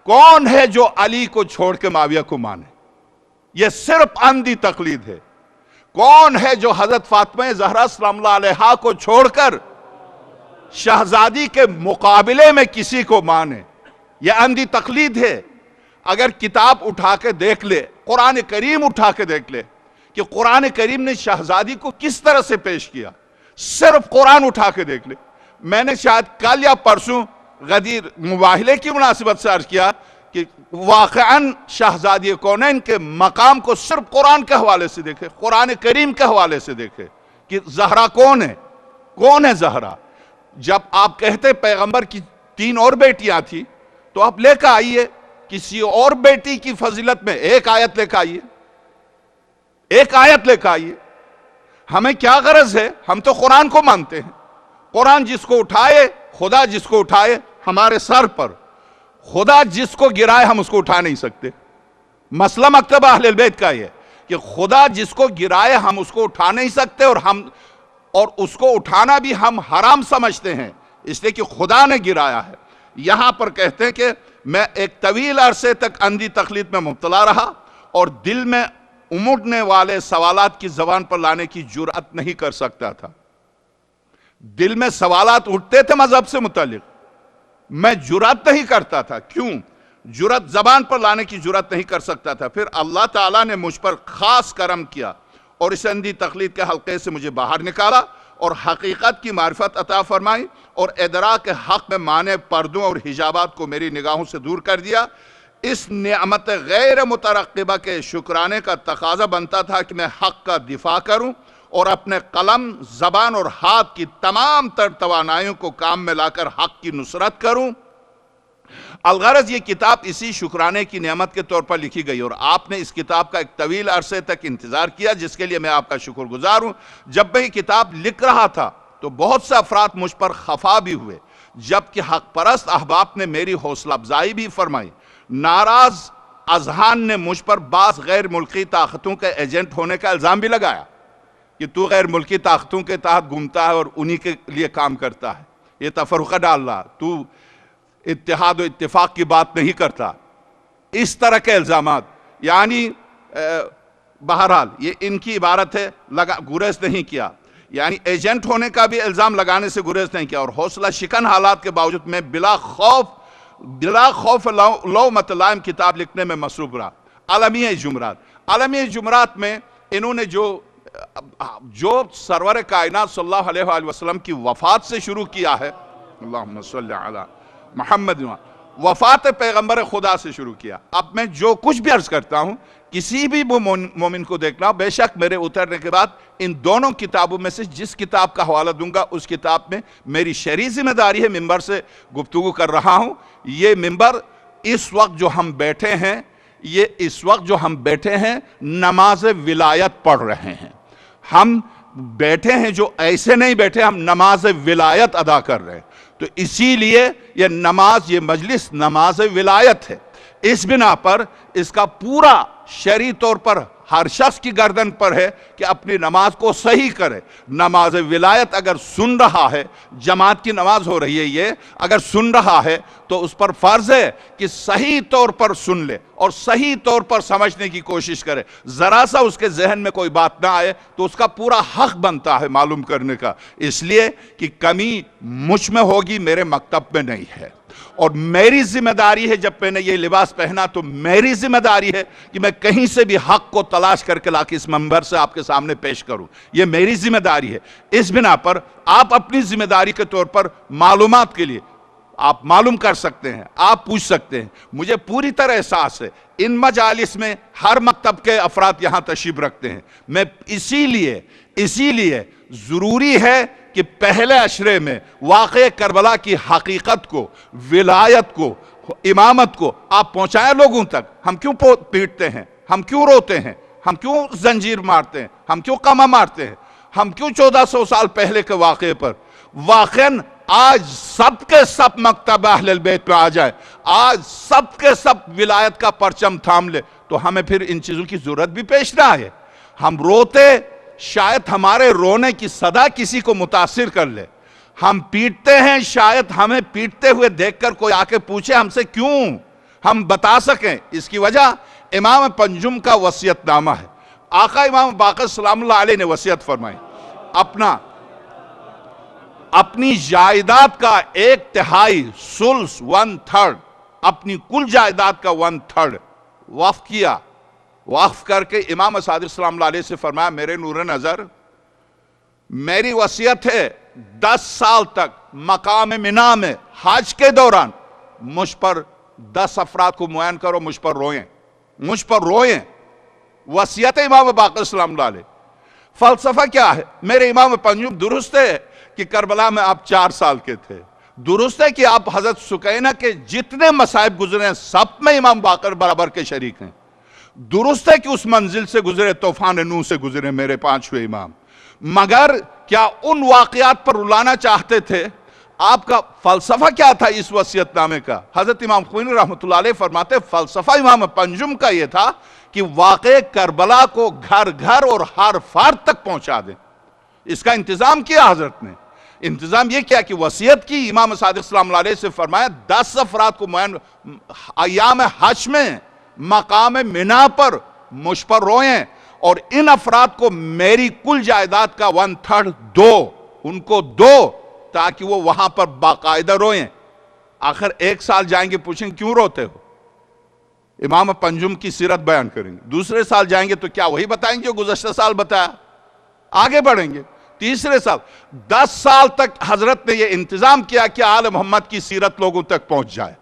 کون ہے جو علی کو چھوڑ کے معاویہ کو مانے؟ یہ صرف اندھی تقلید ہے۔ کون ہے جو حضرت فاطمہ زہرا سلام اللہ علیہا کو چھوڑ کر شہزادی کے مقابلے میں کسی کو مانے؟ یہ اندھی تقلید ہے۔ اگر کتاب اٹھا کے دیکھ لے، قرآن کریم اٹھا کے دیکھ لے کہ قرآن کریم نے شہزادی کو کس طرح سے پیش کیا، صرف قرآن اٹھا کے دیکھ لے۔ میں نے شاید کل یا پرسوں غدیر مباہلے کی مناسبت سے عرض کیا کہ واقعاً شہزادی کونین کے مقام کو صرف قرآن کے حوالے سے دیکھے، قرآن کریم کے حوالے سے دیکھے کہ زہرا کون ہے، کون ہے زہرا۔ جب آپ کہتے پیغمبر کی 3 اور بیٹیاں تھیں تو آپ لے کے آئیے کسی اور بیٹی کی فضیلت میں ایک آیت لے کے آئیے، ایک آیت لے کے آئیے۔ ہمیں کیا غرض ہے؟ ہم تو قرآن کو مانتے ہیں۔ قرآن جس کو اٹھائے، خدا جس کو اٹھائے ہمارے سر پر، خدا جس کو گرائے ہم اس کو اٹھا نہیں سکتے۔ مسئلہ مکتبہ اہل بیت کا یہ کہ خدا جس کو گرائے ہم اس کو اٹھا نہیں سکتے، اور ہم اور اس کو اٹھانا بھی ہم حرام سمجھتے ہیں اس لیے کہ خدا نے گرایا ہے۔ یہاں پر کہتے ہیں کہ میں ایک طویل عرصے تک اندھی تقلید میں مبتلا رہا اور دل میں امڑنے والے سوالات کی زبان پر لانے کی جرأت نہیں کر سکتا تھا۔ دل میں سوالات اٹھتے تھے مذہب سے متعلق، میں جرأت نہیں کرتا تھا۔ کیوں؟ جرأت زبان پر لانے کی جرأت نہیں کر سکتا تھا۔ پھر اللہ تعالیٰ نے مجھ پر خاص کرم کیا اور اس اندھی تقلید کے حلقے سے مجھے باہر نکالا اور حقیقت کی معرفت عطا فرمائی اور ادراک حق میں مانع پردوں اور حجابات کو میری نگاہوں سے دور کر دیا۔ اس نعمت غیر مترقبہ کے شکرانے کا تقاضا بنتا تھا کہ میں حق کا دفاع کروں اور اپنے قلم، زبان اور ہاتھ کی تمام تر توانائیوں کو کام میں لا کر حق کی نصرت کروں۔ الغرض یہ کتاب اسی شکرانے کی نعمت کے طور پر لکھی گئی اور آپ نے اس کتاب کا ایک طویل عرصے تک انتظار کیا، جس کے لیے میں آپ کا شکر گزار ہوں۔ جب میں یہ کتاب لکھ رہا تھا تو بہت سے افراد مجھ پر خفا بھی ہوئے، جبکہ حق پرست احباب نے میری حوصلہ افزائی بھی فرمائی۔ ناراض اذہان نے مجھ پر بعض غیر ملکی طاقتوں کے ایجنٹ ہونے کا الزام بھی لگایا کہ تو غیر ملکی طاقتوں کے تحت گھومتا ہے اور انہی کے لیے کام کرتا ہے، یہ تفرقہ ڈال رہا، تو اتحاد و اتفاق کی بات نہیں کرتا، اس طرح کے الزامات۔ یعنی بہرحال یہ ان کی عبارت ہے، گریز نہیں کیا، یعنی ایجنٹ ہونے کا بھی الزام لگانے سے گریز نہیں کیا، اور حوصلہ شکن حالات کے باوجود میں بلا خوف لومۃ لائم کتاب لکھنے میں مصروف رہا۔ عالمی جمعرات میں انہوں نے جو سرور کائنات صلی اللہ علیہ وآلہ وسلم کی وفات سے شروع کیا ہے، اللہم صلی علی محمد، وفات پیغمبر خدا سے شروع کیا۔ اب میں جو کچھ بھی عرض کرتا ہوں، کسی بھی مومن کو دیکھنا ہو، بے شک میرے اترنے کے بعد ان دونوں کتابوں میں سے جس کتاب کا حوالہ دوں گا اس کتاب میں میری شرعی ذمہ داری ہے، ممبر سے گفتگو کر رہا ہوں۔ یہ ممبر اس وقت جو ہم بیٹھے ہیں نماز ولایت پڑھ رہے ہیں۔ ہم بیٹھے ہیں جو ایسے نہیں بیٹھے، ہم نماز ولایت ادا کر رہے ہیں، تو اسی لیے یہ مجلس نماز ولایت ہے۔ اس بنا پر اس کا پورا شرعی طور پر ہر شخص کی گردن پر ہے کہ اپنی نماز کو صحیح کرے۔ نماز ولایت اگر سن رہا ہے، جماعت کی نماز ہو رہی ہے، یہ اگر سن رہا ہے تو اس پر فرض ہے کہ صحیح طور پر سن لے اور صحیح طور پر سمجھنے کی کوشش کرے۔ ذرا سا اس کے ذہن میں کوئی بات نہ آئے تو اس کا پورا حق بنتا ہے معلوم کرنے کا، اس لیے کہ کمی مجھ میں ہوگی، میرے مکتب میں نہیں ہے۔ اور میری ذمہ داری ہے، جب میں نے یہ لباس پہنا تو میری ذمہ داری ہے کہ میں کہیں سے بھی حق کو تلاش کر کے لا کے اس منبر سے آپ کے سامنے پیش کروں، یہ میری ذمہ داری ہے۔ اس بنا پر آپ اپنی ذمہ داری کے طور پر معلومات کے لیے آپ معلوم کر سکتے ہیں، آپ پوچھ سکتے ہیں۔ مجھے پوری طرح احساس ہے ان مجالس میں ہر مکتب کے افراد یہاں تشریف رکھتے ہیں، میں اسی لیے ضروری ہے کہ پہلے عشرے میں واقع کربلا کی حقیقت کو، ولایت کو، امامت کو آپ پہنچائیں لوگوں تک۔ ہم کیوں پیٹتے ہیں، ہم کیوں روتے ہیں، ہم کیوں زنجیر مارتے ہیں، ہم کیوں قمع مارتے ہیں، ہم کیوں 1400 سال پہلے کے واقعے پر واقعاً آج سب کے سب مکتب اہل البیت میں آ جائے، آج سب کے سب ولایت کا پرچم تھام لے، تو ہمیں پھر ان چیزوں کی ضرورت بھی پیش نہ آئے۔ ہم روتے، شاید ہمارے رونے کی صدا کسی کو متاثر کر لے۔ ہم پیٹتے ہیں، شاید ہمیں پیٹتے ہوئے دیکھ کر کوئی آ کے پوچھے ہم سے کیوں، ہم بتا سکیں۔ اس کی وجہ امام پنجم کا وصیت نامہ ہے۔ آقا امام باقر سلام اللہ علیہ نے وصیت فرمائی، اپنی جائیداد کا 1/3 ثلث 1/3 اپنی کل جائیداد کا 1/3 وقف کیا۔ وقف کر کے امام صادق سلام اللہ علیہ سے فرمایا، میرے نور نظر، میری وصیت ہے 10 سال تک مقام منا میں حج کے دوران مجھ پر 10 افراد کو معین کرو، مجھ پر روئیں۔ وصیت امام باقر سلام اللہ علیہ۔ فلسفہ کیا ہے؟ میرے امام پنجم، درست ہے کہ کربلا میں آپ 4 سال کے تھے، درست ہے کہ آپ حضرت سکینہ کے جتنے مصائب گزرے ہیں سب میں امام باقر برابر کے شریک ہیں، درست ہے کہ اس منزل سے گزرے، طوفان نوح سے گزرے میرے 5ویں امام، مگر کیا ان واقعات پر رلانا چاہتے تھے؟ آپ کا فلسفہ کیا تھا اس وصیت نامے کا؟ حضرت امام خمینی رحمۃ اللہ علیہ فرماتے فلسفہ امام پنجم کا یہ تھا کہ واقع کربلا کو گھر گھر اور ہر فرد تک پہنچا دیں۔ اس کا انتظام کیا حضرت نے. انتظام یہ کیا کہ وصیت کی امام صادق صلی اللہ علیہ سے فرمایا 10 افراد کو ایام حج میں مقام منا پر مجھ پر روئیں اور ان افراد کو میری کل جائیداد کا 1/3 دو، ان کو دو تاکہ وہ وہاں پر باقاعدہ روئیں. آخر 1 سال جائیں گے پوچھیں کیوں روتے ہو؟ امام پنجم کی سیرت بیان کریں گے. دوسرے سال جائیں گے تو کیا وہی بتائیں گے جو گزشتہ سال بتایا؟ آگے بڑھیں گے. تیسرے سال 10 سال تک حضرت نے یہ انتظام کیا کہ آل محمد کی سیرت لوگوں تک پہنچ جائے.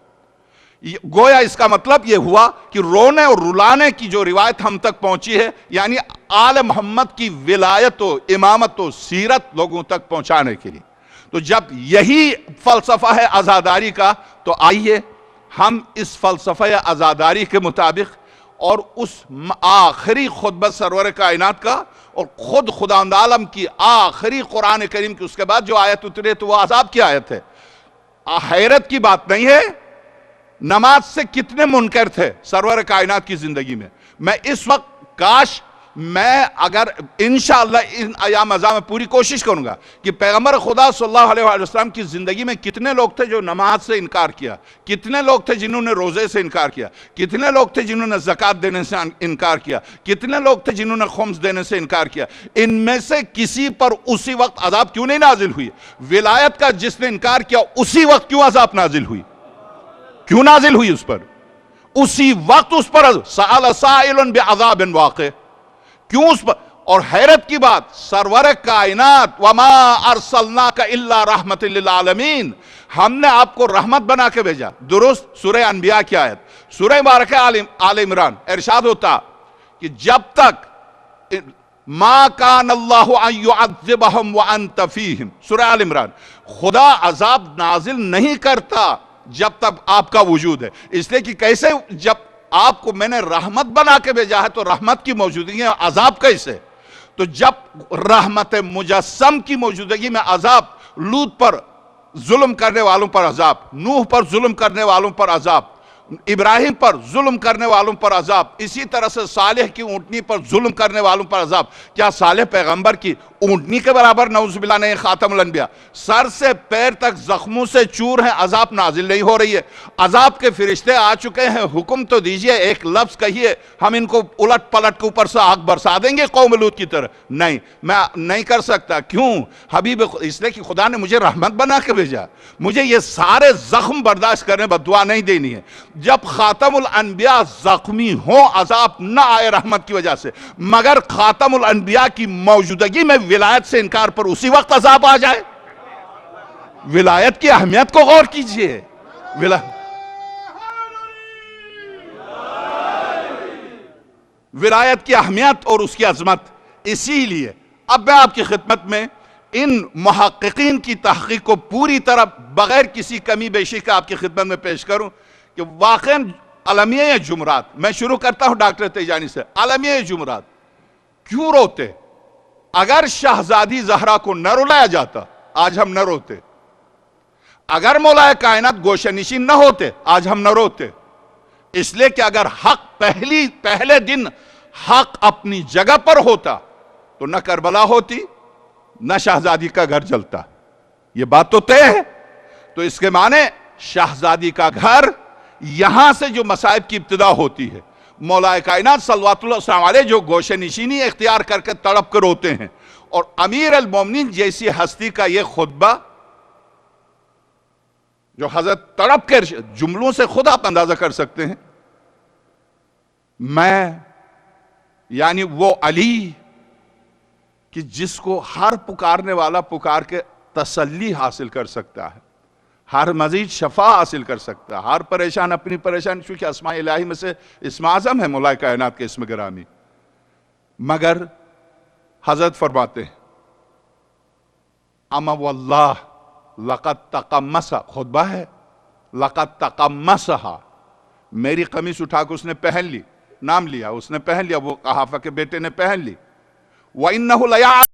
گویا اس کا مطلب یہ ہوا کہ رونے اور رلانے کی جو روایت ہم تک پہنچی ہے یعنی آل محمد کی ولایت و امامت و سیرت لوگوں تک پہنچانے کے لیے. تو جب یہی فلسفہ ہے عزاداری کا تو آئیے ہم اس فلسفہ عزاداری کے مطابق اور اس آخری خطبہ سرور کائنات کا اور خود خداوند عالم کی آخری قرآن کریم کی اس کے بعد جو آیت اترے تو وہ عذاب کی آیت ہے. حیرت کی بات نہیں ہے نماز سے کتنے منکر تھے سرور کائنات کی زندگی میں. میں اس وقت کاش میں اگر انشاءاللہ ان ایام ازاں میں پوری کوشش کروں گا کہ پیغمبر خدا صلی اللہ علیہ وسلم کی زندگی میں کتنے لوگ تھے جو نماز سے انکار کیا، کتنے لوگ تھے جنہوں نے روزے سے انکار کیا، کتنے لوگ تھے جنہوں نے زکوٰۃ دینے سے انکار کیا، کتنے لوگ تھے جنہوں نے خمس دینے سے انکار کیا. ان میں سے کسی پر اسی وقت عذاب کیوں نہیں نازل ہوئی؟ ولایت کا جس نے انکار کیا اسی وقت کیوں عذاب نازل ہوئی؟ کیوں نازل ہوئی اس پر؟ اسی وقت اس پر سأل سائل بعذاب واقع کیوں اس پر؟ اور حیرت کی بات سرور کائنات وما ارسلناک الا رحمت للعالمین، ہم نے آپ کو رحمت بنا کے بھیجا. درست سورہ انبیاء کی آیت سورہ مبارکہ آل عمران ارشاد ہوتا کہ جب تک ما کان اللہ ان یعذبہم وانت فیہم، سورہ آل عمران، خدا عذاب نازل نہیں کرتا جب تک آپ کا وجود ہے. اس لیے کہ کیسے جب آپ کو میں نے رحمت بنا کے بھیجا ہے تو رحمت کی موجودگی میں عذاب کیسے؟ تو جب رحمت مجسم کی موجودگی میں عذاب، لوط پر ظلم کرنے والوں پر عذاب، نوح پر ظلم کرنے والوں پر عذاب، ابراہیم پر ظلم کرنے والوں پر عذاب، اسی طرح سے صالح کی اونٹنی پر ظلم کرنے والوں پر عذاب. کیا صالح پیغمبر کی اونٹنی کے برابر نعوذ باللہ نہیں خاتم الانبیاء؟ سر سے پیر تک زخموں سے چور ہیں، عذاب نازل نہیں ہو رہی ہے. عذاب کے فرشتے آ چکے ہیں، حکم تو دیجئے، ایک لفظ کہیے ہم ان کو الٹ پلٹ کے اوپر سے آگ برسا دیں گے قوم لوط کی طرح. نہیں، میں نہیں کر سکتا. کیوں حبیب؟ اس لیے کہ خدا نے مجھے رحمت بنا کے بھیجا، مجھے یہ سارے زخم برداشت کرنے بد دعا نہیں دینی ہے. جب خاتم الانبیاء زخمی ہوں عذاب نہ آئے رحمت کی وجہ سے، مگر خاتم الانبیاء کی موجودگی میں ولایت سے انکار پر اسی وقت عذاب آ جائے. ولایت کی اہمیت کو غور کیجئے. ولایت کی اہمیت اور اس کی عظمت. اسی لیے اب میں آپ کی خدمت میں ان محققین کی تحقیق کو پوری طرح بغیر کسی کمی بیشی کا آپ کی خدمت میں پیش کروں کہ واقعاً عالمیہ جمعرات، میں شروع کرتا ہوں ڈاکٹر تیجانی سے. عالمیہ جمعرات کیوں روتے؟ اگر شہزادی زہرا کو نہ رلایا جاتا آج ہم نہ روتے. اگر مولا کائنات گوشہ نشین نہ ہوتے آج ہم نہ روتے. اس لیے کہ اگر حق پہلے دن حق اپنی جگہ پر ہوتا تو نہ کربلا ہوتی نہ شہزادی کا گھر جلتا. یہ بات تو طے ہے. تو اس کے معنی شہزادی کا گھر یہاں سے جو مصائب کی ابتدا ہوتی ہے. مولا کائنات صلوات اللہ وسلم علیہ جو گوشہ نشینی اختیار کر کے تڑپ کر روتے ہیں، اور امیر المومنین جیسی ہستی کا یہ خطبہ جو حضرت تڑپ کر جملوں سے خود آپ اندازہ کر سکتے ہیں. میں یعنی وہ علی کہ جس کو ہر پکارنے والا پکار کے تسلی حاصل کر سکتا ہے، ہر مزید شفا حاصل کر سکتا ہے، ہر پریشان اپنی پریشان، چونکہ اسماء الہی میں سے اسم اعظم ہے مولا کائنات کے اسم گرامی. مگر حضرت فرماتے ہیں اما واللہ لقد تقمص، خطبہ ہے، لقد تقمصها، میری قمیص اٹھا کے اس نے پہن لی، نام لیا، اس نے پہن لیا، وہ قحافہ کے بیٹے نے پہن لی. وَإِنَّهُ لَيَعْلَمُ